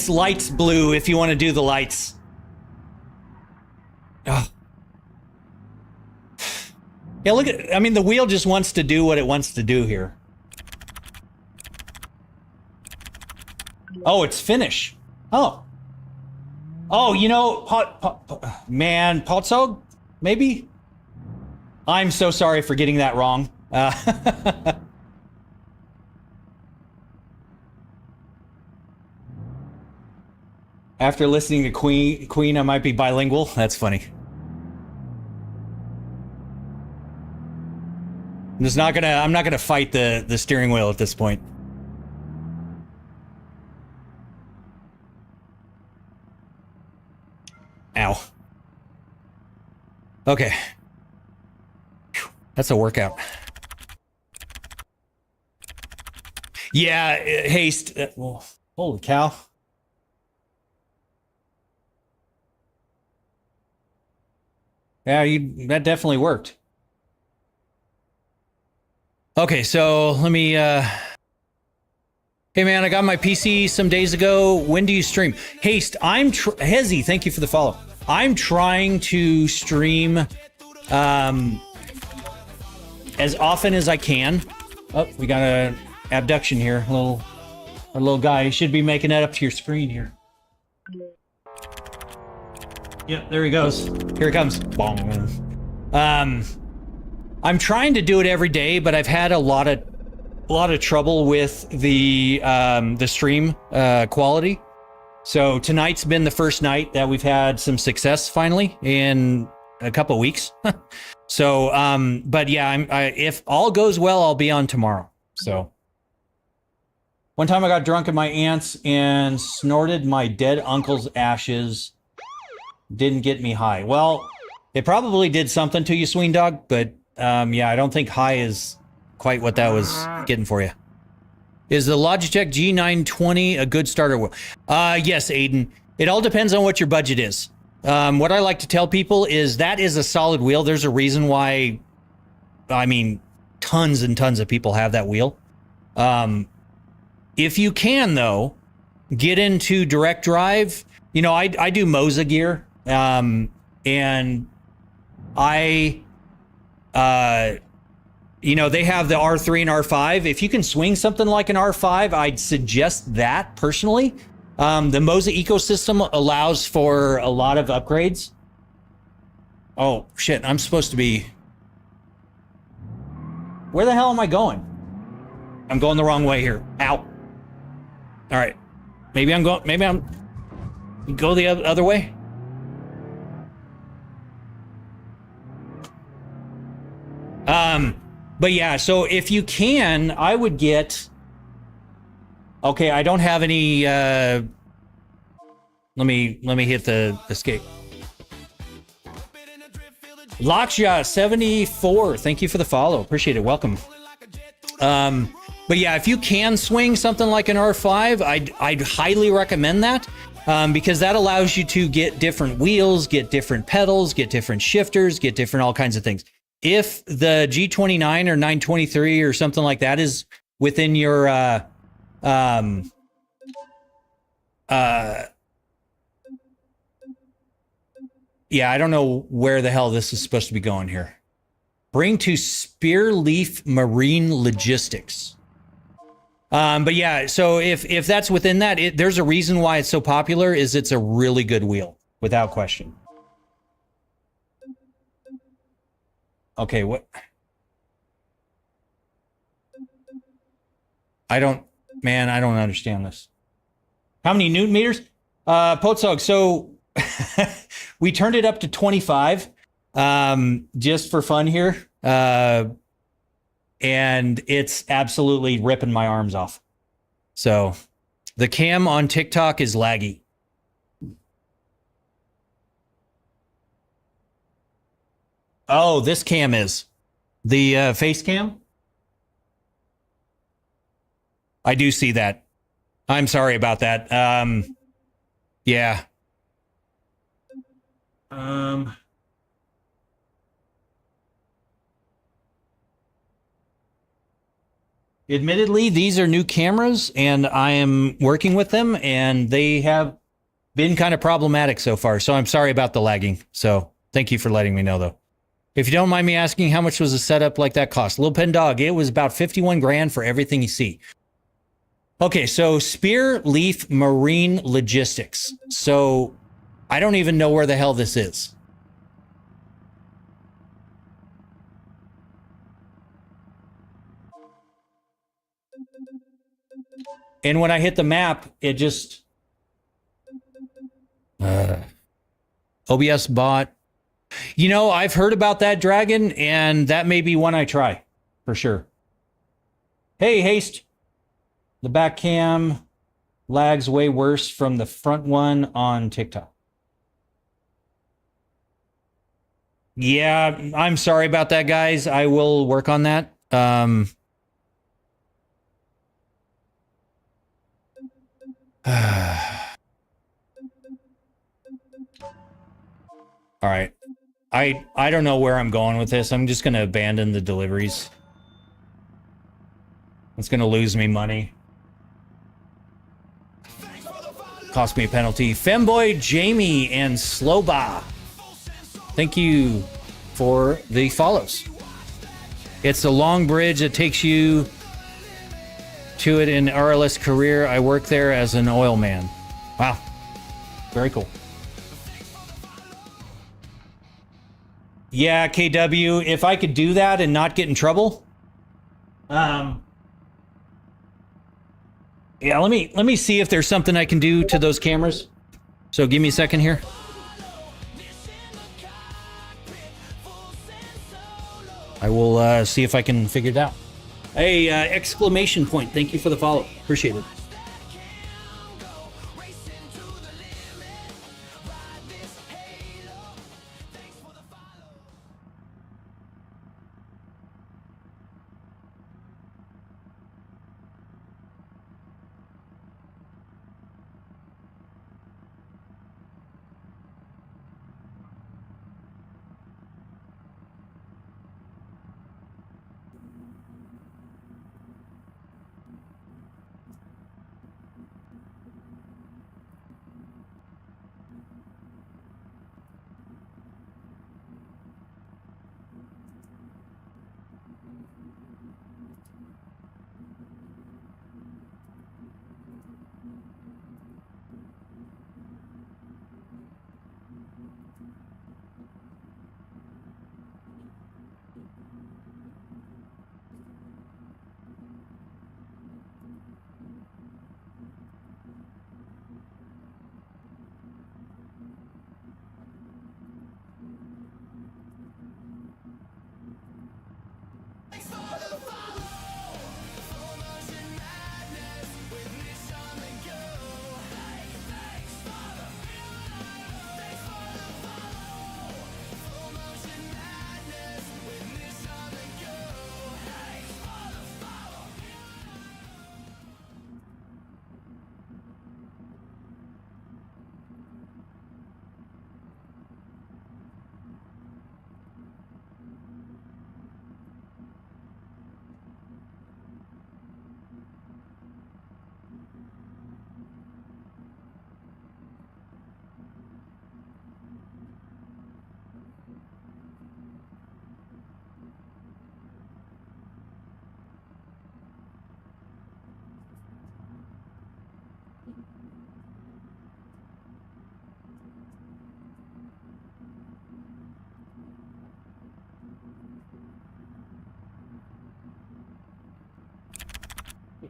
lights blue if you want to do the lights. Oh. Yeah, look at, I mean, the wheel just wants to do what it wants to do here. Oh, it's finish. Oh. Oh, you know, man, Potsog? Maybe? I'm so sorry for getting that wrong. After listening to Queen, I might be bilingual. That's funny. I'm not gonna fight the steering wheel at this point. Ow. Okay. Whew. That's a workout. Yeah, haste. Well, holy cow. Yeah, that definitely worked. Okay, so let me hey man, I got my PC some days ago. When do you stream? Haste, Hezzy, thank you for the follow. I'm trying to stream as often as I can. Oh, we got an abduction here. A little guy. You should be making that up to your screen here. Yep, there he goes. Here it comes. Bong. I'm trying to do it every day, but I've had a lot of trouble with the stream quality. So tonight's been the first night that we've had some success finally in a couple of weeks. So, but yeah, if all goes well, I'll be on tomorrow. So, one time I got drunk at my aunt's and snorted my dead uncle's ashes. Didn't get me high. Well, it probably did something to you, Sween Dog, but yeah, I don't think high is quite what that was getting for you. Is the Logitech G920 a good starter wheel? Yes, Aiden. It all depends on what your budget is. What I like to tell people is that is a solid wheel. There's a reason why, I mean, tons and tons of people have that wheel. If you can, though, get into direct drive. You know, I do Moza gear, and you know, they have the R3 and R5. If you can swing something like an R5, I'd suggest that personally. The Moza ecosystem allows for a lot of upgrades. Oh, shit. I'm supposed to be... Where the hell am I going? I'm going the wrong way here. Ow. All right. Maybe I'm... Go the other way? But yeah, so if you can, I would get... Okay, I don't have any, let me hit the escape. Lakshya 74, thank you for the follow. Appreciate it. Welcome. But yeah, if you can swing something like an R5, I'd highly recommend that. Because that allows you to get different wheels, get different pedals, get different shifters, get different all kinds of things. If the G29 or 923 or something like that is within your yeah, I don't know where the hell this is supposed to be going here. Bring to Spearleaf Marine Logistics. But yeah, so if that's within that, there's a reason why it's so popular. Is it's a really good wheel, without question. Okay, what? I don't understand this. How many Newton meters? Potsog, so we turned it up to 25, just for fun here. And it's absolutely ripping my arms off. So the cam on TikTok is laggy. Oh, this cam is the face cam. I do see that. I'm sorry about that. Yeah. Admittedly, these are new cameras, and I am working with them, and they have been kind of problematic so far. So I'm sorry about the lagging. So thank you for letting me know, though. If you don't mind me asking, how much was a setup like that cost? Little Pen Dog, it was about 51 grand for everything you see. Okay, so Spear Leaf Marine Logistics. So I don't even know where the hell this is. And when I hit the map, it just... OBS bot. You know, I've heard about that, Dragon, and that may be one I try. For sure. Hey, Haste. The back cam lags way worse from the front one on TikTok. Yeah, I'm sorry about that, guys. I will work on that. All right. I don't know where I'm going with this. I'm just going to abandon the deliveries. It's going to lose me money. Cost me a penalty. Femboy, Jamie, and Slowba. Thank you for the follows. It's a long bridge that takes you to it in RLS career. I work there as an oil man. Wow. Very cool. Yeah, KW, if I could do that and not get in trouble. Yeah, let me see if there's something I can do to those cameras. So give me a second here. I will see if I can figure it out. Hey, exclamation point. Thank you for the follow. Appreciate it.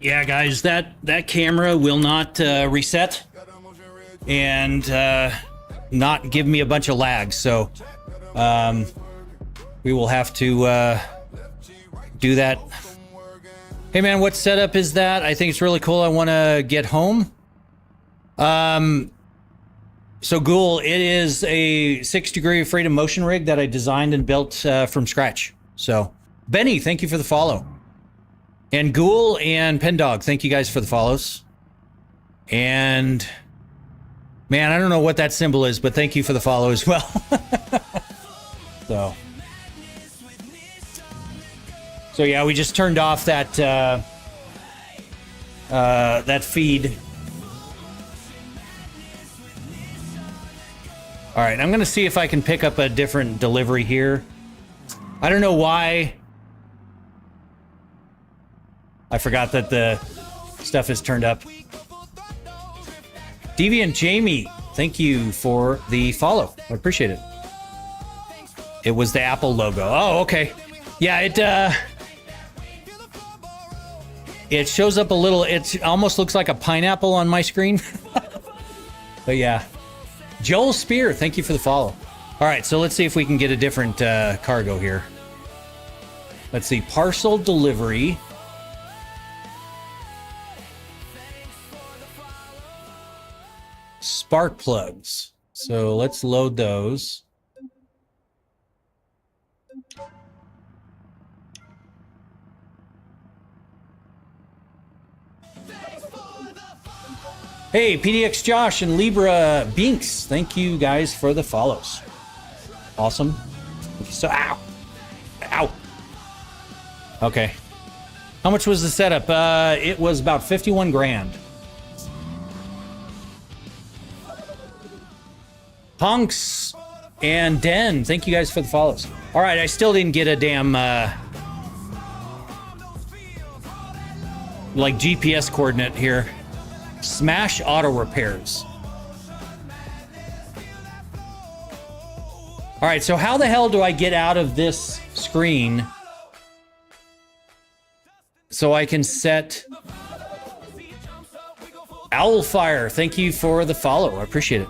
Yeah, guys, that camera will not reset and not give me a bunch of lag. So we will have to do that. Hey, man, what setup is that? I think it's really cool. I want to get home. So, Ghoul, it is a 6-degree of freedom motion rig that I designed and built from scratch. So, Benny, thank you for the follow. And Ghoul and Pendog, thank you guys for the follows. And, man, I don't know what that symbol is, but thank you for the follow as well. So yeah, we just turned off that that feed. All right, I'm gonna see if I can pick up a different delivery here. I don't know why. I forgot that the stuff is turned up. Deviant Jamie, thank you for the follow. I appreciate it. It was the Apple logo. Oh, okay. Yeah, it shows up a little, it almost looks like a pineapple on my screen. But yeah. Joel Spear, thank you for the follow. All right, so let's see if we can get a different cargo here. Let's see, parcel delivery. Spark plugs. So let's load those. Hey, PDX Josh and Libra Binks, thank you guys for the follows. Awesome. So, ow. Ow. Okay. How much was the setup? It was about 51 grand. Punks and Den, thank you guys for the follows. All right, I still didn't get a damn, like GPS coordinate here. Smash Auto Repairs. All right, so how the hell do I get out of this screen so I can set Owlfire? Thank you for the follow. I appreciate it.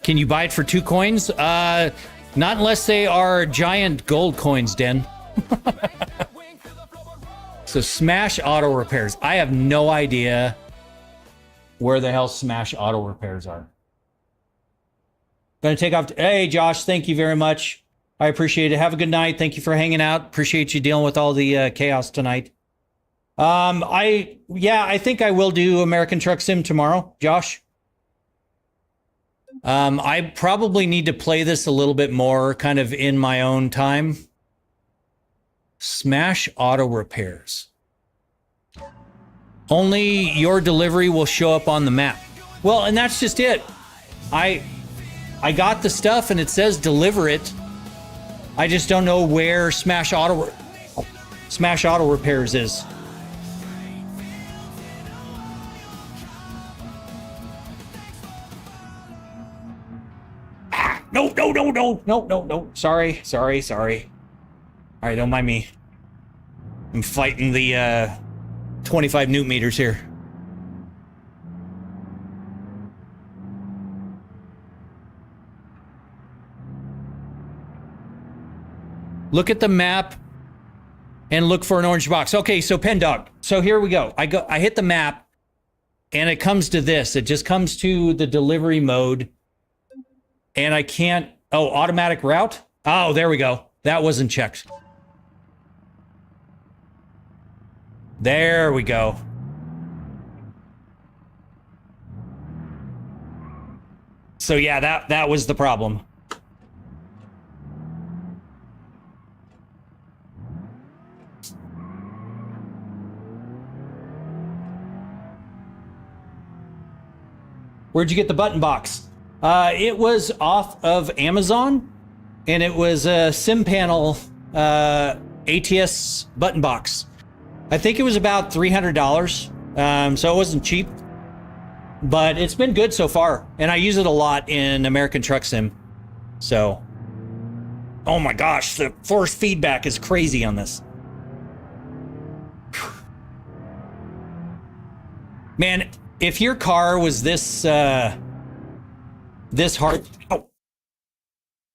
Can you buy it for 2 coins? Not unless they are giant gold coins, Den. So Smash Auto Repairs. I have no idea where the hell Smash Auto Repairs are. Gonna take off. Hey, Josh, thank you very much. I appreciate it. Have a good night. Thank you for hanging out. Appreciate you dealing with all the chaos tonight. I think I will do American Truck Sim tomorrow, Josh. I probably need to play this a little bit more kind of in my own time. Smash Auto Repairs. Only your delivery will show up on the map. Well, and that's just it. I got the stuff and it says deliver it. I just don't know where Smash Auto Repairs is. No. Sorry. All right, don't mind me. I'm fighting the 25 newton meters here. Look at the map and look for an orange box. Okay, so Pen Dog. So here we go. I hit the map and it comes to this. It just comes to the delivery mode and I can't. Oh, automatic route. Oh, there we go. That wasn't checked. There we go. So yeah, that was the problem. Where'd you get the button box? It was off of Amazon, and it was a Sim Panel ATS button box. I think it was about $300, so it wasn't cheap, but it's been good so far, and I use it a lot in American Truck Sim. So, oh my gosh, the force feedback is crazy on this. Man, if your car was this this hard, oh,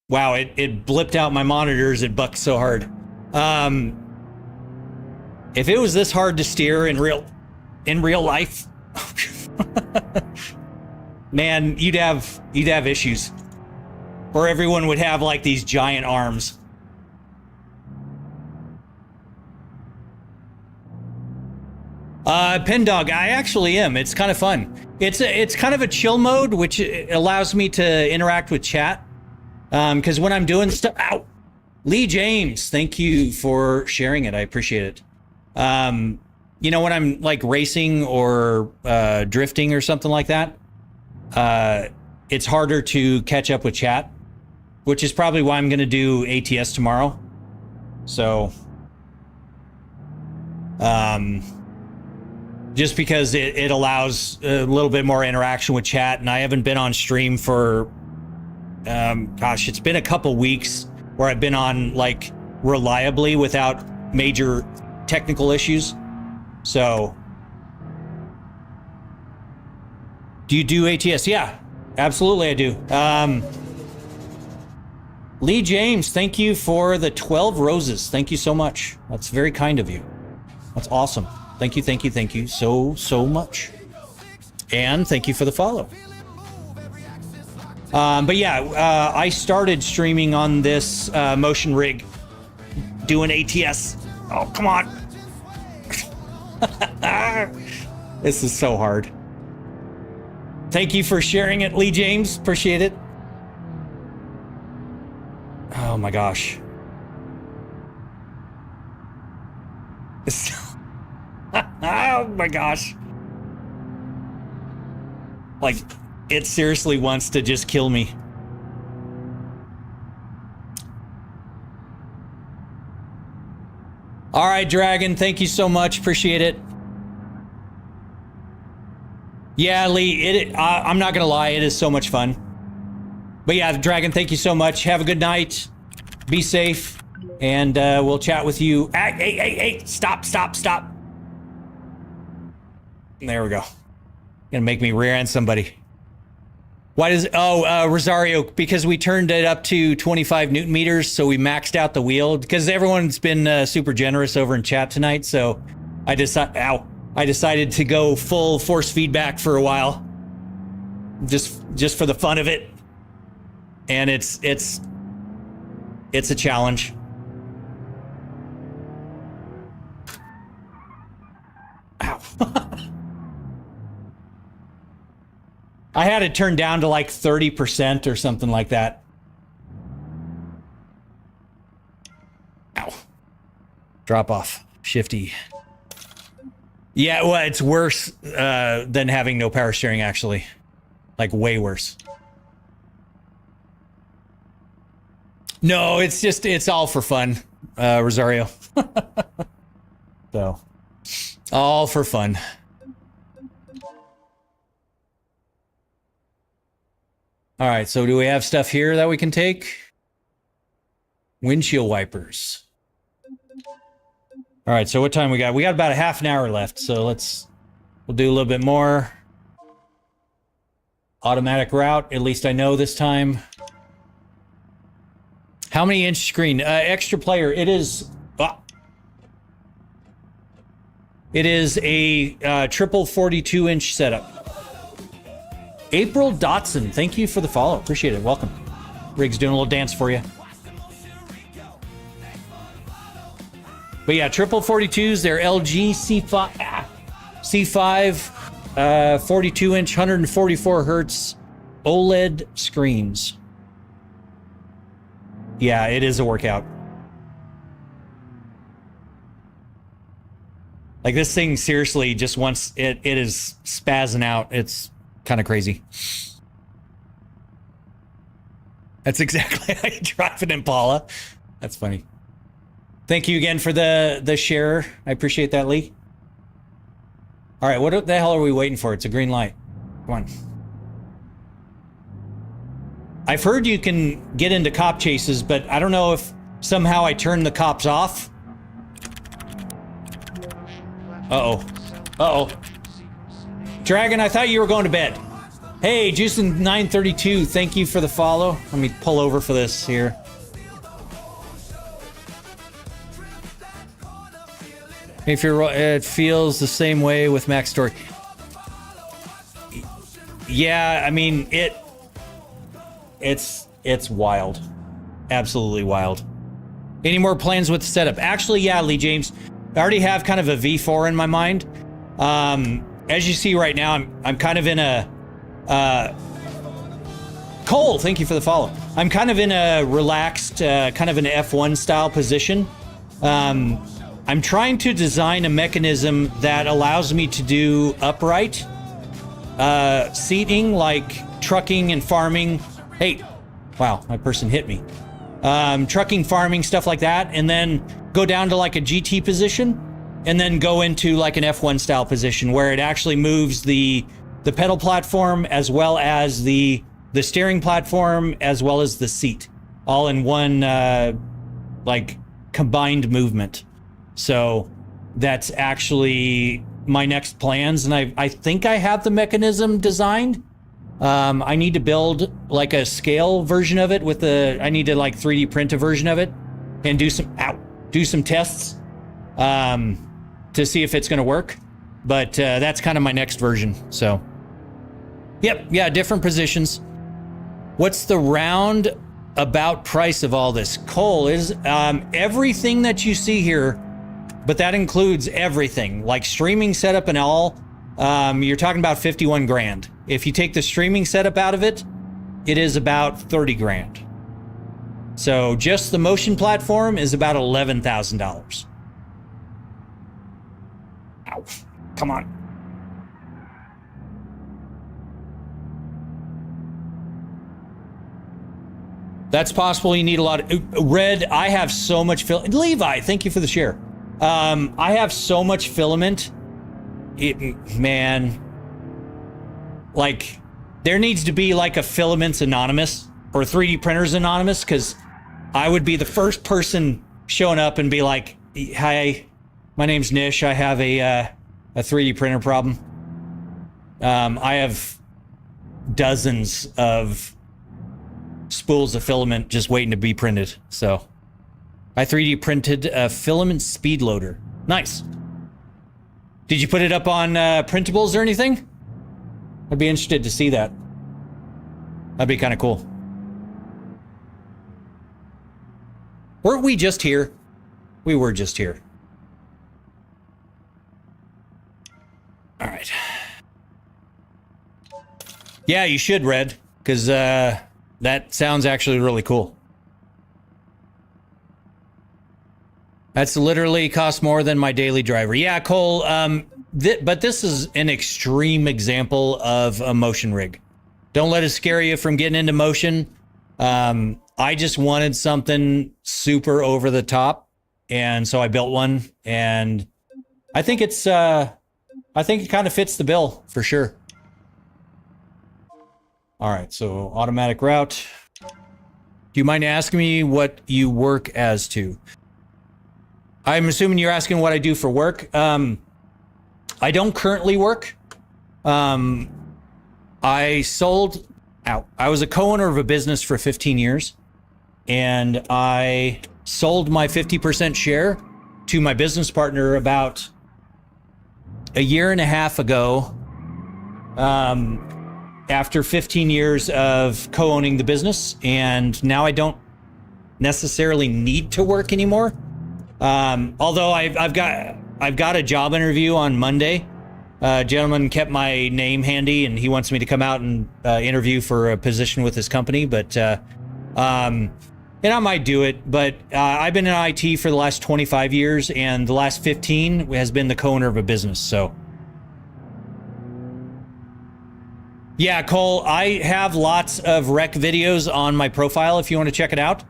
wow, it blipped out my monitors. It bucked so hard. If it was this hard to steer in real life, man, you'd have issues. Or everyone would have like these giant arms. Pen Dog, I actually am. It's kind of fun. It's kind of a chill mode, which allows me to interact with chat. Because when I'm doing stuff, ow, Lee James, thank you for sharing it. I appreciate it. You know, when I'm like racing or drifting or something like that, it's harder to catch up with chat, which is probably why I'm going to do ATS tomorrow. So, just because it allows a little bit more interaction with chat, and I haven't been on stream for, gosh, it's been a couple weeks where I've been on, like, reliably without major technical issues. So, do you do ATS? Yeah, absolutely I do. Lee James, thank you for the 12 roses. Thank you so much. That's very kind of you. That's awesome. Thank you so much. And thank you for the follow. But yeah, I started streaming on this motion rig, doing ATS. Oh, come on. This is so hard. Thank you for sharing it, Lee James. Appreciate it. Oh my gosh. Oh my gosh. Like, it seriously wants to just kill me. All right, Dragon, thank you so much. Appreciate it. Yeah, Lee, I'm not gonna lie, it is so much fun. But yeah, Dragon, thank you so much. Have a good night. Be safe. And we'll chat with you. Hey, stop. There we go. Gonna make me rear end somebody. Why does, Rosario, because we turned it up to 25 Newton meters, so we maxed out the wheel, because everyone's been super generous over in chat tonight, so I decided to go full force feedback for a while. Just for the fun of it. And it's a challenge. Ow. I had it turned down to like 30% or something like that. Ow. Drop off. Shifty. Yeah, well, it's worse than having no power steering, actually. Like, way worse. No, it's all for fun, Rosario. So, all for fun. All right, so do we have stuff here that we can take? Windshield wipers. All right, so what time we got? We got about a half an hour left, so we'll do a little bit more. Automatic route, at least I know this time. How many inch screen? Extra player, it is a triple 42-inch setup. April Dotson, thank you for the follow. Appreciate it. Welcome. Rig's doing a little dance for you. But yeah, triple 42s, they're LG C5 42-inch, 144 hertz OLED screens. Yeah, it is a workout. Like, this thing seriously just wants it is spazzing out. It's kind of crazy. That's exactly how you drive an Impala. That's funny. Thank you again for the share. I appreciate that, Lee. All right, what the hell are we waiting for? It's a green light. Come on. I've heard you can get into cop chases, but I don't know if somehow I turned the cops off. Uh-oh. Dragon, I thought you were going to bed. Hey, Juicin932, thank you for the follow. Let me pull over for this here. If it feels the same way with Max Story. Yeah, I mean, it's wild. Absolutely wild. Any more plans with the setup? Actually, yeah, Lee James. I already have kind of a V4 in my mind. As you see right now, I'm kind of in a... Cole, thank you for the follow. I'm kind of in a relaxed, kind of an F1 style position. I'm trying to design a mechanism that allows me to do upright seating, like trucking and farming. Hey, wow, my person hit me. Trucking, farming, stuff like that, and then go down to like a GT position. and then go into like an F1 style position where it actually moves the pedal platform as well as the steering platform as well as the seat all in one like combined movement. So that's actually my next plans, and I think I have the mechanism designed. I need to build like a scale version of it I need to like 3D print a version of it and do some tests to see if it's going to work. But that's kind of my next version. So, yep, yeah, different positions. What's the roundabout price of all this? Cole, is everything that you see here, but that includes everything, like streaming setup and all. You're talking about 51 grand. If you take the streaming setup out of it, it is about 30 grand. So just the motion platform is about $11,000. Ow, come on. That's possible. You need a lot of Red. I have so much Levi, thank you for the share. I have so much filament. Man, like there needs to be like a Filaments Anonymous or 3D Printers Anonymous, because I would be the first person showing up and be like, hi, my name's Nish. I have a 3D printer problem. I have dozens of spools of filament just waiting to be printed. So I 3D printed a filament speed loader. Nice. Did you put it up on printables or anything? I'd be interested to see that. That'd be kind of cool. Weren't we just here? We were just here. All right. Yeah, you should, Red, because that sounds actually really cool. That's literally cost more than my daily driver. Yeah, Cole, but this is an extreme example of a motion rig. Don't let it scare you from getting into motion. I just wanted something super over the top, and so I built one, and I think it kind of fits the bill for sure. All right, so automatic route. Do you mind asking me what you work as to? I'm assuming you're asking what I do for work. I don't currently work. I was a co-owner of a business for 15 years, and I sold my 50% share to my business partner about a year and a half ago. After 15 years of co-owning the business, and now I don't necessarily need to work anymore. Although I've got a job interview on Monday. A gentleman kept my name handy, and he wants me to come out and interview for a position with his company. But and I might do it. But I've been in IT for the last 25 years, and the last 15 has been the co-owner of a business. So. Yeah, Cole, I have lots of rec videos on my profile if you want to check it out.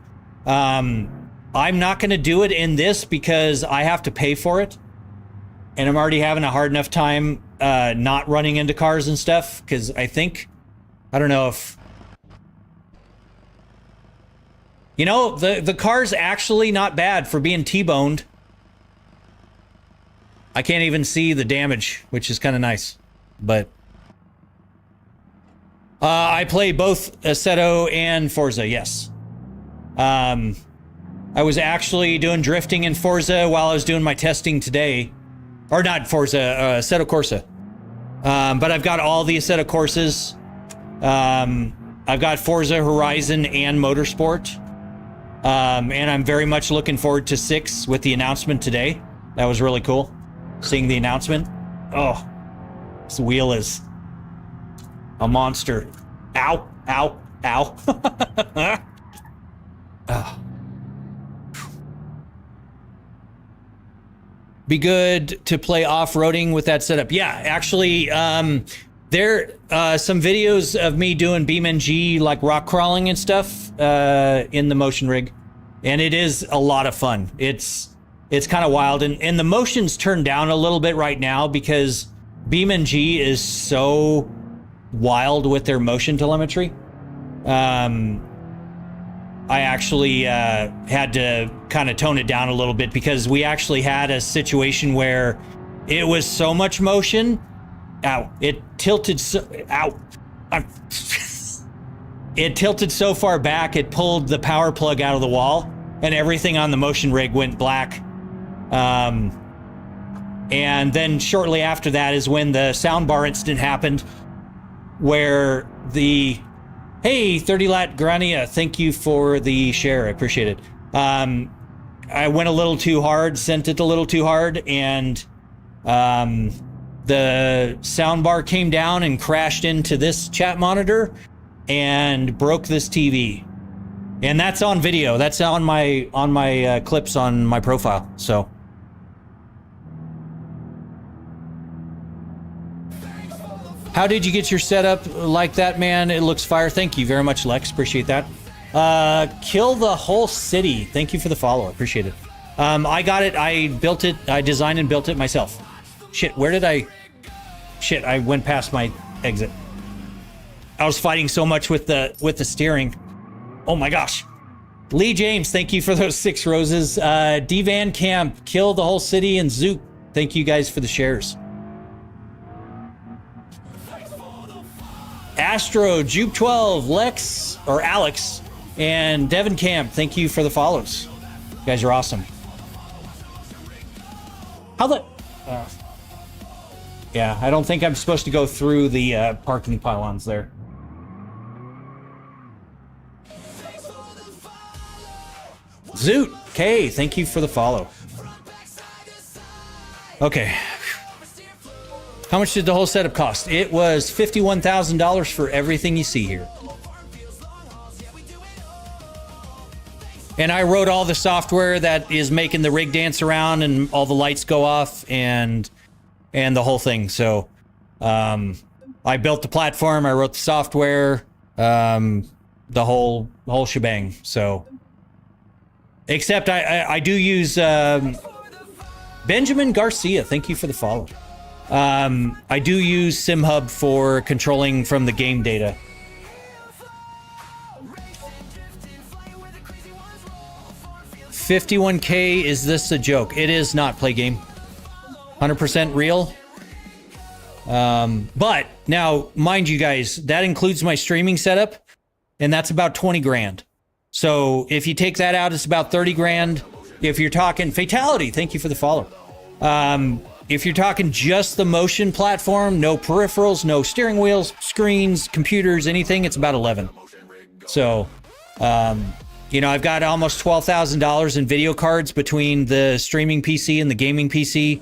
I'm not going to do it in this because I have to pay for it. And I'm already having a hard enough time not running into cars and stuff, because I don't know if... You know, the car's actually not bad for being T-boned. I can't even see the damage, which is kind of nice. But... I play both Assetto and Forza, yes. I was actually doing drifting in Forza while I was doing my testing today. Or not Forza, Assetto Corsa. But I've got all the Assetto Corsas. I've got Forza Horizon and Motorsport. And I'm very much looking forward to 6 with the announcement today. That was really cool, seeing the announcement. Oh, this wheel is... a monster. Ow, ow, ow. Oh. Be good to play off-roading with that setup. Yeah, actually, there some videos of me doing BeamNG, like rock crawling and stuff, in the motion rig. And it is a lot of fun. It's It's kind of wild, and the motion's turned down a little bit right now because BeamNG is so wild with their motion telemetry. I actually had to kind of tone it down a little bit because we actually had a situation where it was so much motion. Ow! It tilted so. Ow! It tilted so far back it pulled the power plug out of the wall, and everything on the motion rig went black. And then shortly after that is when the soundbar incident happened, where the hey 30 Lat Grania, thank you for the share, I appreciate it. I went a little too hard, sent it a little too hard, and the soundbar came down and crashed into this chat monitor and broke this TV. And that's on video. That's on my clips on my profile. So how did you get your setup like that, man? It looks fire. Thank you very much, Lex. Appreciate that. Kill the whole city. Thank you for the follow. Appreciate it. I got it. I built it. I designed and built it myself. Shit, where did I... Shit, I went past my exit. I was fighting so much with the steering. Oh my gosh. Lee James, thank you for those 6 roses. D Van Camp, kill the whole city, and Zook, thank you guys for the shares. Astro, Juke 12, Lex, or Alex, and Devin Camp, thank you for the follows. You guys are awesome. How the... yeah, I don't think I'm supposed to go through the parking pylons there. Zoot, K, thank you for the follow. Okay. How much did the whole setup cost? It was $51,000 for everything you see here. And I wrote all the software that is making the rig dance around and all the lights go off and the whole thing. So I built the platform, I wrote the software, the whole shebang. So except I do use Benjamin Garcia, thank you for the follow. I do use SimHub for controlling from the game data. $51K, is this a joke? It is not, play game. 100% real. But now, mind you guys, that includes my streaming setup, and that's about 20 grand. So if you take that out, it's about 30 grand. If you're talking Fatality, thank you for the follow. If you're talking just the motion platform, no peripherals, no steering wheels, screens, computers, anything, it's about 11. So, you know, I've got almost $12,000 in video cards between the streaming PC and the gaming PC.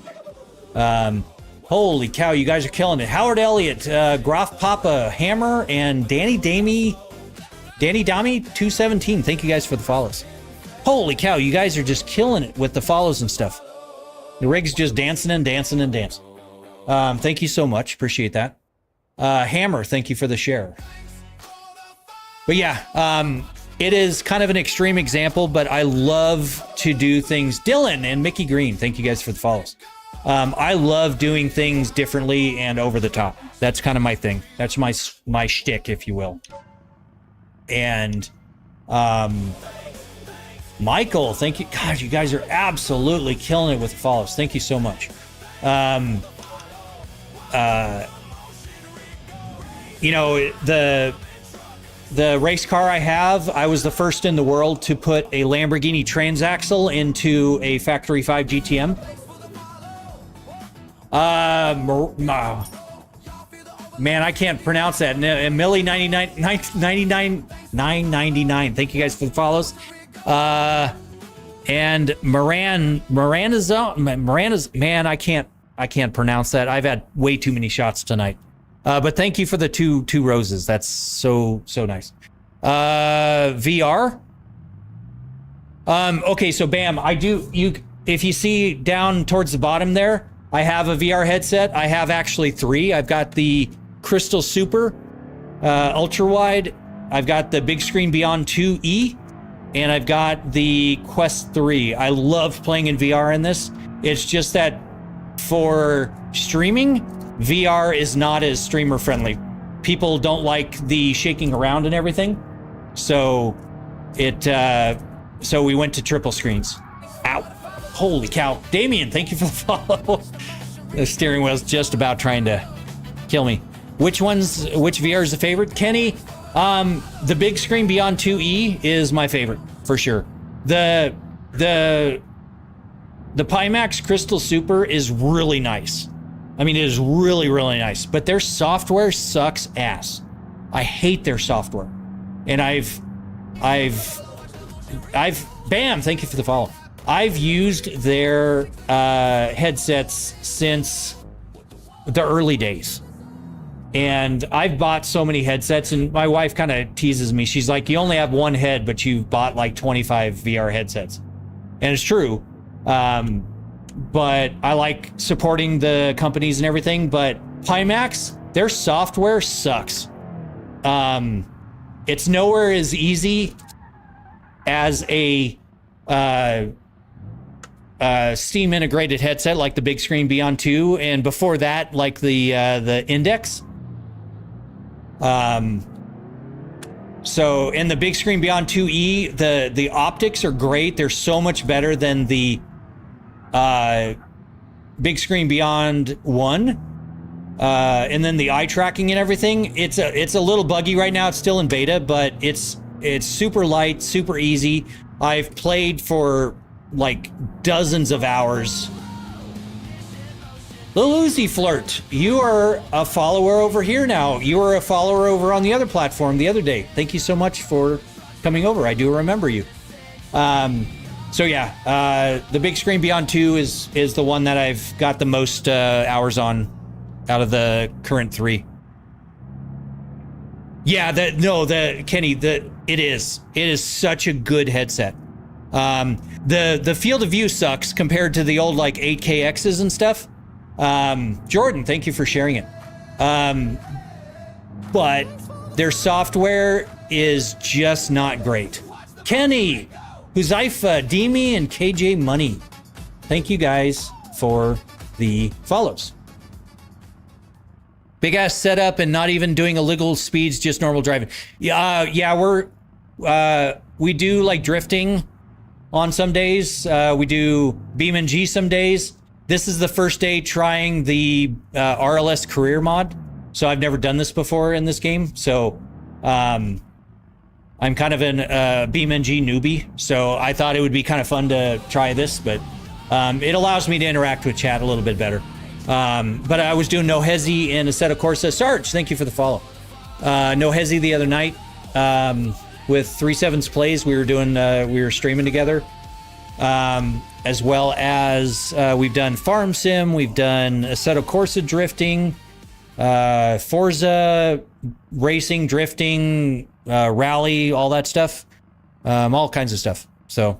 Holy cow, you guys are killing it. Howard Elliott, Groff Papa Hammer, and Danny Dami 217. Thank you guys for the follows. Holy cow, you guys are just killing it with the follows and stuff. The rig's just dancing and dancing and dancing. Thank you so much. Appreciate that. Hammer, thank you for the share. But yeah, it is kind of an extreme example, but I love to do things. Dylan and Mickey Green, thank you guys for the follows. I love doing things differently and over the top. That's kind of my thing. That's my shtick, if you will. And Michael, thank you. God, you guys are absolutely killing it with the follows. Thank you so much. You know, the race car I have, I was the first in the world to put a Lamborghini transaxle into a Factory 5 GTM. Man, I can't pronounce that. Millie 999. Thank you guys for the follows. And Moran's, man, I can't pronounce that. I've had way too many shots tonight. But thank you for the two roses. That's so nice. VR. Okay, so bam, if you see down towards the bottom there, I have a VR headset. I have actually 3. I've got the Crystal Super, ultra wide. I've got the Big Screen Beyond 2E, and I've got the Quest 3. I love playing in VR in this. It's just that for streaming, VR is not as streamer friendly. People don't like the shaking around and everything. So so we went to triple screens. Ow. Holy cow. Damien, thank you for the follow. The steering wheel's just about trying to kill me. Which VR is the favorite? Kenny, the big screen Beyond 2E is my favorite, for sure. The Pimax Crystal Super is really nice. I mean, it is really, really nice. But their software sucks ass. I hate their software. And I've Bam, thank you for the follow. I've used their headsets since the early days. And I've bought so many headsets, and my wife kind of teases me. She's like, you only have one head, but you've bought like 25 VR headsets. And it's true. But I like supporting the companies and everything, but Pimax, their software sucks. It's nowhere as easy as a Steam integrated headset like the big screen Beyond 2, and before that, like the Index. So in the big screen Beyond 2E, the optics are great. They're so much better than the big screen Beyond 1. And then the eye tracking and everything, it's a little buggy right now. It's still in beta, but it's super light, super easy. I've played for like dozens of hours. Lil Uzi Flirt, you are a follower over here now. You were a follower over on the other platform the other day. Thank you so much for coming over. I do remember you. So yeah, the big screen Beyond 2 is the one that I've got the most hours on out of the current 3. Yeah, Kenny, it is such a good headset. The field of view sucks compared to the old like 8KXs and stuff. Jordan, thank you for sharing it. But their software is just not great. Kenny, Huzaifa, Demi, and KJ Money, thank you guys for the follows. Big ass setup and not even doing illegal speeds, just normal driving. Yeah, we do like drifting on some days. We do BeamNG some days. This is the first day trying the RLS career mod. So I've never done this before in this game. So I'm kind of an BeamNG newbie. So I thought it would be kind of fun to try this, but it allows me to interact with chat a little bit better. But I was doing No Hezi and Assetto Corsa. Sarge, thank you for the follow. No Hezi the other night with 37's Plays. We were streaming together. As well as we've done Farm Sim, we've done Assetto Corsa drifting, Forza racing, drifting, rally, all that stuff, all kinds of stuff. So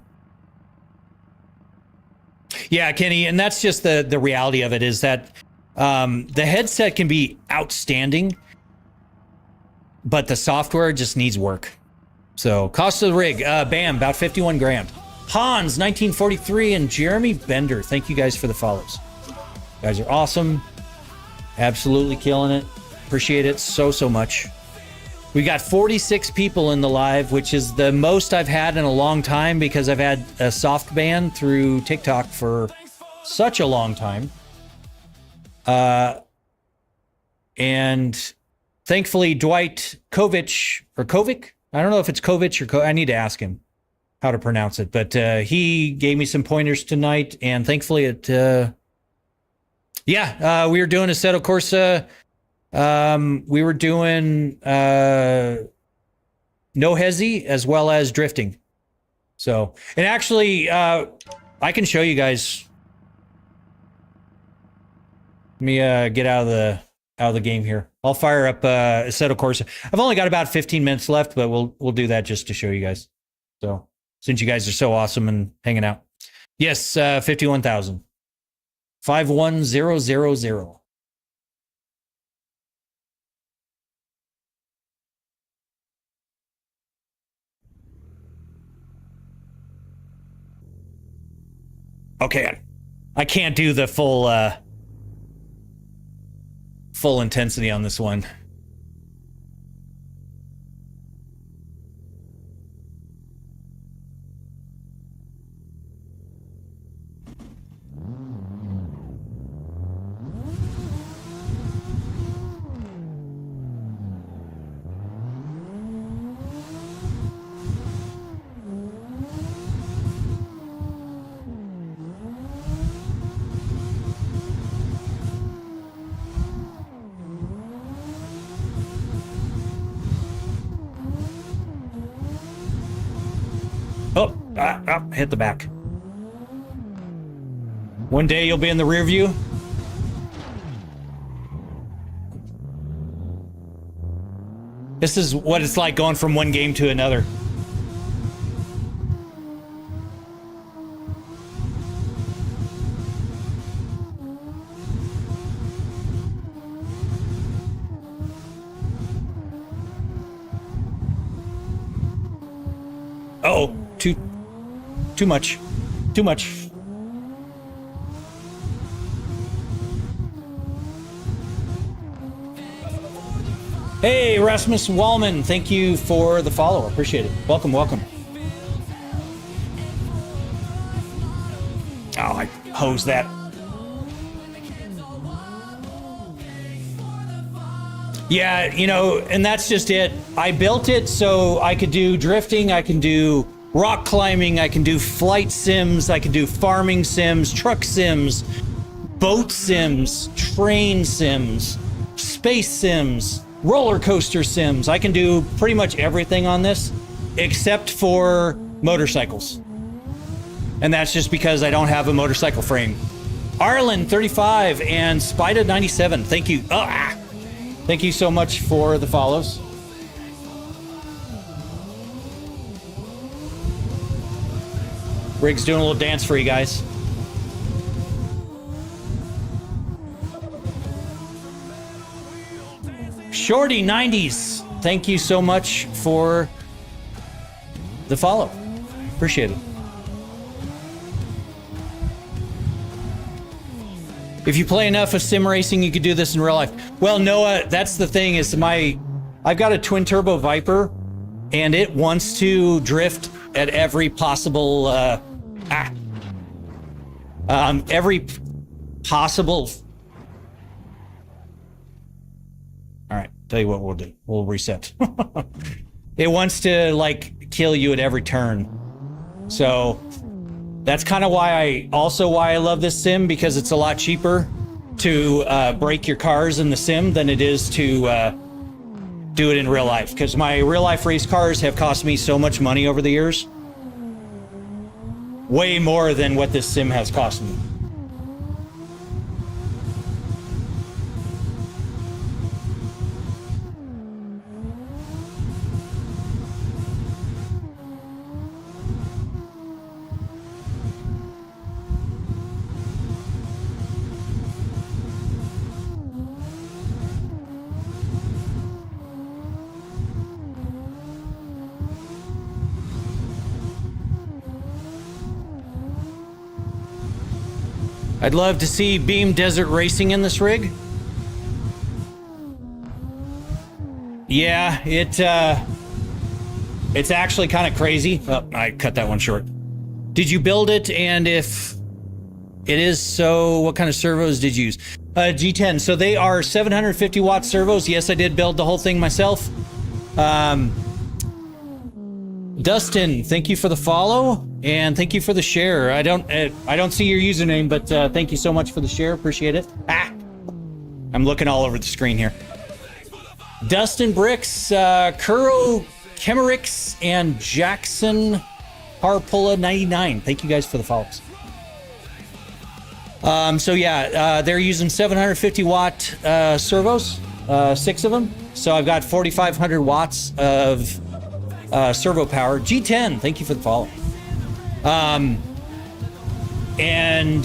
yeah, Kenny, and that's just the reality of it is that the headset can be outstanding, but the software just needs work. So cost of the rig, bam, about 51 grand. Hans 1943 and Jeremy Bender, thank you guys for the follows. You guys are awesome, absolutely killing it. Appreciate it so much. We got 46 people in the live, which is the most I've had in a long time because I've had a soft ban through TikTok for such a long time. And thankfully Dwight Kovic, I don't know if it's Kovic or I need to ask him how to pronounce it, but he gave me some pointers tonight, and thankfully it we were doing Assetto Corsa, we were doing No Hezi as well as drifting. So, and actually I can show you guys. Let me get out of the game here. I'll fire up Assetto Corsa. I've only got about 15 minutes left, but we'll do that just to show you guys. So since you guys are so awesome and hanging out. Yes, 51,000. 51000. Okay, I can't do the full intensity on this one. Hit the back. One day you'll be in the rear view. This is what it's like going from one game to another. Oh, too much. Too much. Hey, Rasmus Wallman, thank you for the follow. Appreciate it. Welcome, welcome. Oh, I hosed that. Yeah, you know, and that's just it. I built it so I could do drifting, I can do rock climbing, I can do flight sims, I can do farming sims, truck sims, boat sims, train sims, space sims, roller coaster sims. I can do pretty much everything on this except for motorcycles. And that's just because I don't have a motorcycle frame. Arlen 35 and Spida 97, thank you. Thank you so much for the follows. Rig's doing a little dance for you guys. Shorty 90s, thank you so much for the follow. Appreciate it. If you play enough of sim racing, you could do this in real life. Well, Noah, that's the thing is I've got a twin turbo Viper and it wants to drift at every possible, every possible. All right, tell you what we'll do. We'll reset. It wants to like kill you at every turn. So that's kind of why I love this sim, because it's a lot cheaper to break your cars in the sim than it is to do it in real life. Because my real life race cars have cost me so much money over the years. Way more than what this sim has cost me. I'd love to see Beam Desert Racing in this rig. Yeah, it's actually kind of crazy. Oh, I cut that one short. Did you build it? And if it is so, what kind of servos did you use? G10. So they are 750 watt servos. Yes, I did build the whole thing myself. Dustin, thank you for the follow and thank you for the share. I don't see your username, but thank you so much for the share. Appreciate it. I'm looking all over the screen here. Dustin Bricks, Kuro Kemerix, and Jackson Harpula 99. Thank you guys for the follows. So yeah, they're using 750 watt servos, 6 of them. So I've got 4,500 watts of servo power. G10, thank you for the follow. And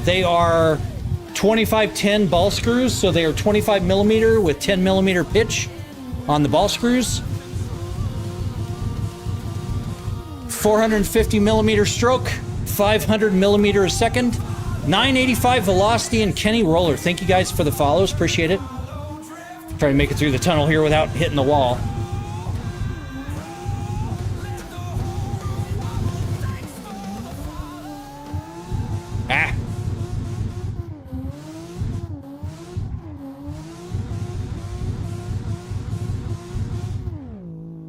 they are 2510 ball screws, so they are 25 millimeter with 10 millimeter pitch on the ball screws. 450 millimeter stroke, 500 millimeter a second, 985 velocity, and Kenny Roller. Thank you guys for the follows. Appreciate it. Try to make it through the tunnel here without hitting the wall. Ah.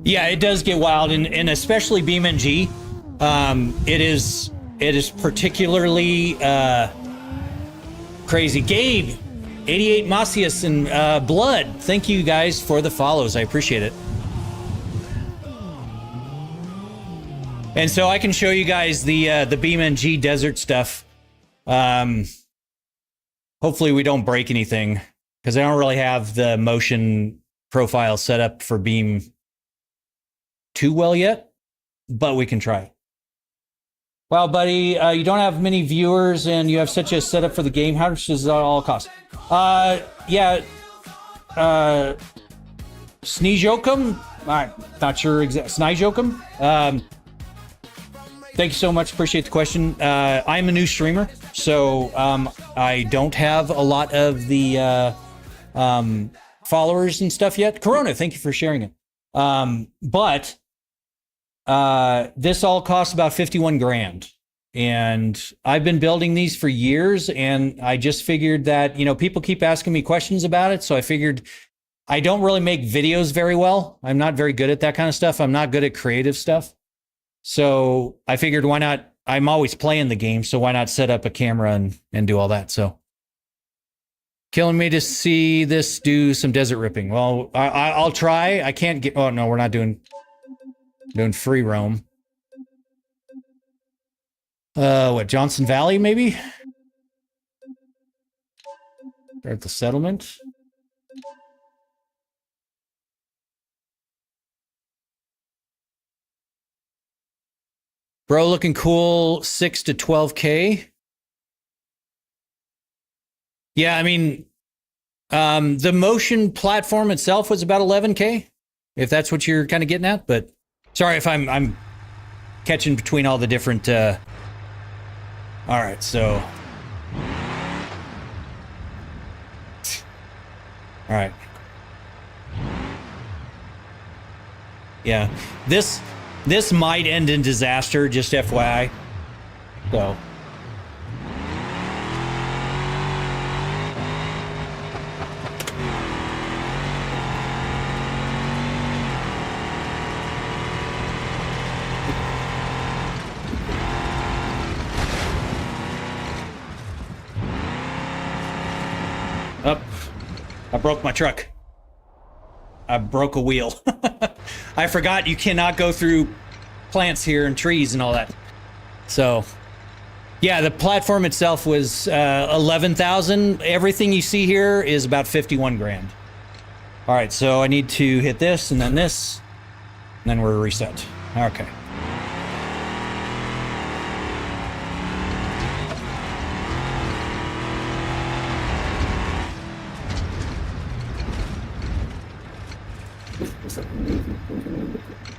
Yeah, it does get wild, and especially BeamNG. It is particularly crazy. Gabe, 88 Macias, and Blood. Thank you guys for the follows. I appreciate it. And so I can show you guys the BeamNG desert stuff. Hopefully we don't break anything, because I don't really have the motion profile set up for Beam too well yet, but we can try. Wow, buddy, you don't have many viewers and you have such a setup for the game. How much does that all cost? Yeah, Sneejokum? I'm not sure exactly. Sneejokum? Thank you so much. Appreciate the question. I'm a new streamer, so I don't have a lot of the followers and stuff yet. Corona, thank you for sharing it. But this all costs about 51 grand. And I've been building these for years, and I just figured that, you know, people keep asking me questions about it. So I figured I don't really make videos very well. I'm not very good at that kind of stuff. I'm not good at creative stuff. So I figured, why not? I'm always playing the game, so why not set up a camera and do all that? So killing me to see this do some desert ripping. Well, I'll try. I can't get. Oh no, we're not doing free roam. What, Johnson Valley maybe? They're at the settlement. Bro, looking cool. 6 to 12K. Yeah, I mean, the motion platform itself was about 11K, if that's what you're kind of getting at. But sorry if I'm catching between all the different. All right, so. All right. Yeah, this might end in disaster, just FYI. So. Up. I broke my truck. I broke a wheel. I forgot you cannot go through plants here and trees and all that. So, yeah, the platform itself was 11,000. Everything you see here is about 51 grand. All right, so I need to hit this and then we're reset. Okay.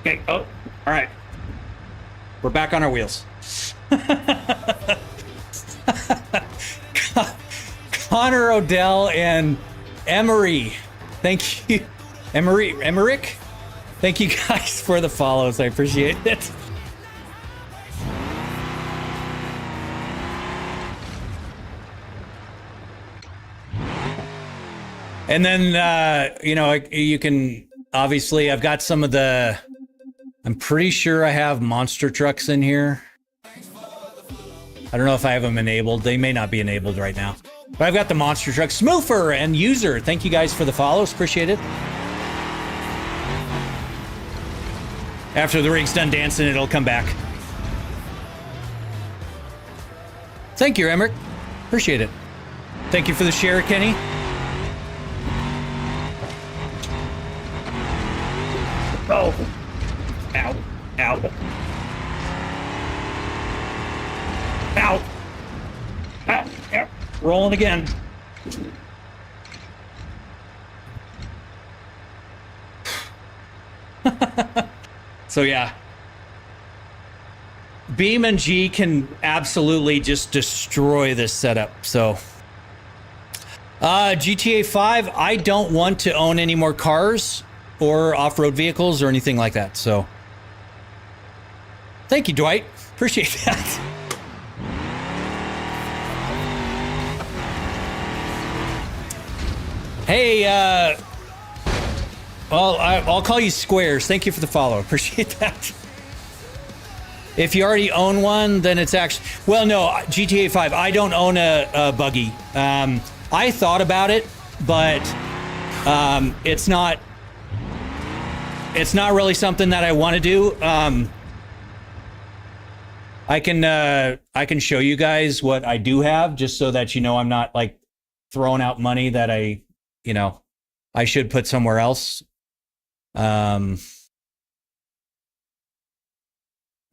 Okay, oh, all right. We're back on our wheels. Connor Odell and Emery. Thank you. Emerick? Thank you guys for the follows. I appreciate it. And then, you know, you can, obviously, I've got some of the, I'm pretty sure I have monster trucks in here. I don't know if I have them enabled. They may not be enabled right now. But I've got the monster truck. Smoofer and User, thank you guys for the follows. Appreciate it. After the rig's done dancing, it'll come back. Thank you, Emmerich. Appreciate it. Thank you for the share, Kenny. Oh. Ow. Ow. Ow. Ow. Ow. Rolling again. So yeah. Beam and G can absolutely just destroy this setup. So, GTA 5, I don't want to own any more cars or off-road vehicles or anything like that. So, thank you, Dwight. Appreciate that. Hey, I'll call you Squares. Thank you for the follow. Appreciate that. If you already own one, then it's actually... Well, no, GTA 5, I don't own a buggy. I thought about it, but it's not really something that I want to do. I can show you guys what I do have, just so that you know I'm not like throwing out money that I should put somewhere else.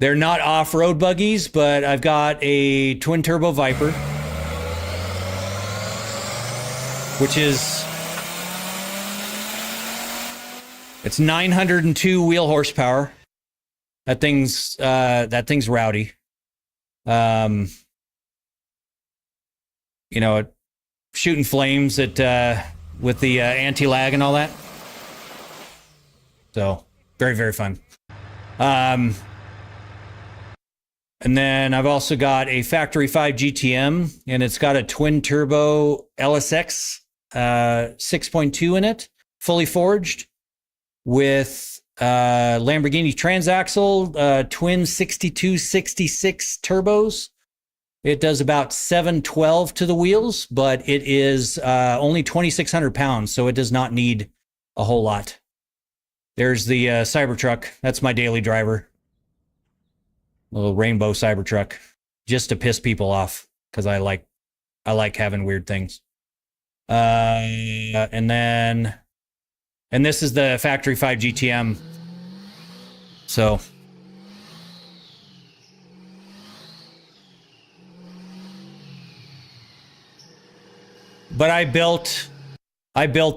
They're not off-road buggies, but I've got a twin turbo Viper, which is, it's 902 wheel horsepower. That thing's rowdy. Shooting flames at with the anti-lag and all that. So very, very fun. And then I've also got a Factory 5 GTM, and it's got a twin turbo LSX 6.2 in it, fully forged, with Lamborghini transaxle, twin 6266 turbos. It does about 712 to the wheels, but it is only 2,600 pounds, so it does not need a whole lot. There's the Cybertruck. That's my daily driver. Little rainbow Cybertruck, just to piss people off, because I like having weird things. And this is the Factory 5 GTM. So, but I built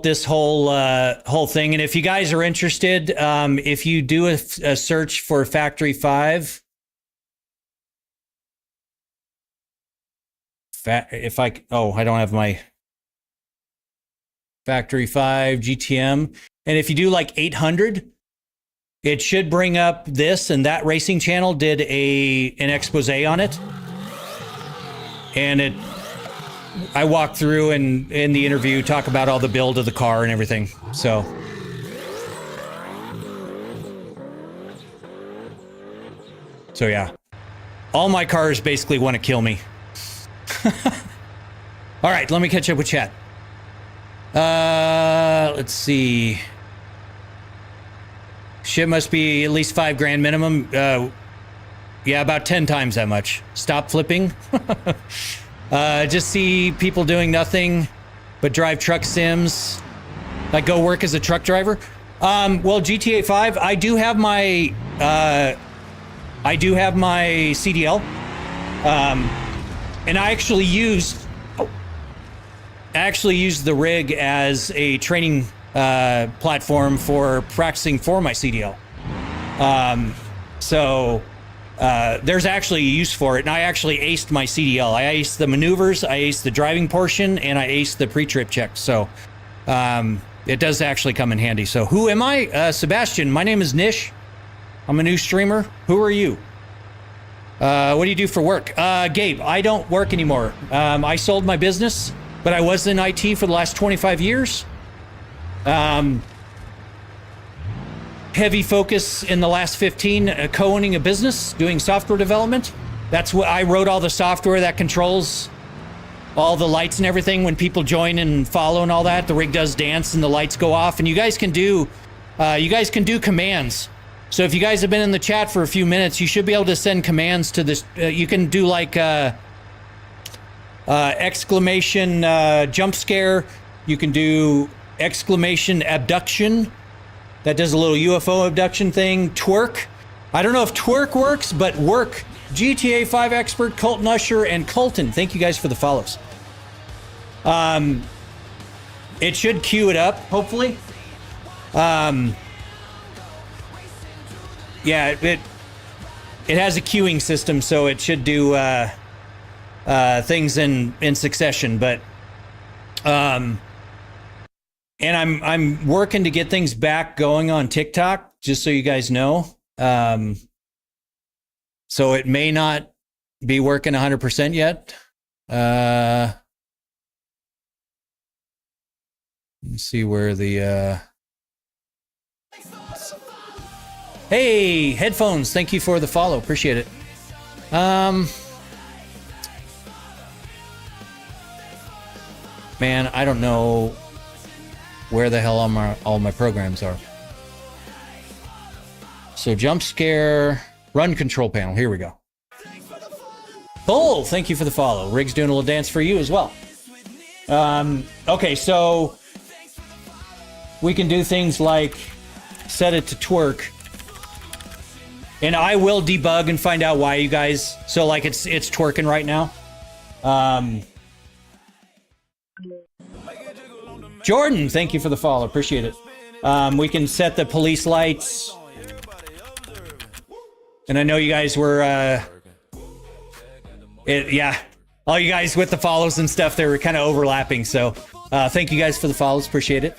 this whole thing, and if you guys are interested, if you do a search for Factory 5. I don't have my Factory 5 GTM. And if you do like 800, it should bring up this, and that racing channel did an expose on it. And I walked through and in the interview talk about all the build of the car and everything. So yeah. All my cars basically want to kill me. All right, let me catch up with chat. Let's see. Shit must be at least $5,000 minimum. Yeah, about 10 times that much. Stop flipping. Just see people doing nothing but drive truck sims. Like go work as a truck driver. Well, GTA 5, I do have my CDL. And I actually used the rig as a training platform for practicing for my CDL. So there's actually a use for it, and I actually aced my CDL. I aced the maneuvers, I aced the driving portion, and I aced the pre-trip check. So it does actually come in handy. So who am I? Sebastian. My name is Nish. I'm a new streamer. Who are you? What do you do for work? Gabe, I don't work anymore. I sold my business, but I was in IT for the last 25 years. Heavy focus in the last 15, co-owning a business, doing software development. That's what I wrote, all the software that controls all the lights and everything when people join and follow and all that. The rig does dance and the lights go off, and you guys can do commands. So if you guys have been in the chat for a few minutes, you should be able to send commands to this. You can do like exclamation jump scare. You can do exclamation abduction. That does a little UFO abduction thing. Twerk. I don't know if twerk works, but work. GTA 5 expert, Colton Usher, and Colton. Thank you guys for the follows. It should queue it up, hopefully. Yeah, it has a queuing system, so it should do things in succession. But and I'm working to get things back going on TikTok, just so you guys know. So it may not be working 100% yet. Let's see where the hey, headphones, thank you for the follow. Appreciate it. Man, I don't know where the hell all my programs are. So jump scare, run control panel. Here we go. Bull, thank you for the follow. Rig's doing a little dance for you as well. Okay, so we can do things like set it to twerk. And I will debug and find out why, you guys. So like it's twerking right now. Jordan, thank you for the follow. Appreciate it. We can set the police lights. And I know you guys were yeah. All you guys with the follows and stuff, they were kind of overlapping. So thank you guys for the follows. Appreciate it.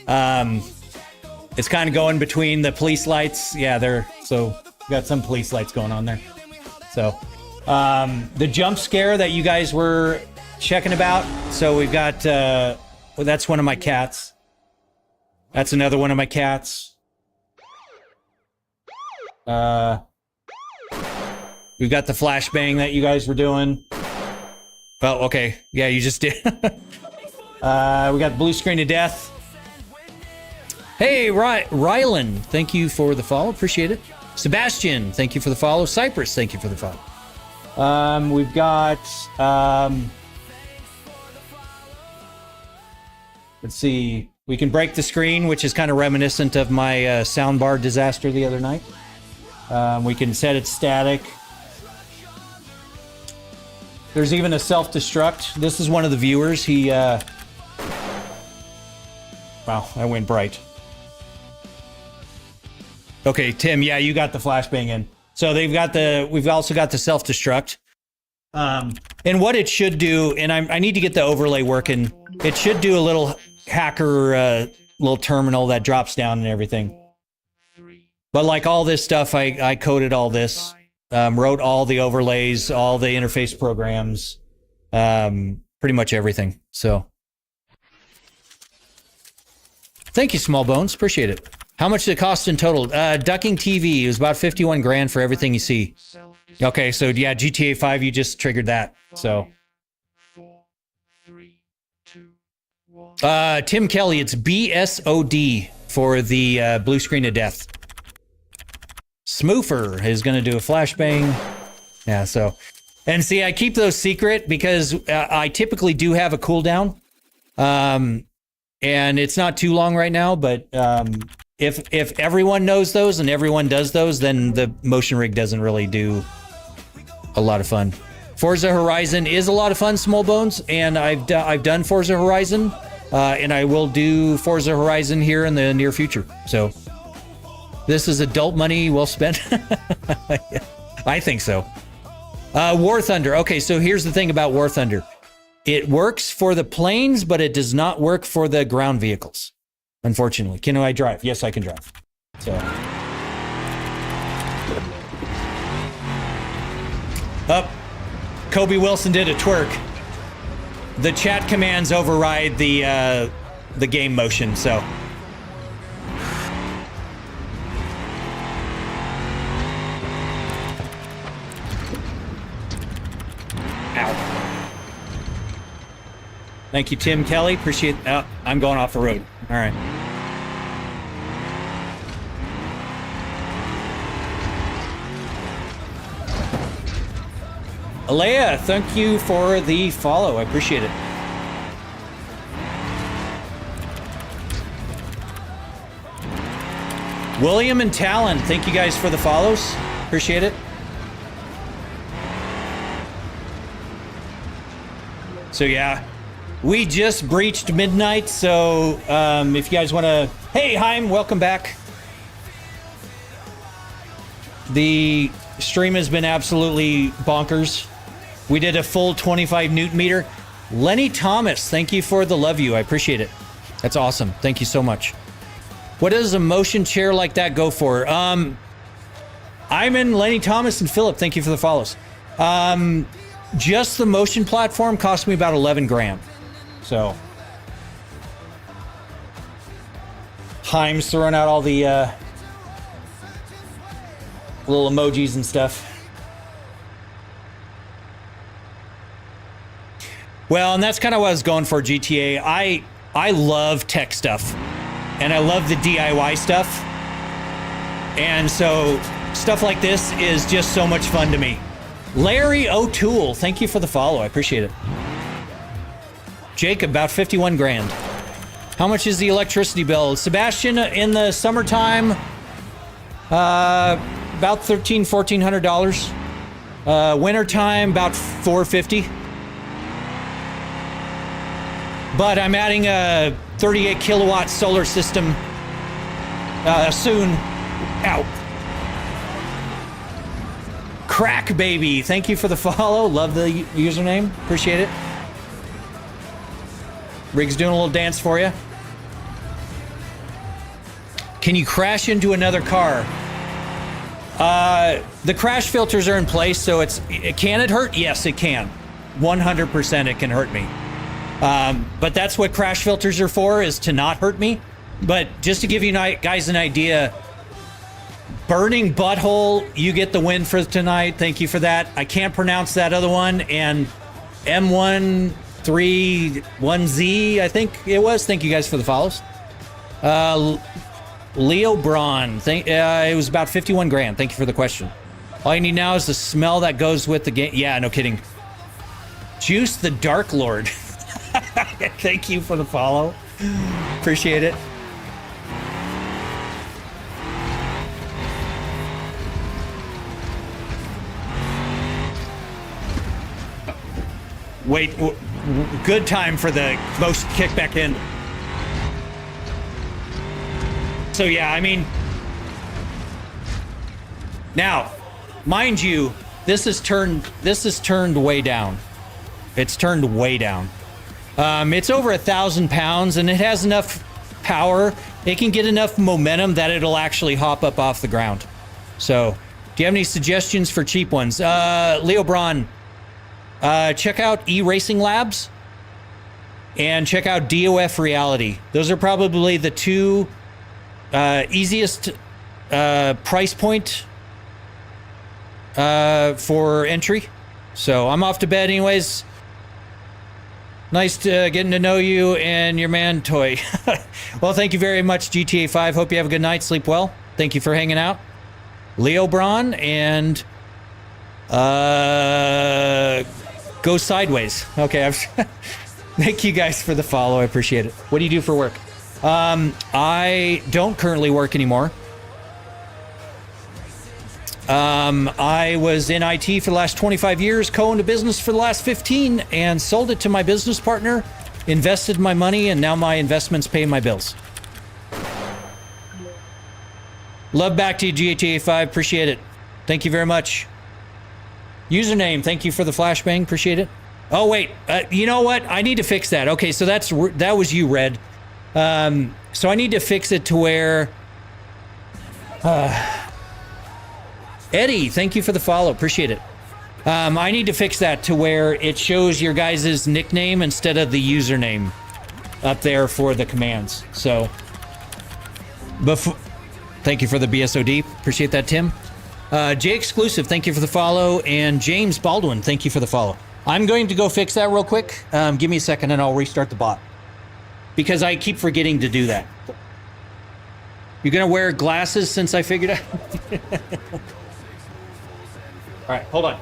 It's kind of going between the police lights. Yeah, so got some police lights going on there. So the jump scare that you guys were checking about. So we've got, well, that's one of my cats. That's another one of my cats. We've got the flashbang that you guys were doing. Oh, okay. Yeah, you just did. We got blue screen of death. Hey, Rylan, thank you for the follow. Appreciate it. Sebastian, thank you for the follow. Cypress, thank you for the follow. We've got, let's see. We can break the screen, which is kind of reminiscent of my soundbar disaster the other night. We can set it static. There's even a self-destruct. This is one of the viewers. He, wow, I went bright. Okay, Tim, yeah, you got the flashbang in. So we've also got the self-destruct. And what it should do, and I need to get the overlay working. It should do a little hacker, little terminal that drops down and everything. But like all this stuff, I coded all this, wrote all the overlays, all the interface programs, pretty much everything. So thank you, Small Bones. Appreciate it. How much did it cost in total? Ducking TV is about 51 grand for everything you see. Okay, so yeah, GTA 5, you just triggered that. So Tim Kelly, it's BSOD for the blue screen of death. Smoofer is going to do a flashbang. Yeah, so. And see, I keep those secret because I typically do have a cooldown. And it's not too long right now, but if everyone knows those and everyone does those, then the motion rig doesn't really do a lot of fun. Forza Horizon is a lot of fun, Small Bones, and I've done Forza Horizon, and I will do Forza Horizon here in the near future. So this is adult money well spent. I think so. War Thunder. Okay, so here's the thing about War Thunder. It works for the planes, but it does not work for the ground vehicles, unfortunately. Can I drive? Yes, I can drive. So. Up. Kobe Wilson did a twerk. The chat commands override the game motion, so. Ow. Thank you, Tim Kelly. Appreciate it. Oh, I'm going off the road. All right. Alea, thank you for the follow. I appreciate it. William and Talon, thank you guys for the follows. Appreciate it. So yeah, we just breached midnight, so if you guys want to... Hey, Haim, welcome back. The stream has been absolutely bonkers. We did a full 25 newton meter. Lenny Thomas, thank you for the love you. I appreciate it. That's awesome. Thank you so much. What does a motion chair like that go for? I'm in Lenny Thomas and Philip. Thank you for the follows. Just the motion platform cost me about 11 grand. So Heim's throwing out all the little emojis and stuff. Well, and that's kind of what I was going for, GTA. I love tech stuff, and I love the DIY stuff. And so stuff like this is just so much fun to me. Larry O'Toole, thank you for the follow. I appreciate it. Jake, about 51 grand. How much is the electricity bill? Sebastian, in the summertime, about $1,400. Wintertime, about $450. But I'm adding a 38 kilowatt solar system soon. Ow. Crack Baby, thank you for the follow. Love the username. Appreciate it. Rig's doing a little dance for you. Can you crash into another car? The crash filters are in place, so can it hurt? Yes, it can. 100% it can hurt me. But that's what crash filters are for, is to not hurt me. But just to give you guys an idea, Burning Butthole, you get the win for tonight. Thank you for that. I can't pronounce that other one. And M131Z, I think it was. Thank you guys for the follows. Leo Braun, it was about 51 grand. Thank you for the question. All you need now is the smell that goes with the game. Yeah, no kidding. Juice the Dark Lord. Thank you for the follow. Appreciate it. Wait, good time for the most kick back in. So yeah, I mean, now, mind you, this is turned way down. It's turned way down. It's over 1,000 pounds, and it has enough power. It can get enough momentum that it'll actually hop up off the ground. So, do you have any suggestions for cheap ones? Leo Braun, check out E-Racing Labs and check out DOF Reality. Those are probably the two easiest price point for entry. So I'm off to bed anyways. Nice getting to know you and your man Toy. Well, thank you very much, GTA 5. Hope you have a good night. Sleep well. Thank you for hanging out. Leo Braun and go sideways. Okay, thank you guys for the follow. I appreciate it. What do you do for work? I don't currently work anymore. I was in IT for the last 25 years, co-owned a business for the last 15, and sold it to my business partner, invested my money, and now my investments pay my bills. Love back to you, GTA 5. Appreciate it. Thank you very much. Username, thank you for the flashbang. Appreciate it. Oh, wait. You know what? I need to fix that. Okay, so that was you, Red. So I need to fix it to where... Eddie, thank you for the follow. Appreciate it. I need to fix that to where it shows your guys' nickname instead of the username up there for the commands. So, thank you for the BSOD. Appreciate that, Tim. Jay Exclusive, thank you for the follow. And James Baldwin, thank you for the follow. I'm going to go fix that real quick. Give me a second and I'll restart the bot, because I keep forgetting to do that. You're going to wear glasses since I figured out? All right, hold on.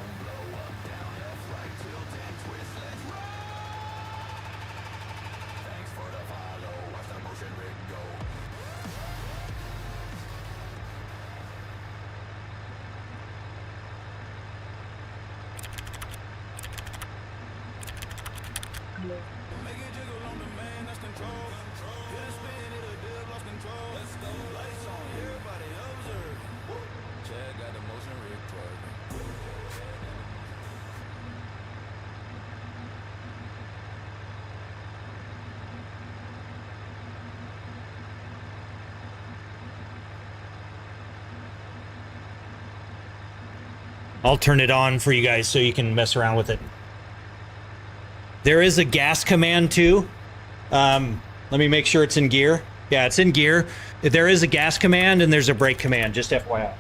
I'll turn it on for you guys so you can mess around with it. There is a gas command too. Let me make sure it's in gear. Yeah, it's in gear. There is a gas command and there's a brake command, just FYI.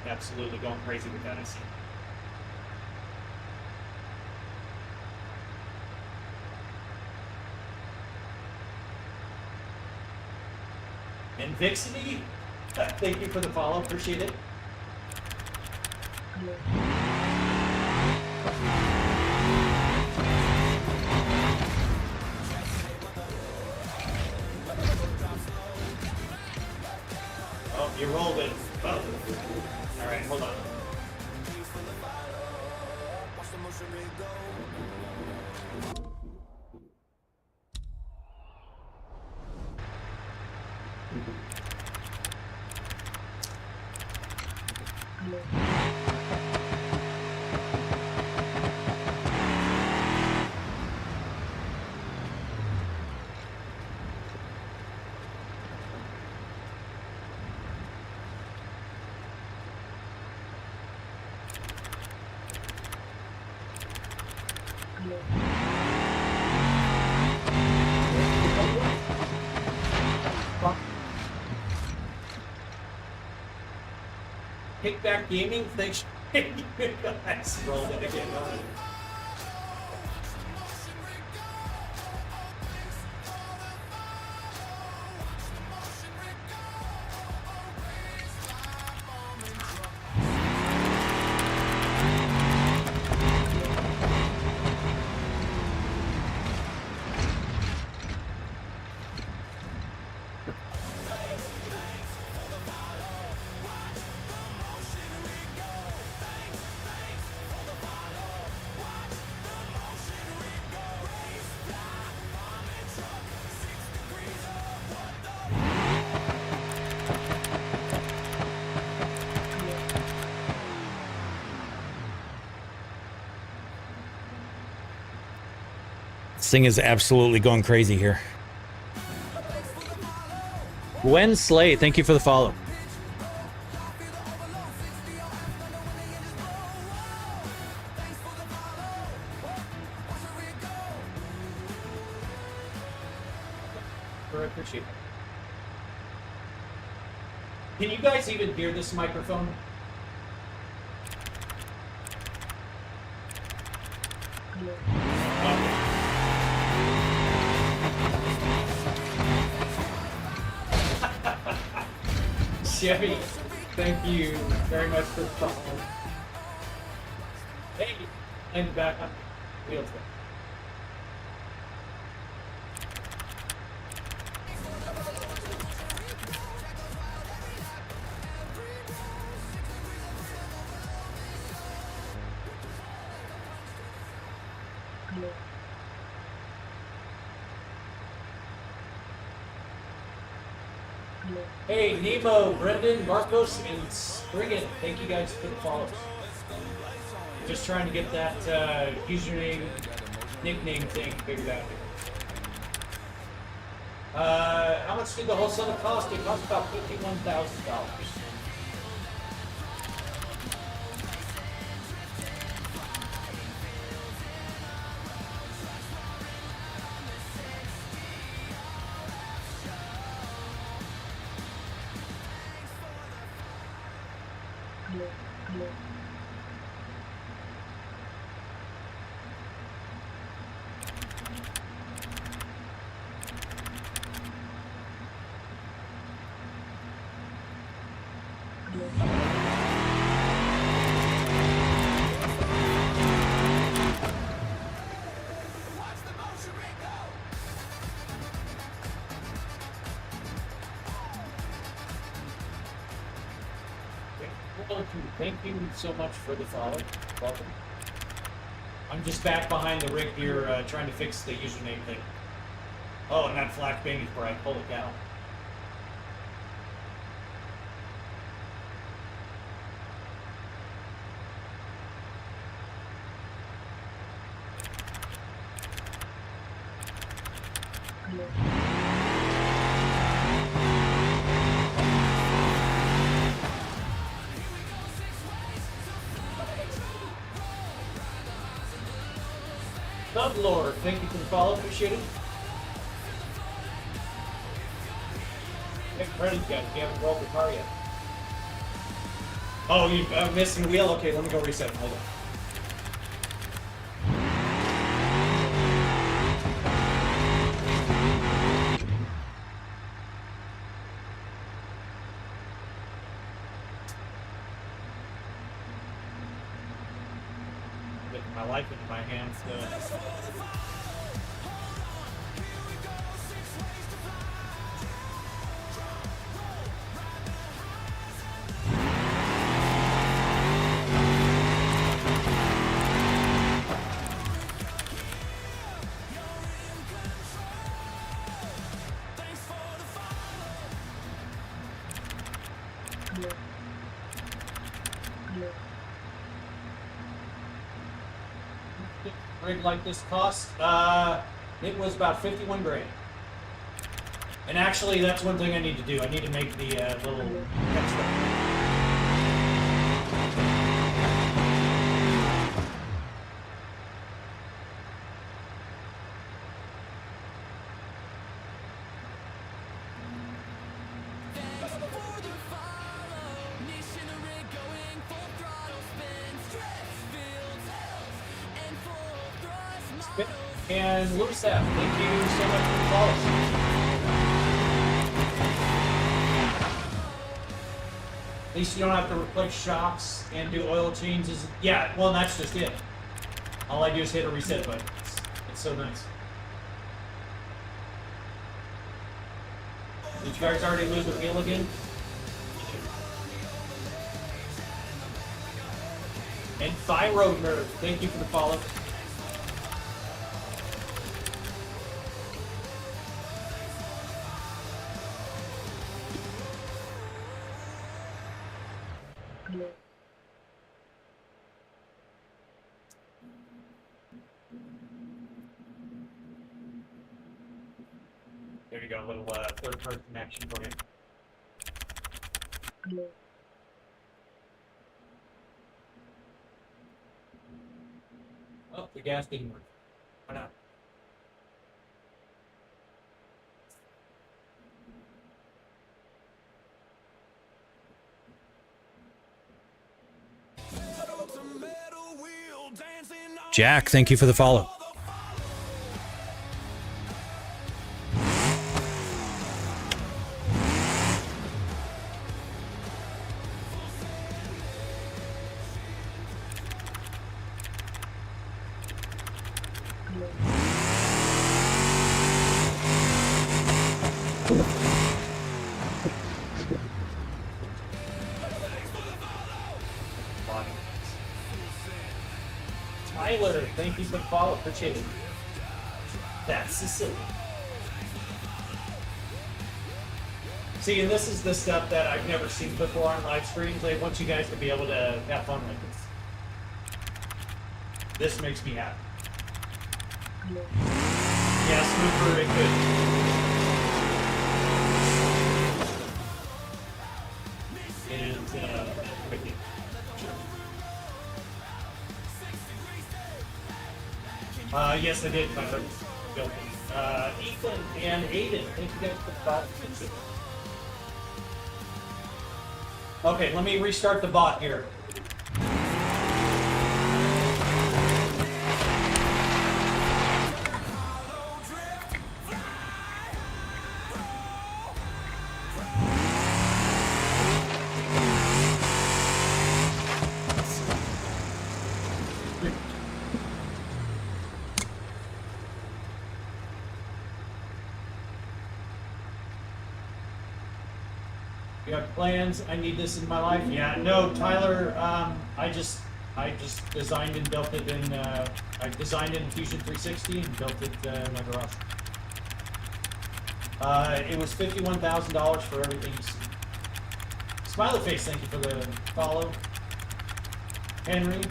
Absolutely going crazy with that, I see. And Vixity, thank you for the follow, appreciate it. Oh, you rolled it. Oh. All right, hold on. Kickback Gaming, thanks. Guys, rolled it again. This thing is absolutely going crazy here. Gwen Slay, thank you for the follow. I appreciate it. Can you guys even hear this microphone? Chevy, thank you very much for the follow. Hey, and back up. Wheels back. Hey, Nemo, Brendan, Marcos, and Spriggan, thank you guys for the follows. Just trying to get that username, nickname thing figured out here. How much did the whole setup cost? It cost about $51,000. Thank you so much for the follow. Welcome. I'm just back behind the rig here trying to fix the username thing. Oh, and that flash baby's bright. Holy cow. Good Lord, thank you for the follow, appreciate it. Get credit yet, you haven't rolled the car yet. Oh, you're missing the wheel? Okay, let me go reset it, hold on. Getting my life into my hands. Rig like this cost? It was about 51 grand. And actually, that's one thing I need to do. I need to make the little extra. And Lucef, thank you so much for the follow. At least you don't have to replace shocks and do oil changes. Yeah, well, that's just it. All I do is hit a reset button. It's so nice. Did you guys already lose the wheel again? And Thyro Nerd, thank you for the follow. There you go, a little third-party connection for you. Oh, the gas didn't work. Why not? Jack, thank you for the follow. Tyler, thank you for the follow. Appreciate it. That's Sicilian. See, and this is the stuff that I've never seen before on live streams. I want you guys to be able to have fun with this. This makes me happy. Yes, Mooper, it could. It is, wicked. Yes, I did. Ethan and Aiden, thank you guys for the follow. Okay, let me restart the bot here. got plans. I need this in my life. Yeah, no, Tyler. I just designed and built it in. I designed it in Fusion 360 and built it in my garage. It was $51,000 for everything you see. Smiley face, thank you for the follow. Henry,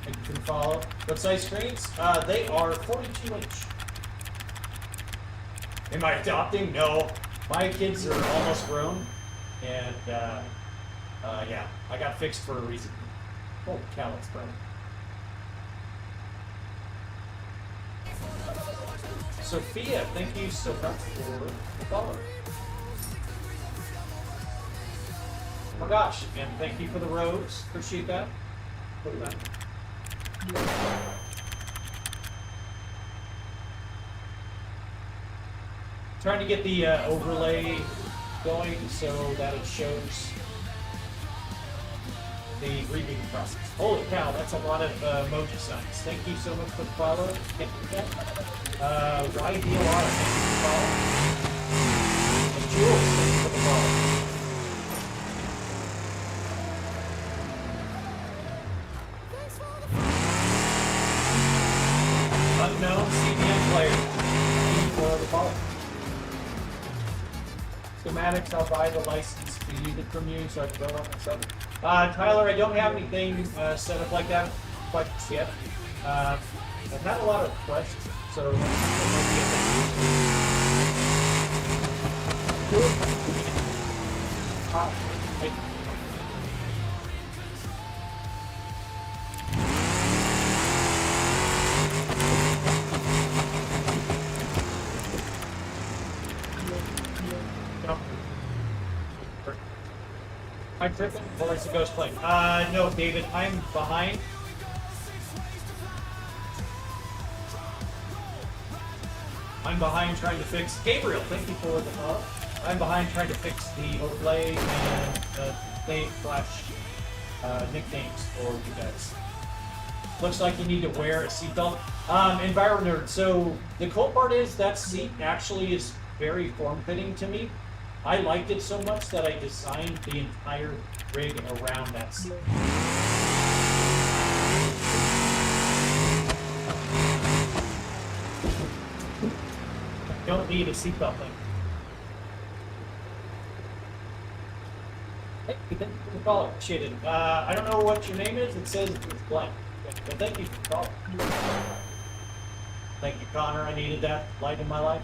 thank you for the follow. What size screens? They are 42 inch. Am I adopting? No. My kids are almost grown, and yeah, I got fixed for a reason. Holy cow, that's bright. Sophia, thank you so much for the follow. Oh gosh, and thank you for the rose. Appreciate that. Look at that. Trying to get the overlay going so that it shows the rebooting process. Holy cow, that's a lot of emoji signs. Thank you so much for the follow. Thank you for that. YDLR, thank you for the follow. And Jules, thank you for the follow. Unknown CDM player, thank you for the follow. Schematics, I'll buy the license to use it from you so I can build on myself. Tyler, I don't have anything set up like that quite yet. I've had a lot of requests, so it might be a thing. I'm tripping, or is the ghost playing? No, David, I'm behind. I'm behind trying to fix. Gabriel, thank you for the follow. I'm behind trying to fix the overlay and name slash nicknames for you guys. Looks like you need to wear a seatbelt. Enviro nerd. So the cool part is that seat actually is very form-fitting to me. I liked it so much that I designed the entire rig around that seat. Don't need a seatbelt thing. Hey, thank you for the follow. Appreciate it. I don't know what your name is. It says it's blank. But thank you for the follow. Thank you, Connor. I needed that light in my life.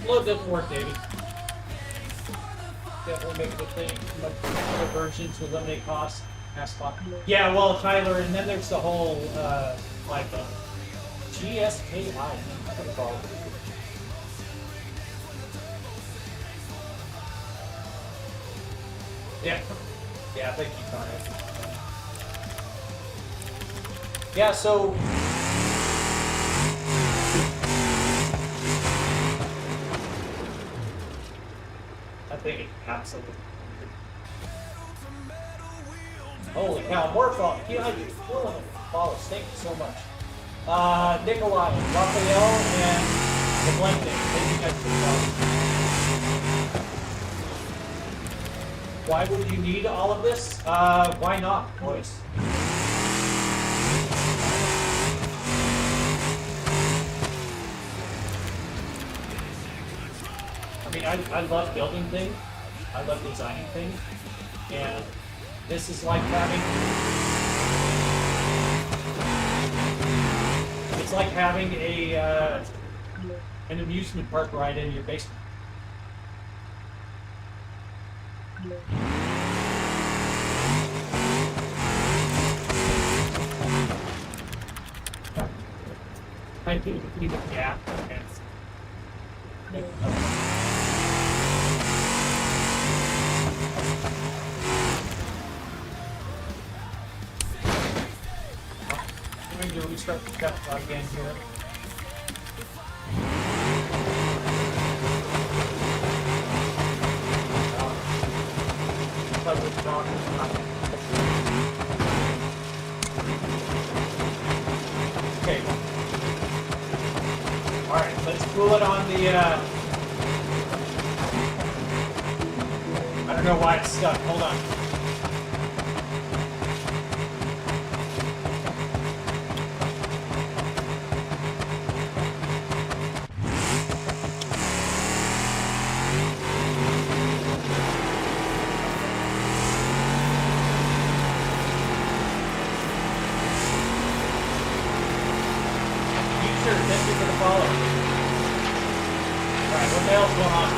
Well, it doesn't work, David. Definitely make the thing much better version to eliminate costs. Yeah, well, Tyler, and then there's the whole like GSKI. I'm gonna follow. Yeah, yeah. Thank you, Connor. Yeah, so. I think absolutely. Holy cow, more follow. Follows. Thank you so much. Nikolai, Raphael, and the Blending. Thank you guys for the follow. Why would you need all of this? Why not, boys? I mean, I love building things. I love designing things. And this is like having... It's like having an amusement park ride in your basement. I think you need a gap. I'm going to restart the cut again here. Okay. Alright, let's cool it on the, I don't know why it's stuck. Hold on. Sure, thank you for the follow. Alright, what the hell's going on?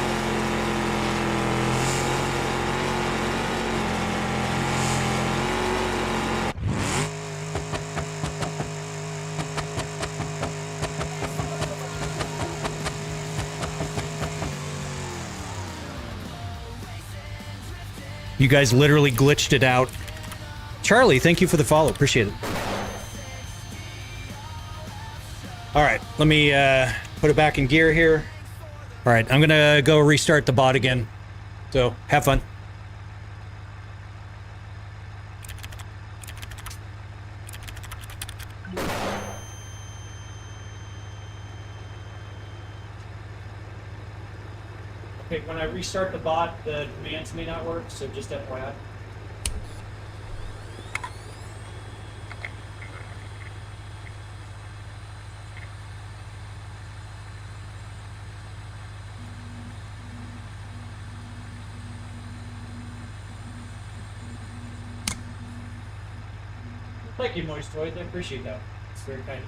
You guys literally glitched it out. Charlie, thank you for the follow. Appreciate it. All right, let me put it back in gear here. All right, I'm gonna go restart the bot again. So, have fun. Okay, when I restart the bot, the commands may not work, so just FYI. Thank you, Moist Toys. I appreciate that. It's very kind.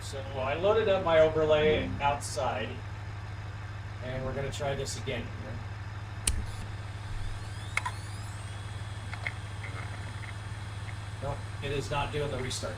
So I loaded up my overlay outside, and we're going to try this again here. Nope, it is not doing the restart.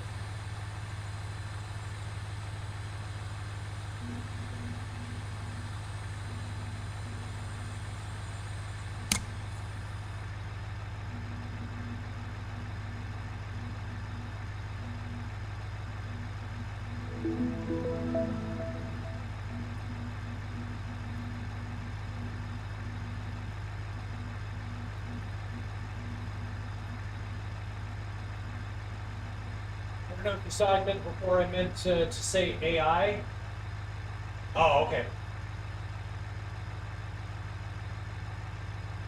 I don't know if you saw I meant before I meant to say AI. Oh, okay.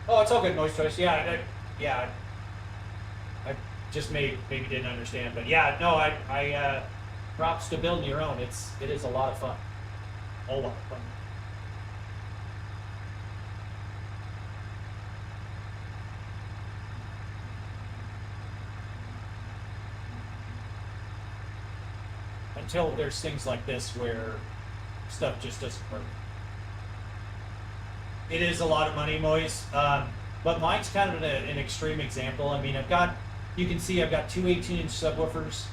Oh, it's all good, Moist Choice. Yeah, I just maybe didn't understand, but yeah, no, I props to building your own. It is a lot of fun, a whole lot of fun. Until there's things like this where stuff just doesn't work. It is a lot of money, Moise, but mine's kind of an extreme example. I mean, you can see I've got two 18-inch subwoofers.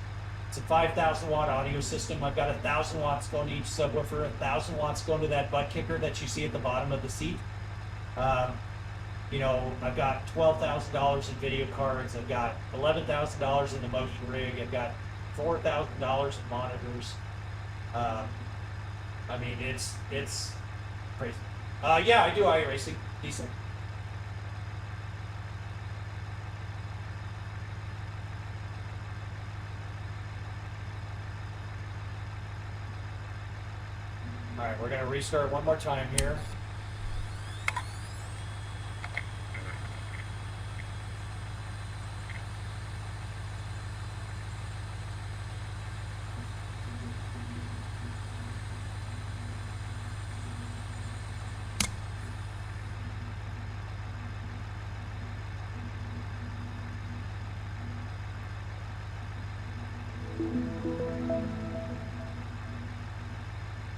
It's a 5,000 watt audio system. I've got 1,000 watts going to each subwoofer, 1,000 watts going to that butt kicker that you see at the bottom of the seat. You know, I've got $12,000 in video cards. I've got $11,000 in the motion rig. I've got $4,000 in monitors. I mean, it's crazy. Yeah, I do iRacing. Decent. All right, we're going to restart one more time here.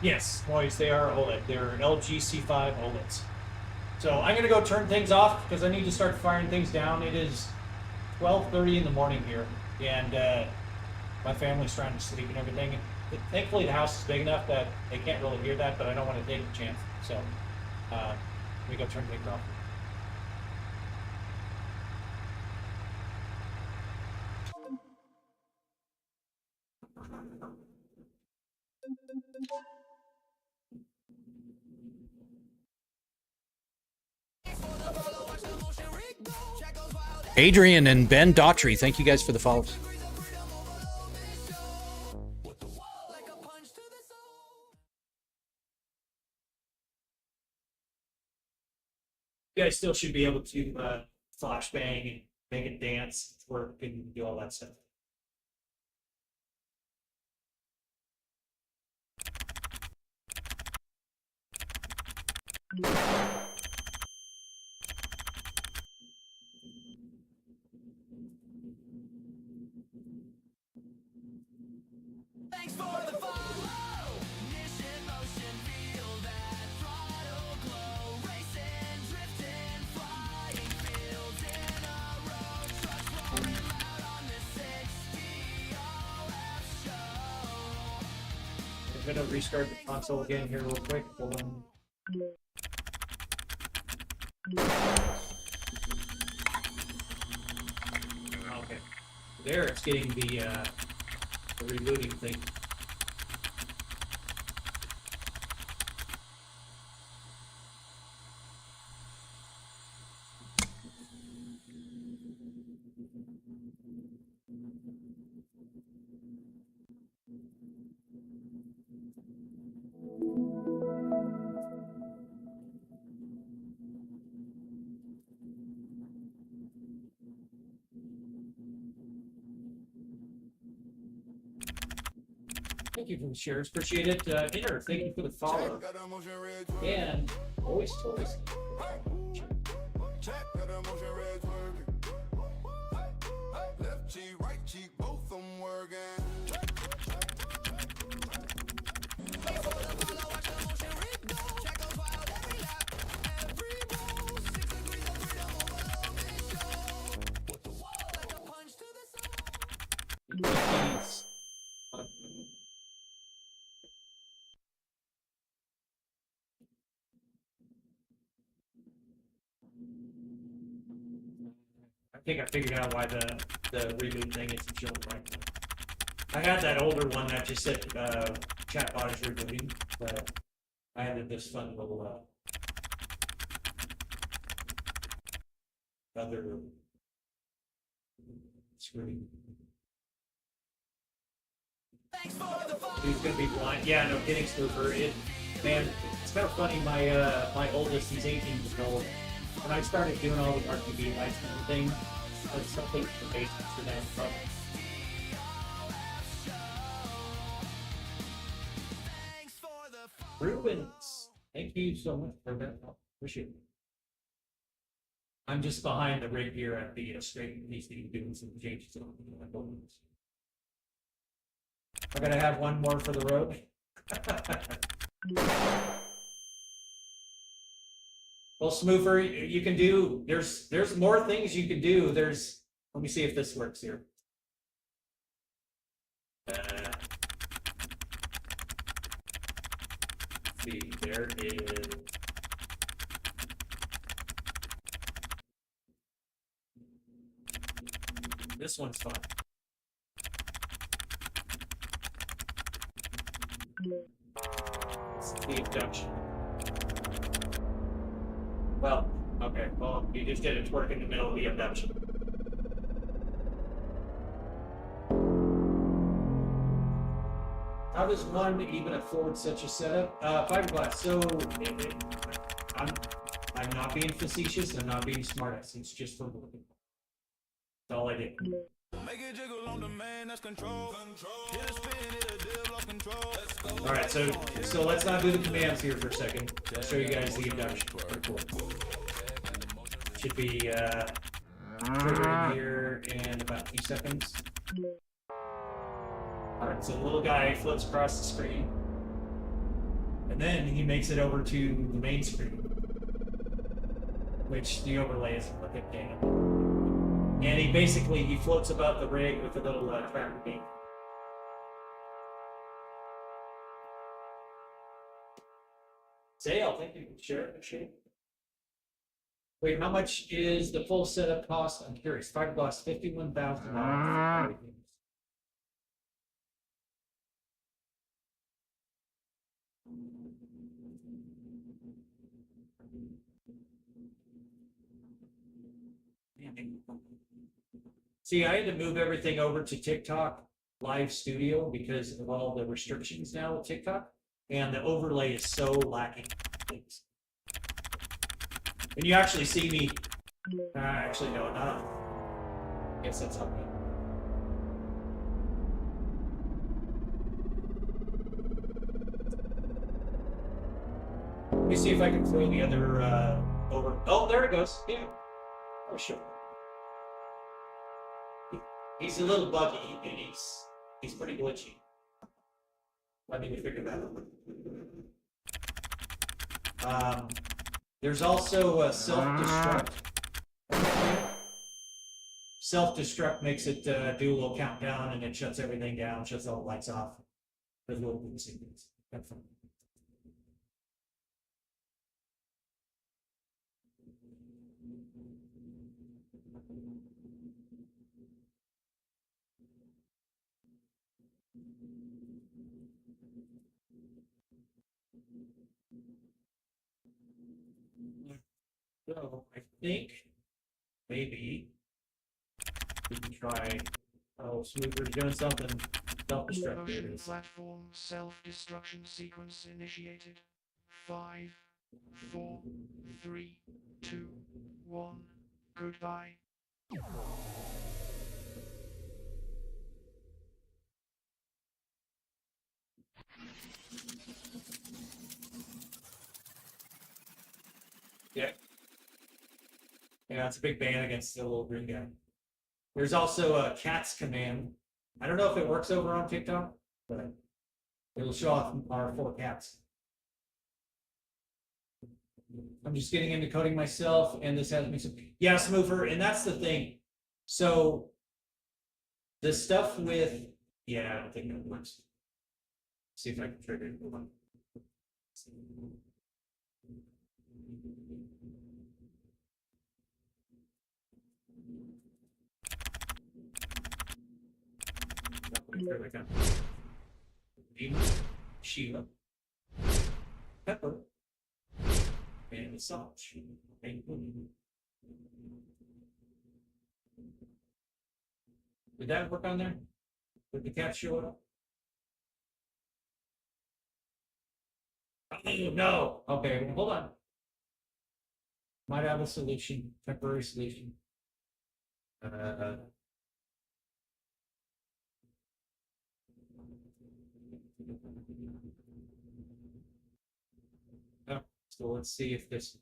Yes, boys, they are OLED. They're LG C5 OLEDs. So I'm gonna go turn things off because I need to start firing things down. It is 12:30 in the morning here, and my family's trying to sleep and everything. Thankfully, the house is big enough that they can't really hear that, but I don't want to take a chance. So let me go turn things off. Adrian and Ben Daughtry, thank you guys for the follows. You guys still should be able to flashbang and make it dance, work, and do all that stuff. Thanks for the follow. Mission motion, feel that throttle glow. Racing, drifting, flying fields in a row. Trucks roaring loud on this 60 show. I'm gonna restart the console again here real quick. Hold on. Okay. There, it's getting the rebooting thing. Thank you for the shares. Appreciate it. Inner, thank you for the follow. And always. Left cheek, right cheek, both them working. I think I figured out why the reboot thing isn't showing right now. I had that older one that just said chatbot is rebooting, but I added this fun little other screen. He's gonna be blind. Yeah, no kidding, Spooper. Man, it's kind of funny. My oldest, he's 18 years old. When I started doing all the RGB lights and everything, like something for basics for them. But Rubens, thank you so much for that. Appreciate it. I'm just behind the rig here at the straight. Needs to be doing some changes on my buildings. I'm gonna have one more for the road. Well, Smoofer, you can do. There's more things you can do. Let me see if this works here. See, there is. This one's fun. It's the abduction. Well, okay. Well, you just did a twerk in the middle of the abduction. How does one even afford such a setup? Fiberglass. So, I'm not being facetious. I'm not being smartass. It's just for looking. That's all I did. Make it jiggle on the man, that's control. Hit a spin, hit a dip, lost control. All right, so let's not do the commands here for a second. I'll show you guys the abduction. Cool. Should be triggering here in about 2 seconds. All right, so the little guy floats across the screen, and then he makes it over to the main screen, which the overlay is like a can. And he floats above the rig with a little tracker beam. Sale, thank you. Sure. Wait, how much is the full setup cost? I'm curious. Fiberglass, $51,000. See, I had to move everything over to TikTok Live Studio because of all the restrictions now with TikTok, and the overlay is so lacking. Things. And you actually see me. Actually, no, not. I guess that's okay. Let me see if I can throw the other over. Oh, there it goes. Yeah. Oh, sure. He's a little buggy, and he's pretty glitchy. Let me figure that out. There's also a self-destruct. Self-destruct makes it do a little countdown, and it shuts everything down, shuts all the lights off. There's a little sequence. That's fun. So I think maybe we can try. Oh, Smooper's doing something. Self-destruct. There it is. Platform self-destruction sequence initiated. 5, 4, 3, 2, 1. Goodbye. Yeah. Yeah, it's a big ban against the little green guy. There's also a cats command. I don't know if it works over on TikTok, but it'll show off our 4 cats. I'm just getting into coding myself, and this has me some. Yeah, Smoofer, and that's the thing. So the stuff with I don't think that works. See if I can trigger it. Hold on. Here we go. Nemo, Sheila, Pepper, and Assange. Did that work on there? Did the cat show up? Oh, no. Okay, well, hold on. Might have a solution, temporary solution. So let's see if this.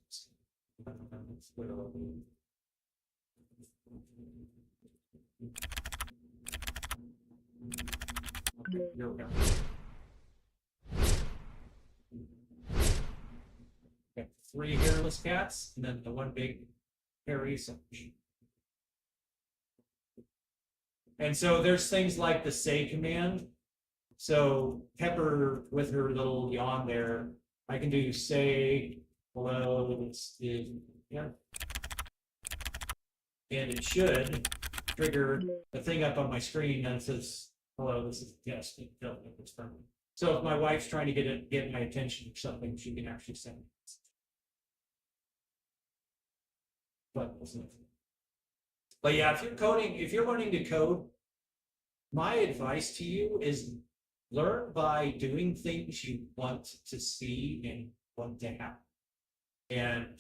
Okay, here we go. Okay, 3 hairless cats, and then the 1 big hairy Assange. And so there's things like the say command. So Pepper with her little yawn there, I can do say hello. Yeah. And it should trigger the thing up on my screen that says hello. This is yes. It's perfect. So if my wife's trying to get my attention or something, she can actually send it. But yeah, if you're learning to code, my advice to you is learn by doing things you want to see and want to happen. And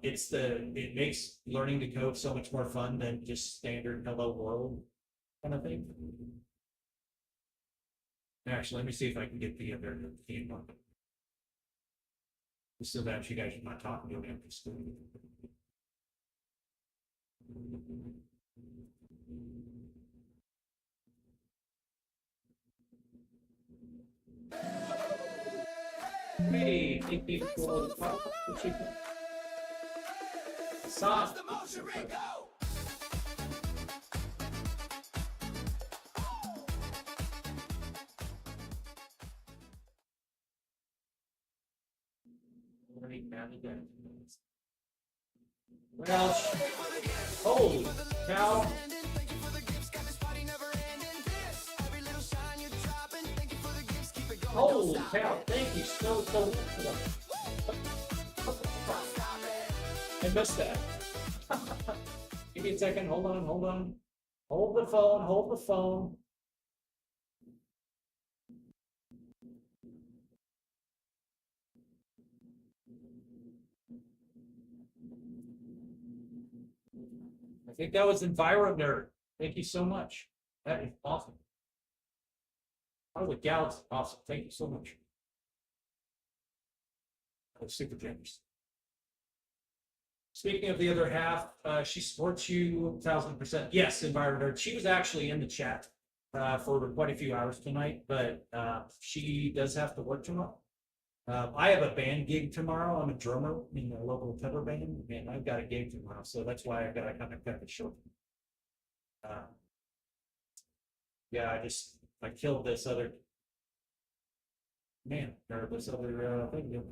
it makes learning to code so much more fun than just standard hello world kind of thing. Actually, let me see if I can get the other theme on. Just so that you guys are not talking to an empty screen. Hey, thank you for the chicken. Sauce. Well, holy cow. Holy cow, thank you so much. I missed that. Give me a second, hold on. Hold the phone, hold the phone. I think that was EnviroNerd. Thank you so much. That is awesome. Oh, the galaxy. Awesome. Thank you so much. That was super generous. Speaking of the other half, she supports you 1000%. Yes, EnviroNerd. She was actually in the chat for quite a few hours tonight, but she does have to work tomorrow. I have a band gig tomorrow. I'm a drummer in a local cover band, and I've got a gig tomorrow, so that's why I got to kind of cut it short. Yeah, I killed this other man or this other thing.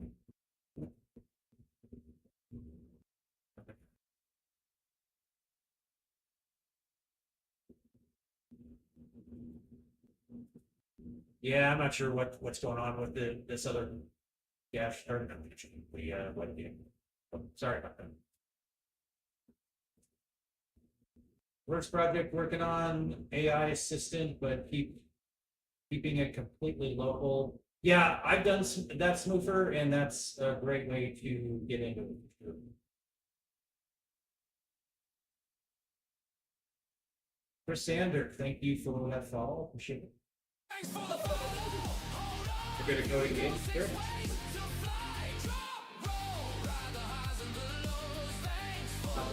Yeah, I'm not sure what's going on with this other. Yeah, or not the web game. Oh, sorry about that. Worst project working on AI assistant, but keeping it completely local. Yeah, I've done that Smoofer, and that's a great way to get into it. Chris Sander, thank you for that follow. Appreciate it. We're gonna go to game experience.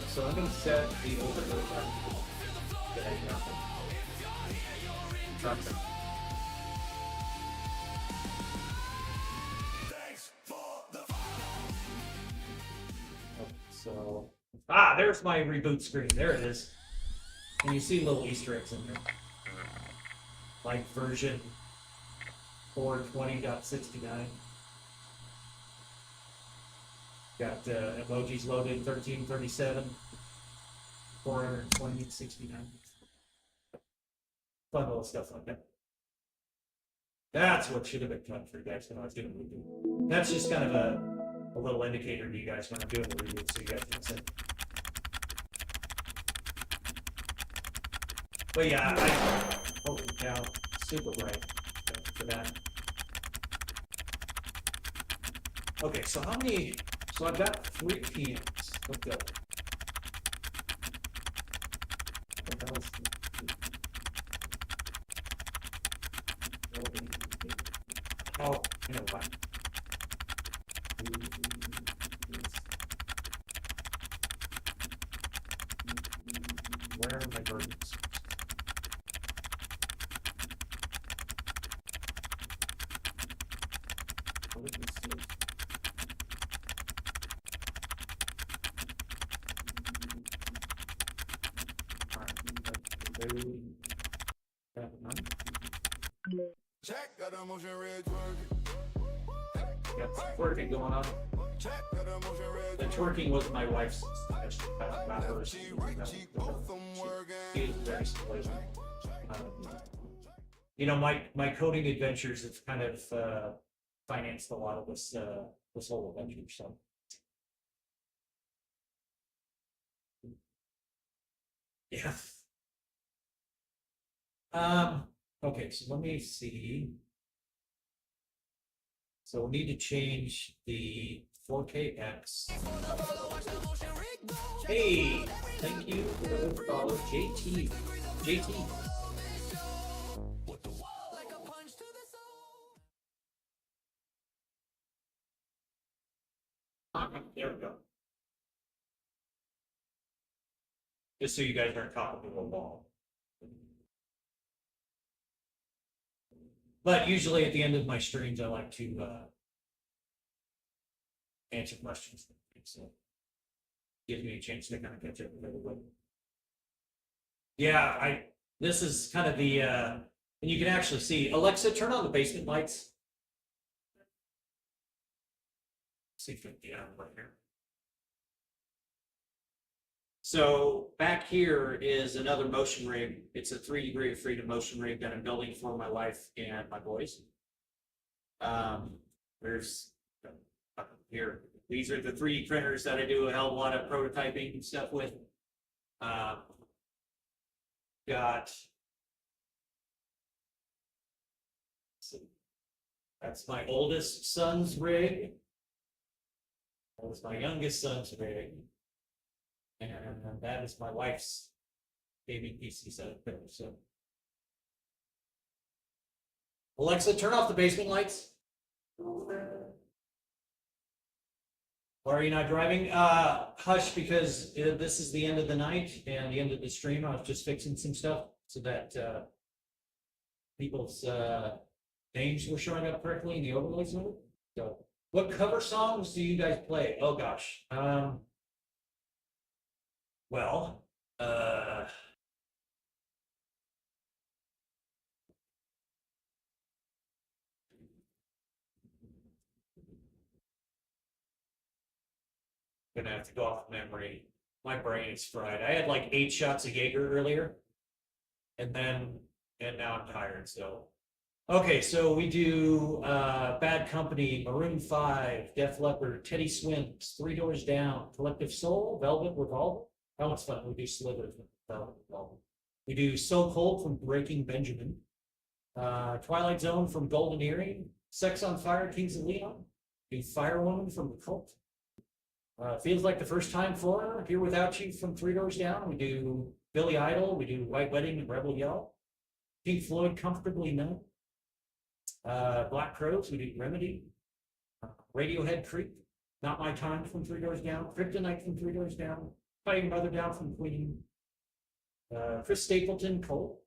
So I'm gonna set the overload time. So, there's my reboot screen. There it is. And you see little Easter eggs in there. Like version 420.69. Got emojis loaded 1337, 420.69. Fun little stuff like that. That's what should have been fun for you guys when I was doing the reboot. That's just kind of a little indicator to you guys when I'm doing the reboot, so you guys can see. But yeah, holy cow, super bright for that. Okay, so how many? So I've got 3 PMs. Let's go. Oh, you know what? Where are my burdens? Check, got a motion red twerking. Got some twerking going on. Check, got a motion red The twerking was my wife's. Not hers. She right, she both them working. She is very slow. You know, my coding adventures have kind of financed a lot of this this whole adventure. So. Yeah. Okay, so let me see. So we need to change the 4KX. Hey, thank you for the follow, JT. JT. There we go. Just so you guys aren't talking to a wall. But usually at the end of my streams, I like to answer questions. So gives me a chance to kind of catch up with everybody. Yeah, this is kind of the and you can actually see Alexa, turn on the basement lights. See if we can get out right here. So back here is another motion rig. It's a 3 degree of freedom motion rig that I'm building for my wife and my boys. There's here. These are the 3D printers that I do a hell of a lot of prototyping and stuff with. got. That's my oldest son's rig. That was my youngest son's rig. And that is my wife's baby PC setup there. So, Alexa, turn off the basement lights. Why are you not driving? Hush, because this is the end of the night and the end of the stream. I was just fixing some stuff so that people's names were showing up correctly in the overlay zone. So, what cover songs do you guys play? Oh gosh. Well, gonna have to go off memory. My brain is fried. I had like 8 shots of Jaeger earlier, and now I'm tired. So, okay, so we do Bad Company, Maroon 5, Def Leppard, Teddy Swims, Three Doors Down, Collective Soul, Velvet Revolver. That one's fun. We do Slither from Velvet Revolver. We do So Cold from Breaking Benjamin, Twilight Zone from Golden Earring, Sex on Fire, Kings of Leon. We do Firewoman from The Cult. Feels Like the First Time Foreigner, Here Without You from Three Doors Down. We do Billy Idol. We do White Wedding and Rebel Yell. Pink Floyd, Comfortably Numb. Black Crowes, we do Remedy. Radiohead, Creep. Not My Time from Three Doors Down. Kryptonite from Three Doors Down. Fighting Brother Down from Queen. Chris Stapleton, Cold.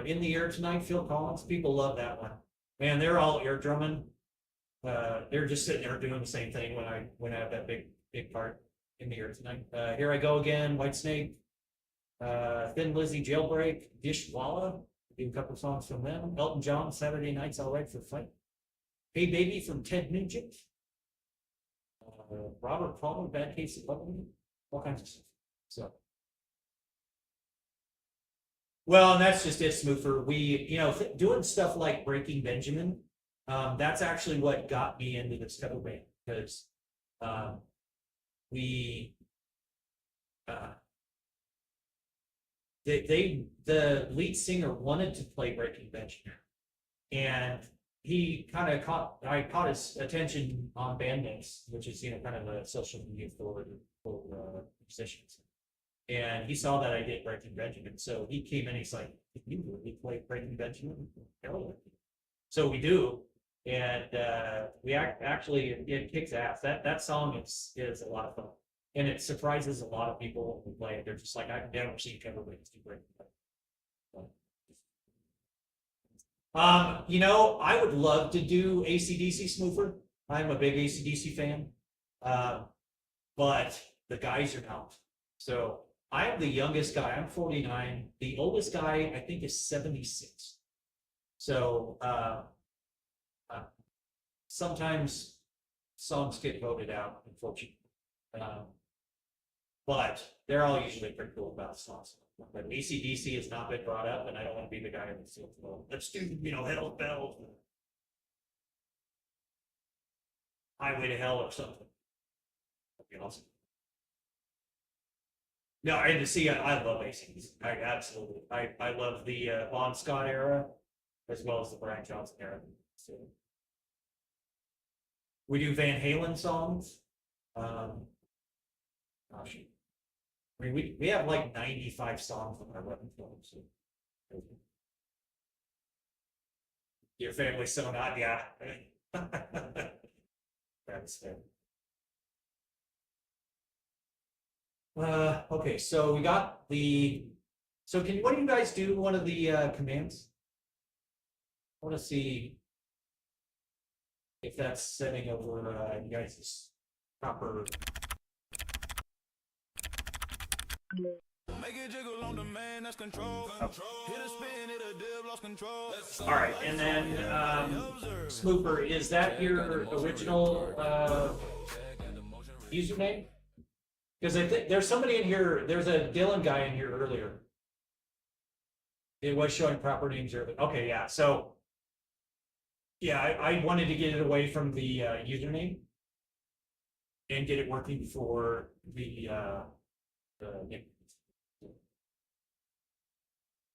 In the Air Tonight, Phil Collins. People love that one. Man, they're all ear drumming. They're just sitting there doing the same thing when I have that big part in the Air Tonight. Here I Go Again, Whitesnake. Thin Lizzy, Jailbreak, Dishwalla. Do a couple songs from them. Elton John, Saturday Night's All Right for Fight. Hey Baby from Ted Nugent. Robert Palmer, Bad Case of Loving. All kinds of stuff. So, well, and that's just it, Smoofer. We, doing stuff like Breaking Benjamin. That's actually what got me into this cover band because we. The lead singer wanted to play Breaking Benjamin, and he kind of caught his attention on Bandmix, which is kind of a social media for musicians, and he saw that I did Breaking Benjamin, so he came in. He's like, "Can you really play Breaking Benjamin?" Hell yeah. So we do, and we actually it kicks ass. That song is a lot of fun. And it surprises a lot of people who play it. They're just like, I've never seen cover bands do Breaking Benjamin. I would love to do AC/DC Smoofer. I'm a big AC/DC fan. But the guys are not. So I am the youngest guy. I'm 49. The oldest guy, I think, is 76. So sometimes songs get voted out, unfortunately. But they're all usually pretty cool about songs. But AC/DC has not been brought up, and I don't want to be the guy that's well, let's do, Hell's Bells, Highway to Hell or something. That'd be awesome. No, and to see, I love AC/DC. I absolutely, I love the Bon Scott era as well as the Brian Johnson era. So we do Van Halen songs. Gosh. I mean, we have like 95 songs on our repertoire. So. Your family's so not, yeah. That's fair. Okay, so we got the. So what do you guys do? One of the commands. I want to see if that's setting over you guys' proper. Make it jiggle on the man, that's control. Hit a spin, hit a dip, lost control. All right, and then Smooper, is that your original username? Because I think there's somebody in here. There's a Dylan guy in here earlier. It was showing proper names earlier. Okay, yeah. So yeah, I wanted to get it away from the username and get it working for the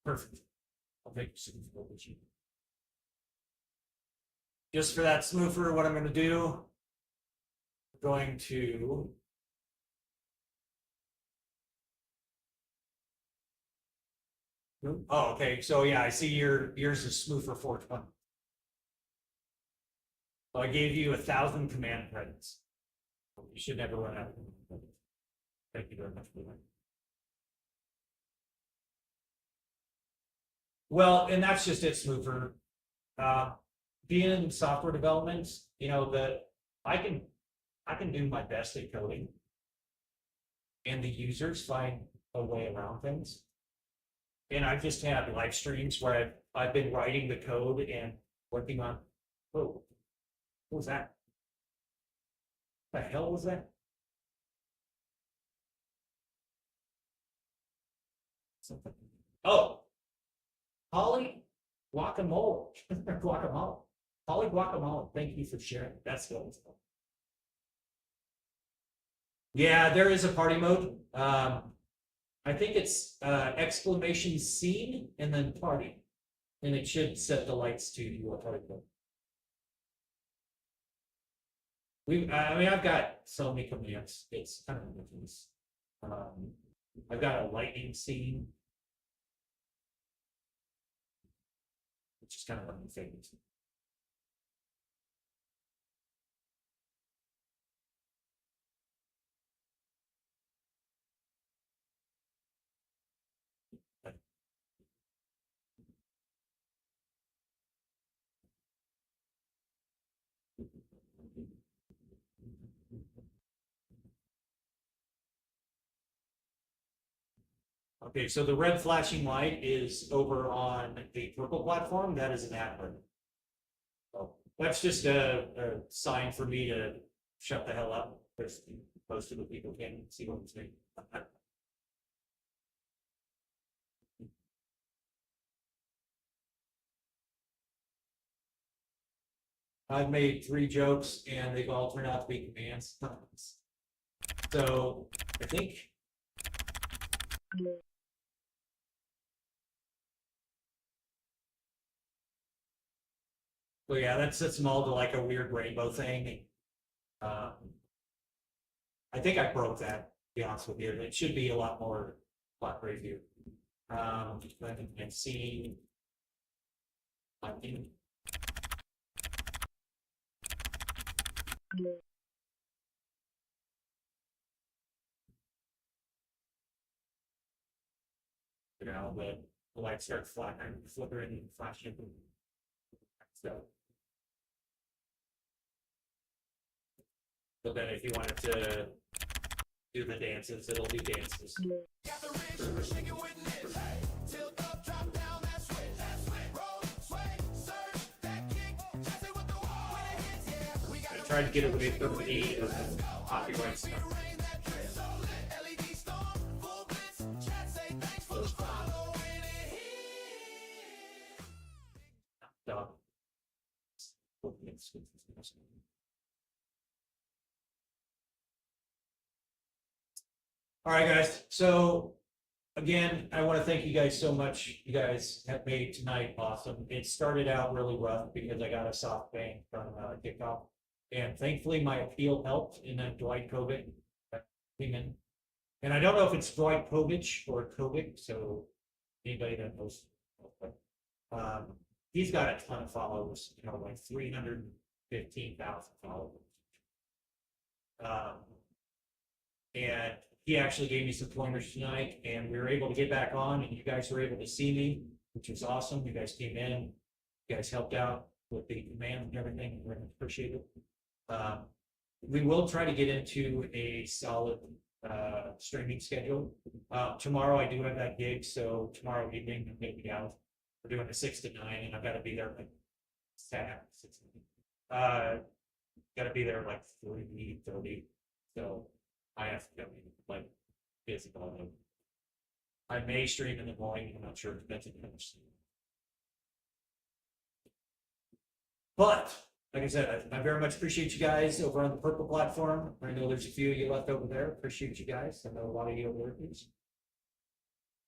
Perfect. I'll take some with you. Just for that smoofer, what I'm going to do, I'm going to oh, okay. So yeah, I see yours is smoofer 420. So I gave you 1,000 command credits. You should never run out. Thank you very much for that. Well, and that's just it, smoofer. Being in software development, you know, that I can do my best at coding, and the users find a way around things. And I've just had live streams where I've been writing the code and working on. Oh, what was that? What the hell was that? Something. Oh, Holly guacamole. Guacamole. Holly guacamole. Thank you for sharing. That's good. Yeah, there is a party mode. I think it's exclamation scene and then party. And it should set the lights to your party mode. I mean, I've got so many commands. It's kind of ridiculous. I've got a lightning scene, which is kind of one of my favorites. Okay, so the red flashing light is over on the purple platform. That is an advert. So that's just a sign for me to shut the hell up, because most of the people can't see what I'm saying. I've made 3 jokes and they've all turned out to be commands. So I think. Well, yeah, that sets them all to like a weird rainbow thing. I think I broke that, to be honest with you. It should be a lot more flat review. I think I've seen. I think. You know, the lights start flickering and flashing. So. But then if you wanted to do the dances, it'll do dances. Got the rich, shake it with nips. Tilt up, drop down, that switch. Roll, sway, surge, that kick. Chase it with the wall. When it hits, yeah. We got I tried to get away from the copyright stuff. LED storm, full blitz. Chat say thanks for the follow when it hits. Dog. All right, guys. So again, I want to thank you guys so much. You guys have made tonight awesome. It started out really rough because I got a soft bang from kickoff, and thankfully my appeal helped. And then Dwight Kovic came in, and I don't know if it's Dwight Kovic or Kovic. So anybody that knows, he's got a ton of followers. You know, like 315,000 followers. And he actually gave me some pointers tonight, and we were able to get back on, and you guys were able to see me, which was awesome. You guys came in, you guys helped out with the command and everything. We appreciate it. We will try to get into a solid streaming schedule. Tomorrow I do have that gig, so tomorrow evening I'm gonna be out. We're doing a 6 to 9, and I've got to be there like 6. Got to be there like 3:30. So I have to go like busy all day. I may stream in the morning. I'm not sure. Depends on how much. But like I said, I very much appreciate you guys over on the purple platform. I know there's a few of you left over there. Appreciate you guys. I know a lot of you over there.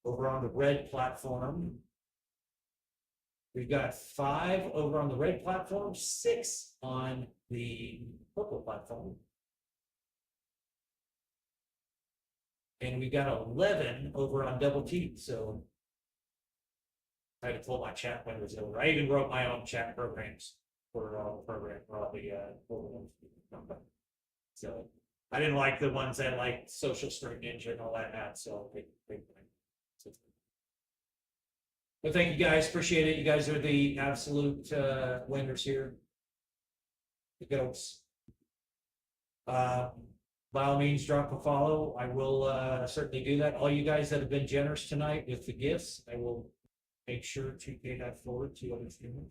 over on the red platform. We've got 5 over on the red platform, 6 on the purple platform. And we've got 11 over on double T. So I had to pull my chat windows over. I even wrote my own chat programs for all the program for all the so I didn't like the ones that like Social Stream Ninja and all that. So but thank you guys, appreciate it. You guys are the absolute winners here. The goats. By all means, drop a follow. I will certainly do that. All you guys that have been generous tonight with the gifts, I will make sure to pay that forward to other streamers.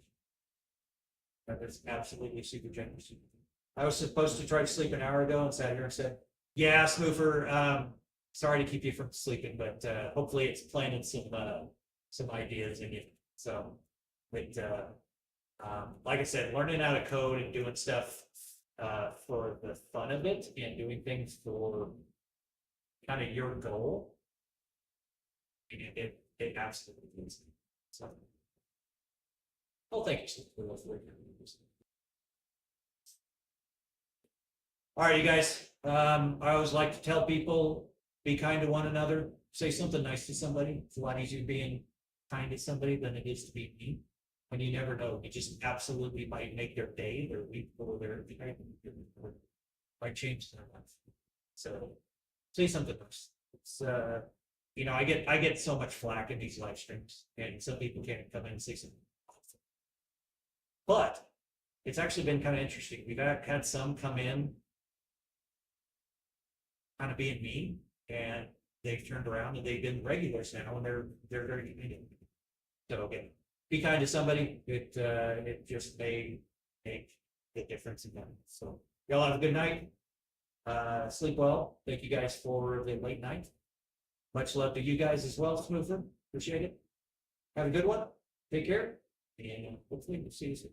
That is absolutely super generous. I was supposed to try to sleep an hour ago and sat here and said, yeah, Smoofer, sorry to keep you from sleeping, but hopefully it's planted some ideas in you. So, but like I said, learning how to code and doing stuff for the fun of it and doing things for kind of your goal, it absolutely is. So, well, thank you for those years. All right, you guys. I always like to tell people, be kind to one another. Say something nice to somebody. It's a lot easier being kind to somebody than it is to be mean. And you never know. You just absolutely might make their day, their week, or their might change their life. So say something nice. It's you know, I get so much flack in these live streams, and some people can't come in and say something. But it's actually been kind of interesting. We've had some come in kind of being mean, and they've turned around and they've been regulars now, and they're very convenient. So again, be kind to somebody. It just may make the difference in them. So y'all have a good night. Sleep well. Thank you guys for the late night. Much love to you guys as well, Smoother. Appreciate it. Have a good one. Take care, and hopefully we'll see you soon.